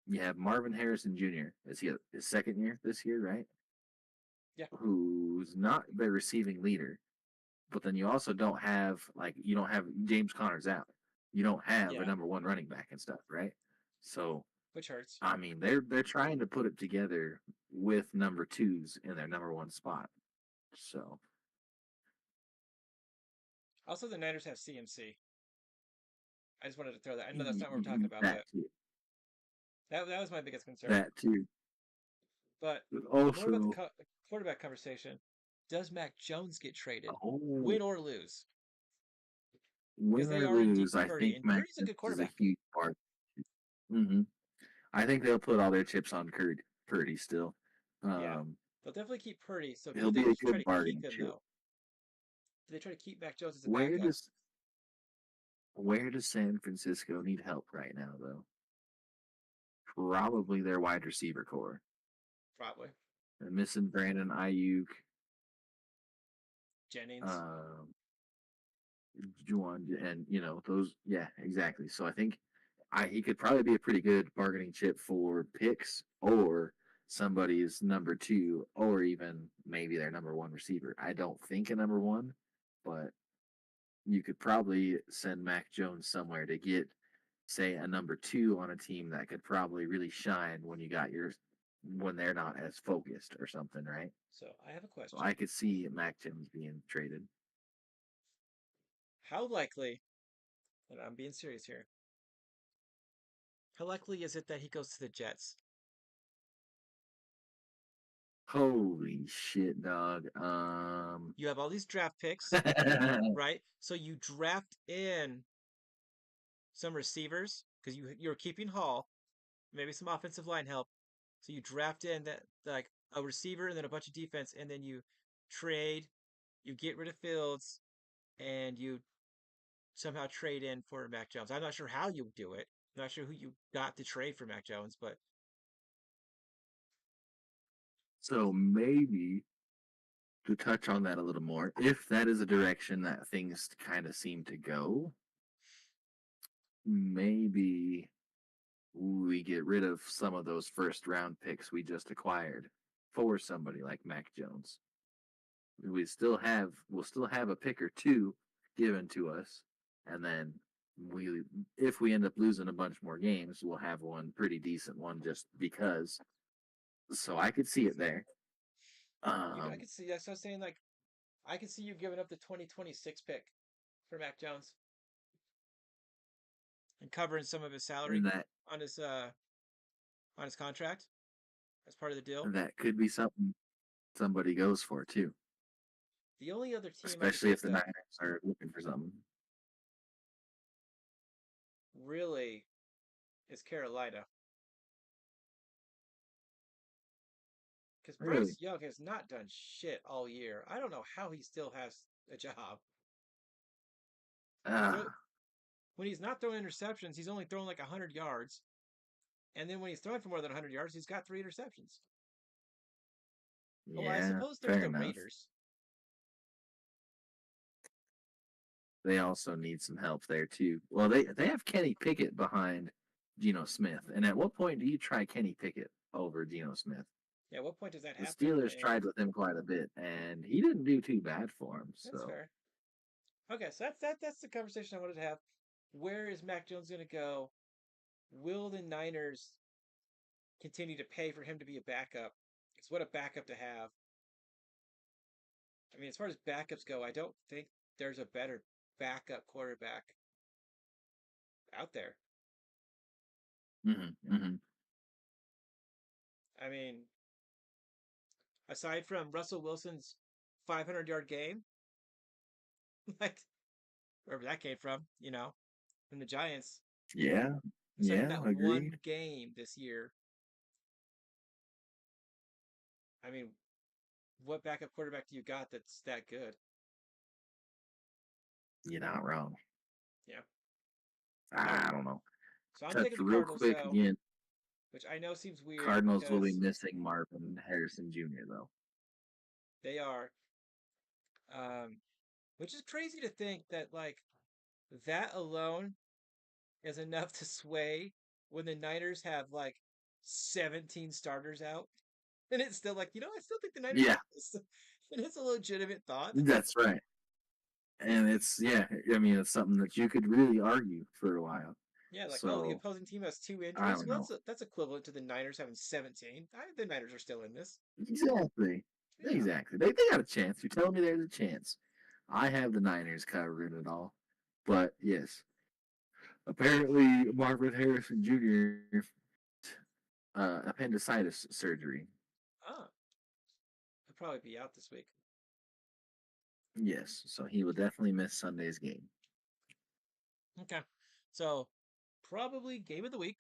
you have Marvin Harrison Jr. Is he his second year this year, right? Yeah, Who's not the receiving leader. But then you also don't have you don't have James Conner's out. You don't have a yeah, number 1 running back and stuff, right? So which hurts. I mean they're trying to put it together with number twos in their number 1 spot. So Also, the Niners have CMC. I just wanted to throw that. I know that's not what we're talking about, that but too. that was my biggest concern. That too. But more about Also, the quarterback conversation. Does Mac Jones get traded, oh, win or lose? Because win they or already lose, deep I Purdy, think and Mac Purdy's a Jones good is a quarterback. huge part. Hmm I think they'll put all their chips on Purdy still. Yeah, Um, they'll definitely keep Purdy. So who he'll do they be a try good to keep bargaining him chip. though? Do they try to keep Mac Jones as a Where backup? does where does San Francisco need help right now, though? Probably their wide receiver core. Probably They're missing Brandon Ayuk, Jennings. um, Juwan, and those. Yeah, exactly. So I think he could probably be a pretty good bargaining chip for picks or somebody's number 2 or even maybe their number 1 receiver. I don't think a number 1, but you could probably send Mac Jones somewhere to get, say, a number 2 on a team that could probably really shine when they're not as focused or something, right? So I have a So question. I could see Mac Jones being traded. How likely, and I'm being serious here, how likely is it that he goes to the Jets? Holy shit, dog. You have all these draft picks, right? So you draft in some receivers because you're keeping Hall, maybe some offensive line help. So you draft in that like a receiver and then a bunch of defense, and then you trade, you get rid of Fields, and you somehow trade in for Mac Jones. I'm not sure how you do it. I'm not sure who you got to trade for Mac Jones, but so maybe to touch on that a little more, if that is a direction that things kind of seem to go, maybe we get rid of some of those first round picks we just acquired for somebody like Mac Jones. We'll still have a pick or two given to us, and then we if we end up losing a bunch more games, we'll have one pretty decent one just because. So I could see it there. I Um, could see that's what I was saying. Like I could see you giving up the 2026 pick for Mac Jones and covering some of his salary and that on his contract as part of the deal. that could be something somebody goes for too, The only other team I could especially if think the of, Niners are looking for something. really is Carolina. Because Really? Bryce Young has not done shit all year. I don't know how he still has a job. He throw, Ah, when he's not throwing interceptions, he's only throwing like 100 yards. And then when he's throwing for more than 100 yards, he's got 3 interceptions. Oh, I yeah, suppose there's fair the enough. Raiders. They also need some help there too. Well, they have Kenny Pickett behind Geno Smith, and at what point do you try Kenny Pickett over Geno Smith? Yeah, what point does that The happen? Steelers And tried with him quite a bit, and he didn't do too bad for him. that's So, fair. Okay, so that's the conversation I wanted to have. Where is Mac Jones going to go? Will the Niners continue to pay for him to be a backup? It's what a backup to have. I mean, as far as backups go, I don't think there's a better backup quarterback out there. hmm. I mean, aside from Russell Wilson's 500-yard game, like wherever that came from, from the Giants. Yeah, Aside from yeah, that agreed. one game this year, I mean, what backup quarterback do you got that's that good? You're not wrong. Yeah. All right. I don't know. So I'm Touch taking the real Cardinals quick though, again. which I know seems weird Cardinals will be because missing Marvin Harrison Jr. though. they are, um, which is crazy to think that like that alone is enough to sway when the Niners have like 17 starters out. And it's still like, I still think the Niners Yeah, got this. And it's a legitimate thought. that's right. And it's yeah, I mean it's something that you could really argue for a while. Yeah, like, oh, the So opposing team has two I injuries. don't Well, know. that's equivalent to the Niners having 17. The Niners are still in this. Exactly. Yeah. Exactly. They got a chance. You're telling me there's a chance. I have the Niners covering it all. But yes, apparently Marvin Harrison Jr. Appendicitis surgery. Ah, he'll probably be out this week. Yes, so he will definitely miss Sunday's game. Okay. So, probably game of the week.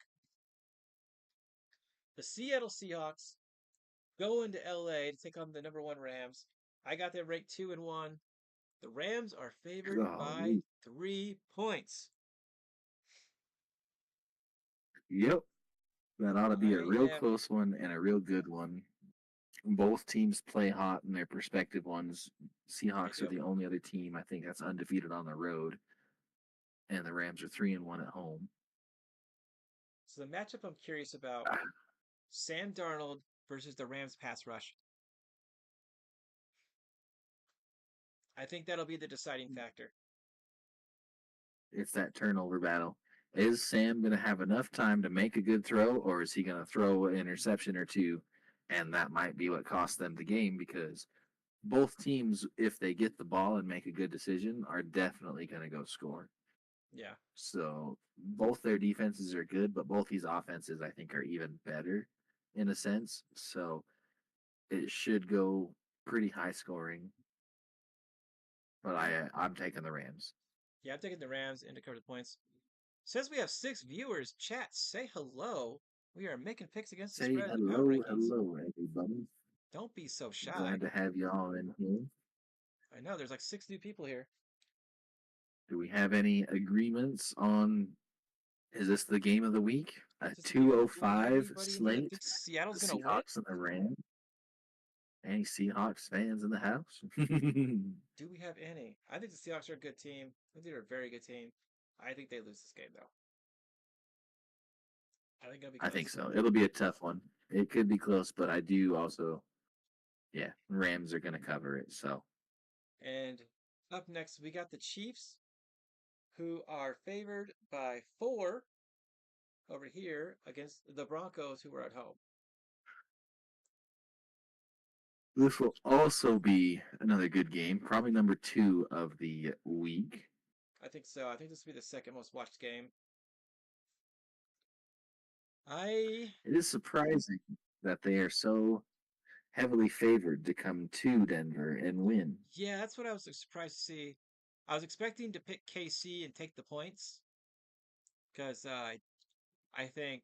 The Seattle Seahawks go into LA to take on the number one Rams. I got them ranked 2-1. The Rams are favored by Golly. 3 points. Yep. That ought to be a I real am, close one and a real good one. Both teams play hot in their respective ones. they Seahawks are do. the only other team I think that's undefeated on the road, and the Rams are 3-1 at home. So the matchup I'm curious about, Sam Darnold versus the Rams pass rush. I think that'll be the deciding factor. It's that turnover battle. Is Sam going to have enough time to make a good throw, or is he going to throw an interception or two, and that might be what costs them the game? Because both teams, if they get the ball and make a good decision, are definitely going to go score. Yeah. So both their defenses are good, but both these offenses, I think, are even better in a sense. So it should go pretty high scoring. But I'm taking the Rams. Yeah, I'm taking the Rams in to cover the points. Says we have 6 viewers. Chat, say hello. We are making picks against the Say spread and power hello, rankings. hello, everybody. Don't be so shy. Glad to have y'all in here. I know there's like 6 new people here. Do we have any agreements on? Is this the game of the week? A Is this the game of the week? 2:05 Anybody in here slate. thinks Seattle's The gonna win? Seahawks and the Rams. Any Seahawks fans in the house? Do we have any? I think the Seahawks are a good team. I think they're a very good team. I think they lose this game though. I think it'll be I think close. so. It'll be a tough one. It could be close, but I do also, yeah, Rams are going to cover it. So And up next, we got the Chiefs, who are favored by 4 over here against the Broncos, who are at home. this will also be another good game, probably number 2 of the week. I think so. I think this will be the second most watched game. I It is surprising that they are so heavily favored to come to Denver and win. Yeah, that's what I was surprised to see. I was expecting to pick KC and take the points because I think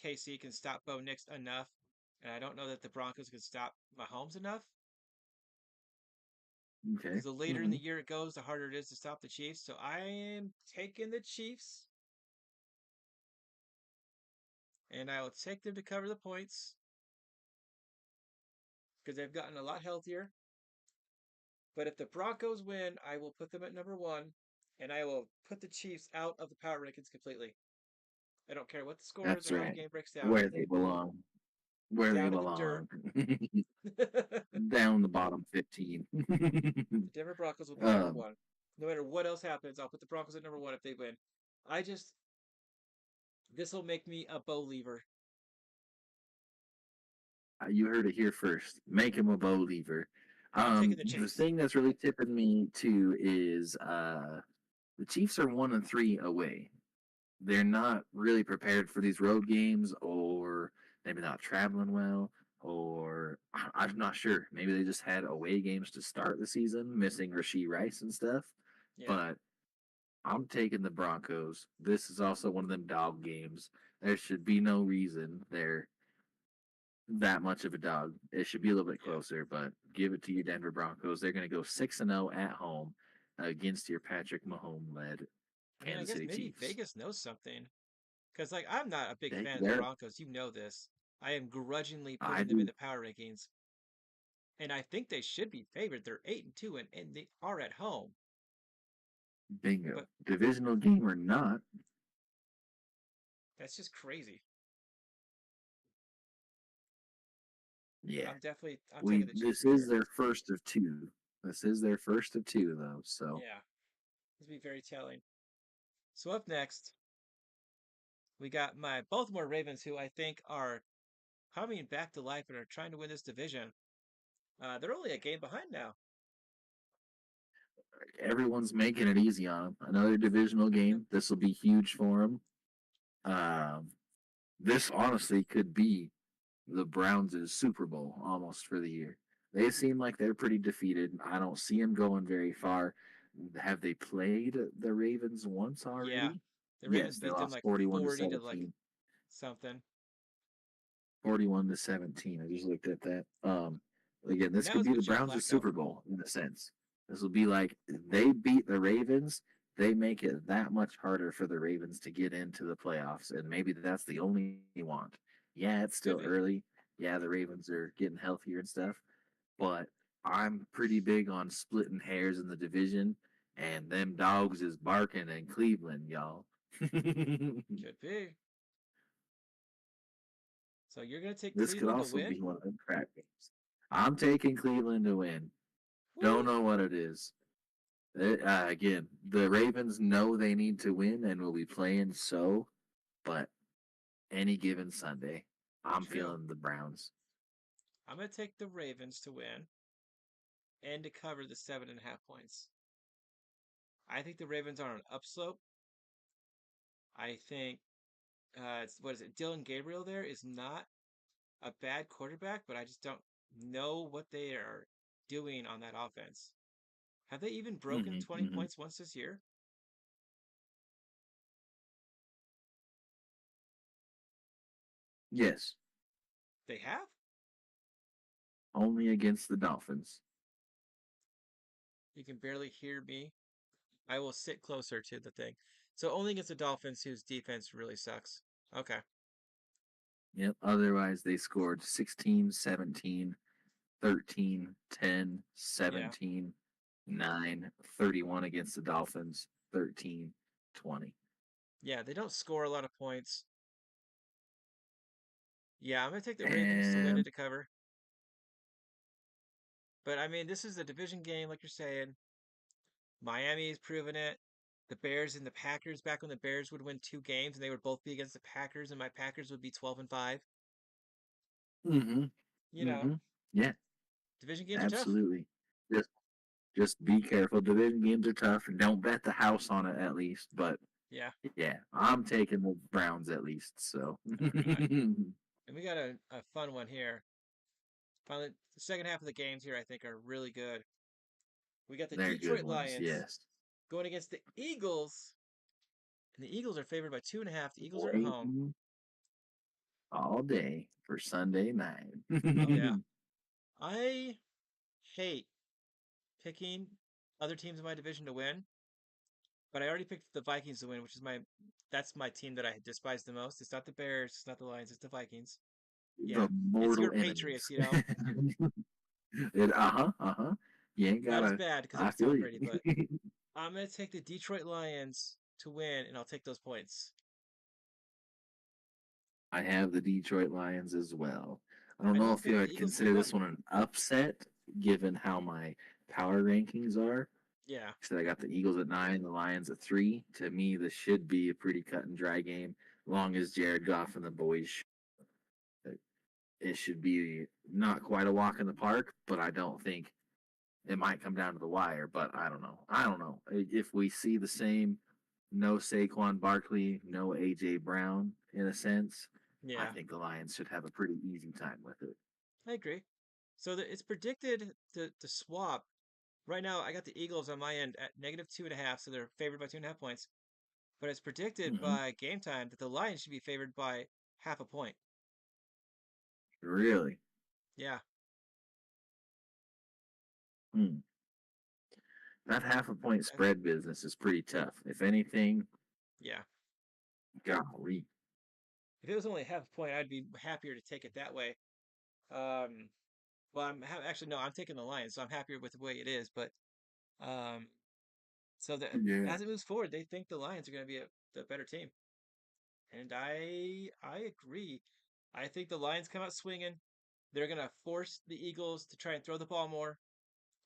KC can stop Bo Nix enough, and I don't know that the Broncos can stop Mahomes enough. Okay. Because the later in Hmm. the year it goes, the harder it is to stop the Chiefs. So I am taking the Chiefs, and I will take them to cover the points because they've gotten a lot healthier. But if the Broncos win, I will put them at number one, and I will put the Chiefs out of the power rankings completely. I don't care what the score is That's or how the right. game breaks down. Where they belong. Where they Down in the dirt. belong. The Down the bottom 15. Denver Broncos will be number um, one. No matter what else happens, I'll put the Broncos at number one if they win. I just this will make me a believer. you heard it here first. Make him a believer. I'm taking the The Chiefs. thing that's really tipping me too is the Chiefs are 1-3 away. They're not really prepared for these road games, or maybe not traveling well, or I'm not sure. Maybe they just had away games to start the season, missing Rashee Rice and stuff. Yeah, But I'm taking the Broncos. This is also one of them dog games. There should be no reason they're that much of a dog. It should be a little bit yeah. closer, but give it to your Denver Broncos. They're going to go 6-0 at home against your Patrick Mahomes led I mean, I Kansas guess City maybe Chiefs. Vegas knows something. Because, like, I'm not a big fan of the They're Broncos. You know this. I am grudgingly I putting them in do the power rankings. And I think they should be favored. They're 8-2, and they are at home. bingo. But Divisional game or not, that's just crazy. yeah. I'm taking We the Chiefs this for is sure. their first of two. This is their first of two though, so Yeah, this will be very telling. So up next, we got my Baltimore Ravens, who I think are coming back to life and are trying to win this division. They're only a game behind now. everyone's making it easy on them. Another divisional Yep. game. This will be huge for them. Um, this honestly could be the Browns' Super Bowl almost for the year. They seem like they're pretty defeated. I don't see them going very far. Have they played the Ravens once Yeah, already? the Yes, Ravens they beat them lost like 41 to 40 to like 17. something. 41 to 17. I just looked at that. Again, And this that could was be with the Joe Browns' Flacco. Super Bowl in a sense. This will be like they beat the Ravens. They make it that much harder for the Ravens to get into the playoffs, and maybe that's the only you want. Yeah, it's Could still be. early. Yeah, the Ravens are getting healthier and stuff, but I'm pretty big on splitting hairs in the division, and them dogs is barking in Cleveland, y'all. Could be. So you're gonna take This could Cleveland to also be win? one of them crap games. I'm taking Cleveland to win. Don't Woo! know what it is. Again, the Ravens know they need to win and will be playing so, but any given Sunday, I'm True. feeling the Browns. I'm gonna take the Ravens to win and to cover the 7.5 points. I think the Ravens are on an upslope. I think what is it? Dylan Gabriel there is not a bad quarterback, but I just don't know what they are doing on that offense. Have they even broken Hmm. 20 Hmm. points once this year? Yes, They have? only against the Dolphins. You can barely hear me. I will sit closer to the thing. So only against the Dolphins, whose defense really sucks. Okay. Yep. Otherwise, they scored 16, 17, 13, 10, Yeah. 17, 9, 31 against the Dolphins, 13, 20. Yeah, they don't score a lot of points. Yeah, I'm gonna take the Ravens to win And and to cover. But I mean, this is a division game, like you're saying. Miami has proven it. The Bears and the Packers, back when the Bears would win 2 games and they would both be against the Packers, and my Packers would be 12-5. mm-hmm, You know, mm-hmm. Yeah, division games are tough. absolutely. Just just be careful. Division games are tough. Don't bet the house on it at least. But Yeah. yeah, I'm taking the Browns at least. So All right. And we got a fun one here. Finally, the second half of the games here, I think, are really good. We got the they're good Detroit ones. Lions Yes. going against the Eagles, And the Eagles are favored by 2.5. The Eagles are at home. Waiting all day for Sunday night. Oh yeah. I hate picking other teams in my division to win, but I already picked the Vikings to win, which is that's my team that I despise the most. It's not the Bears, it's not the Lions, it's the Vikings. Yeah. The It's mortal your Patriots, enemies. you know. Uh-huh. You ain't Not as gotta. bad because I of feel Tom you. Brady, but I'm gonna take the Detroit Lions to win, and I'll take those points. I have the Detroit Lions as well. I don't I know don't if you think the would Eagles can consider do this it. one an upset, given how my power rankings are. Yeah, So I got the Eagles at 9, the Lions at 3. To me, this should be a pretty cut and dry game, long as Jared Goff and the boys. It should be not quite a walk in the park, but I don't think it might come down to the wire. But I don't know. I don't know if we see the same. No Saquon Barkley, no AJ Brown, in a sense. I yeah, think the Lions should have a pretty easy time with it. I agree. So it's predicted to swap. Right now, I got the Eagles on my end at -2.5, so they're favored by 2.5 points. But it's predicted Mm-hmm. by Game Time that the Lions should be favored by half a point. Really? Yeah, Hmm. That half a point I- spread business is pretty tough. If anything, yeah. golly. If it was only half a point, I'd be happier to take it that way. Um, well, actually no, I'm taking the Lions, so I'm happier with the way it is. But um, so that Yeah. as it moves forward, they think the Lions are going to be the better team, and I agree. I think the Lions come out swinging. They're going to force the Eagles to try and throw the ball more,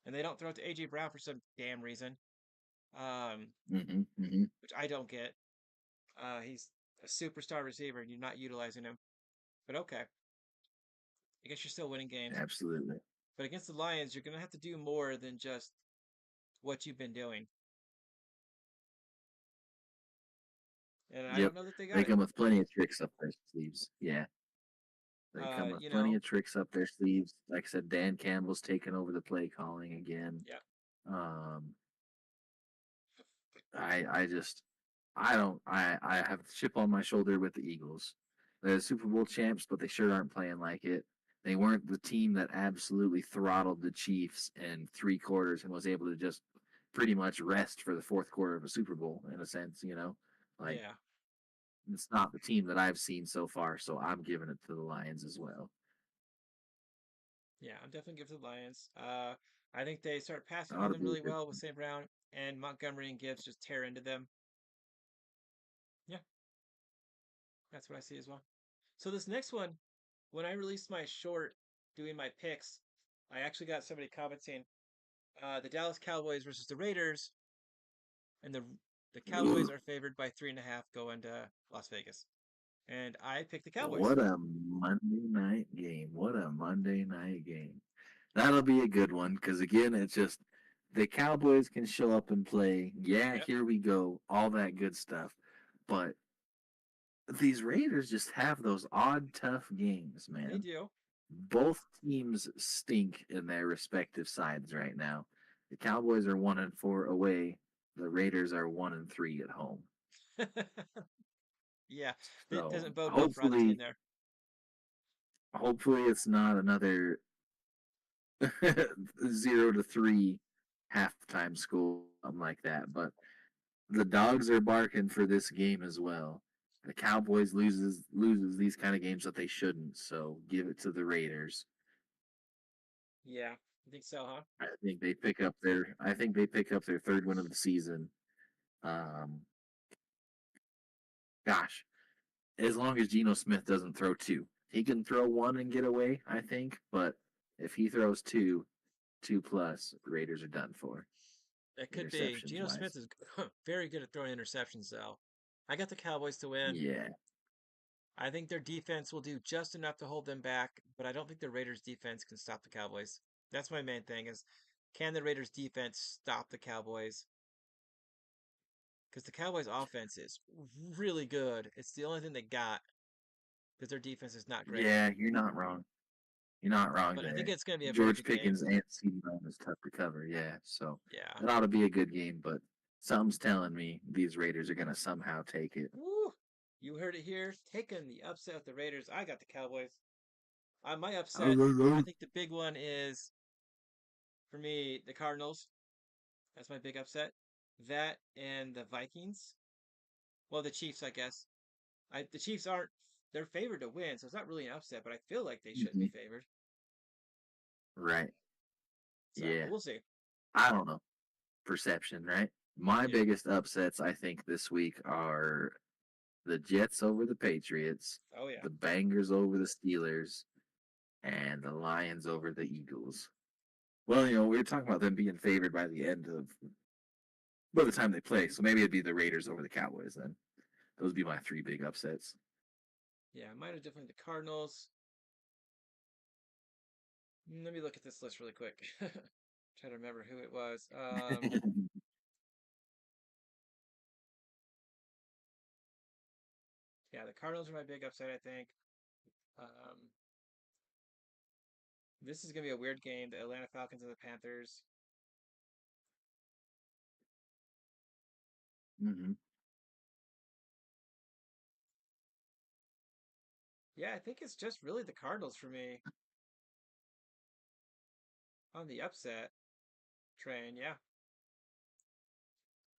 and they don't throw it to AJ Brown for some damn reason, um, Mm-hmm. Mm-hmm. which I don't get. He's a superstar receiver, and you're not utilizing him. But okay, I guess you're still winning games. Absolutely. But against the Lions, you're going to have to do more than just what you've been doing. And I Yep. don't know that they They got it. come with plenty of tricks up their sleeves. Yeah. They come with You plenty know, of tricks up their sleeves. Like I said, Dan Campbell's taken over the play calling again. yeah, Um, I just I don't I have the chip on my shoulder with the Eagles. They're the Super Bowl champs, but they sure aren't playing like it. They weren't the team that absolutely throttled the Chiefs in 3 quarters and was able to just pretty much rest for the fourth quarter of a Super Bowl in a sense, you know? Like yeah, it's not the team that I've seen so far, so I'm giving it to the Lions as well. yeah. I'm definitely giving to the Lions. I think they start passing Ought on to them be a really good well with St. Brown and Montgomery and Gibbs just tear into them. Yeah, that's what I see as well. So this next one, when I released my short doing my picks, I actually got somebody commenting the Dallas Cowboys versus the Raiders, and the Cowboys one. are favored by 3.5 going to Las Vegas, and I picked the Cowboys. What a Monday night game. What a Monday night game. That'll be a good one because, again, it's just the Cowboys can show up and play. Yeah, Yep, here we go. All that good stuff. But these Raiders just have those odd, tough games, they man. do. Both teams stink in their respective sides right now. The Cowboys are 1-4 away. The Raiders are 1-3 at home. Yeah, it So doesn't bode well for either team hopefully, there. hopefully it's not another 0-3 halftime score, something like that. But the dogs are barking for this game as well. The Cowboys loses these kind of games that they shouldn't, so give it to the Raiders. Yeah, I think so, huh? I think they pick up their third win of the season. Um gosh, as long as Geno Smith doesn't throw two. He can throw one and get away, I think, but if he throws two plus, the Raiders are done for, It could be. interceptions Geno Smith wise. is very good at throwing interceptions, though. I got the Cowboys to win. Yeah. I think their defense will do just enough to hold them back, but I don't think the Raiders' defense can stop the Cowboys. That's my main thing is can the Raiders' defense stop the Cowboys? Because the Cowboys' offense is really good. It's the only thing they got because their defense is not great. Yeah, you're not wrong. You're not wrong But I think there. it's going to be a very George good game. Pickens and CeeDee Lamb is tough to cover. Yeah, so Yeah. it ought to be a good game. But Something's telling me these Raiders are gonna somehow take it. Woo! You heard it here. Taking the upset with the Raiders. I got the Cowboys. My upset, I think the big one is, for me, the Cardinals. That's my big upset. That and the Vikings. Well, the Chiefs, I guess. The Chiefs aren't, they're favored to win, so it's not really an upset, but I feel like they shouldn't be Mhm. favored. Right. So, but Yeah. we'll see. I don't know. Perception, right? My Yeah. biggest upsets, I think, this week are the Jets over the Patriots, Oh, yeah. the Bengals over the Steelers, and the Lions over the Eagles. Well, we were talking about them being favored by the time they play, so maybe it'd be the Raiders over the Cowboys then. Those would be my three big upsets. Yeah, mine are definitely the Cardinals. Let me look at this list really quick. Try to remember who it was. Yeah, the Cardinals are my big upset, I think. Um, this is gonna be a weird game. The Atlanta Falcons and the Panthers. Hmm. Yeah, I think it's just really the Cardinals for me on the upset train. Yeah,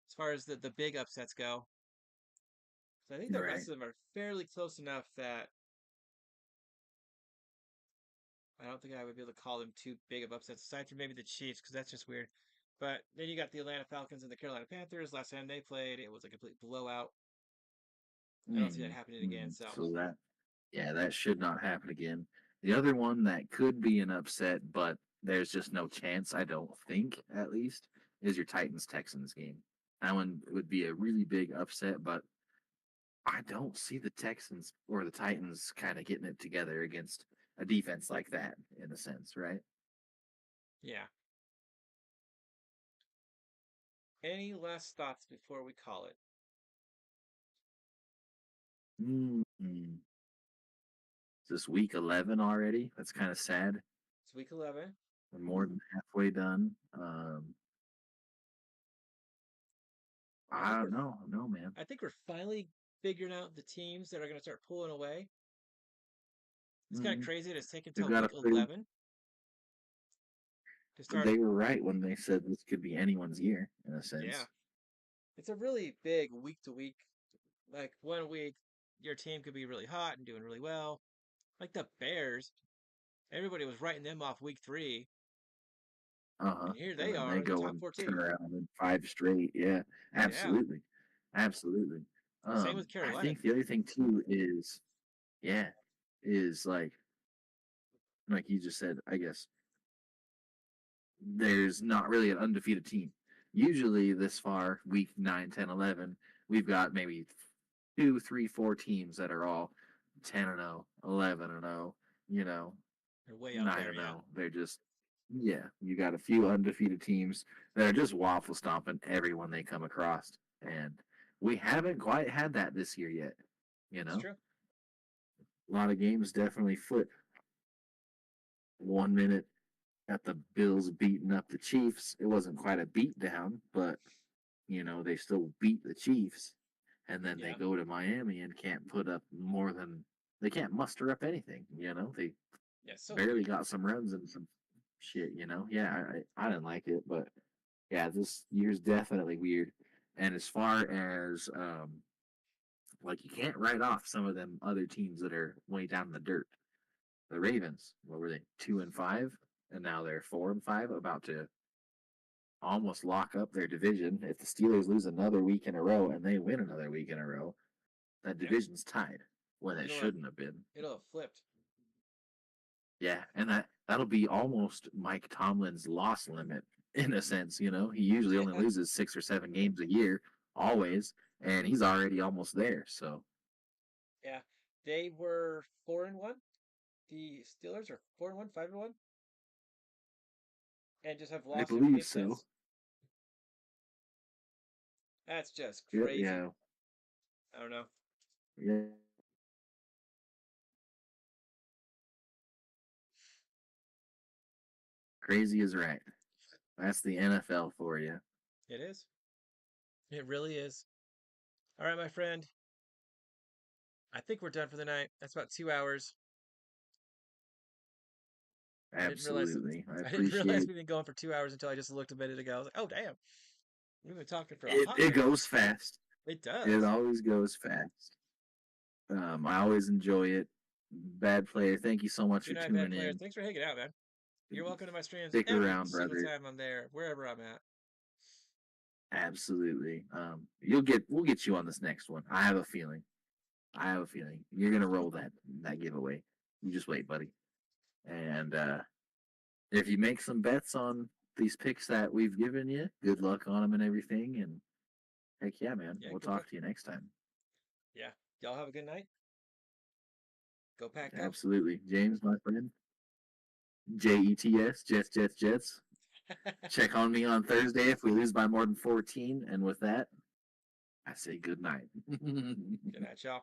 as far as the big upsets go. So I think the Right. rest of them are fairly close enough that I don't think I would be able to call them too big of upsets, aside from maybe the Chiefs, because that's just weird. But then you got the Atlanta Falcons and the Carolina Panthers. Last time they played, it was a complete blowout. I don't see that Hmm. happening again. Hmm. So So yeah, that should not happen again. The other one that could be an upset, but there's just no chance, I don't think, at least, is your Titans Texans game. That one would be a really big upset, but I don't see the Texans or the Titans kind of getting it together against a defense like that, in a sense, right? yeah. Any last thoughts before we call it? Mm-hmm. Is this week 11 already? That's kind of sad. It's week 11. We're more than halfway done. I I think don't we're know. No, man. I think we're finally figuring out the teams that are going to start pulling away. It's kind of Mm-hmm. crazy that it's taken They've until got a week pretty. 11 to start. They were right when they said this could be anyone's year, in a Yeah, sense. it's a really big week to week. Like one week, your team could be really hot and doing really well. Like the Bears, everybody was writing them off week 3, Uh-huh. and here And they then are they in the go top and 4 turn team. around in five straight. Yeah, Yeah, absolutely. Absolutely. same with I Carolina. think the other thing too is, yeah, is like you just said, I guess there's not really an undefeated team. Usually this far, week 9, 10, 11, we've got maybe two, three, four teams that are all 10 and 0, 11 and 0, you know, They're way out 9 there. and Yeah, 0. They're just, yeah, you got a few undefeated teams that are just waffle stomping everyone they come across. And we haven't quite had that this year yet. You it's know, true. a lot of games definitely flip. 1 minute got the Bills beating up the Chiefs. It wasn't quite a beatdown, but they still beat the Chiefs. And then they Yeah, go to Miami and can't put up more than they can't muster up anything. They yeah, so barely weird. got some runs and some shit. Yeah, I didn't like it, but yeah, this year's definitely weird. And as far as like you can't write off some of them other teams that are way down in the dirt. The Ravens, what were they, 2-5, and now they're 4-5, about to almost lock up their division. If the Steelers lose another week in a row and they win another week in a row, that Yeah, division's tied when it it'll have shouldn't have been. it'll have flipped. Yeah, and that'll be almost Mike Tomlin's loss limit in a sense. He usually only Yeah, loses 6 or 7 games a year, always, and he's already almost there. So yeah. They were 4-1. The Steelers are 4-1, 5-1, and just have I lost every believe game so. since. That's just Yeah, crazy. yeah, I don't know. yeah. Crazy is right. That's the NFL for you. It is. It really is. All right, my friend. I think we're done for the night. That's about 2 hours. I didn't realize Absolutely. I I didn't realize appreciate we've been going for 2 hours until I just looked a minute ago. I was like, oh damn, we've been talking for a it. hot It minute. goes fast. It It does. always goes fast. I always enjoy it. Bad player, thank you so much Good for night, bad tuning player. in. Thanks for hanging out, man. You're welcome to my streams Stick every around, single brother. time I'm there, wherever I'm at. Absolutely. We'll get you on this next one. I have a feeling. I have a feeling you're gonna roll that giveaway. You just wait, buddy. And if you make some bets on these picks that we've given you, good luck on them and everything. And heck yeah, man, Yeah, we'll good luck. talk to you next time. Yeah. Y'all have a good night. Go pack, go. Absolutely, James, my friend. JETS, Jets, Jets, Jets. Check on me on Thursday if we lose by more than 14. And with that, I say good night. Good night, y'all.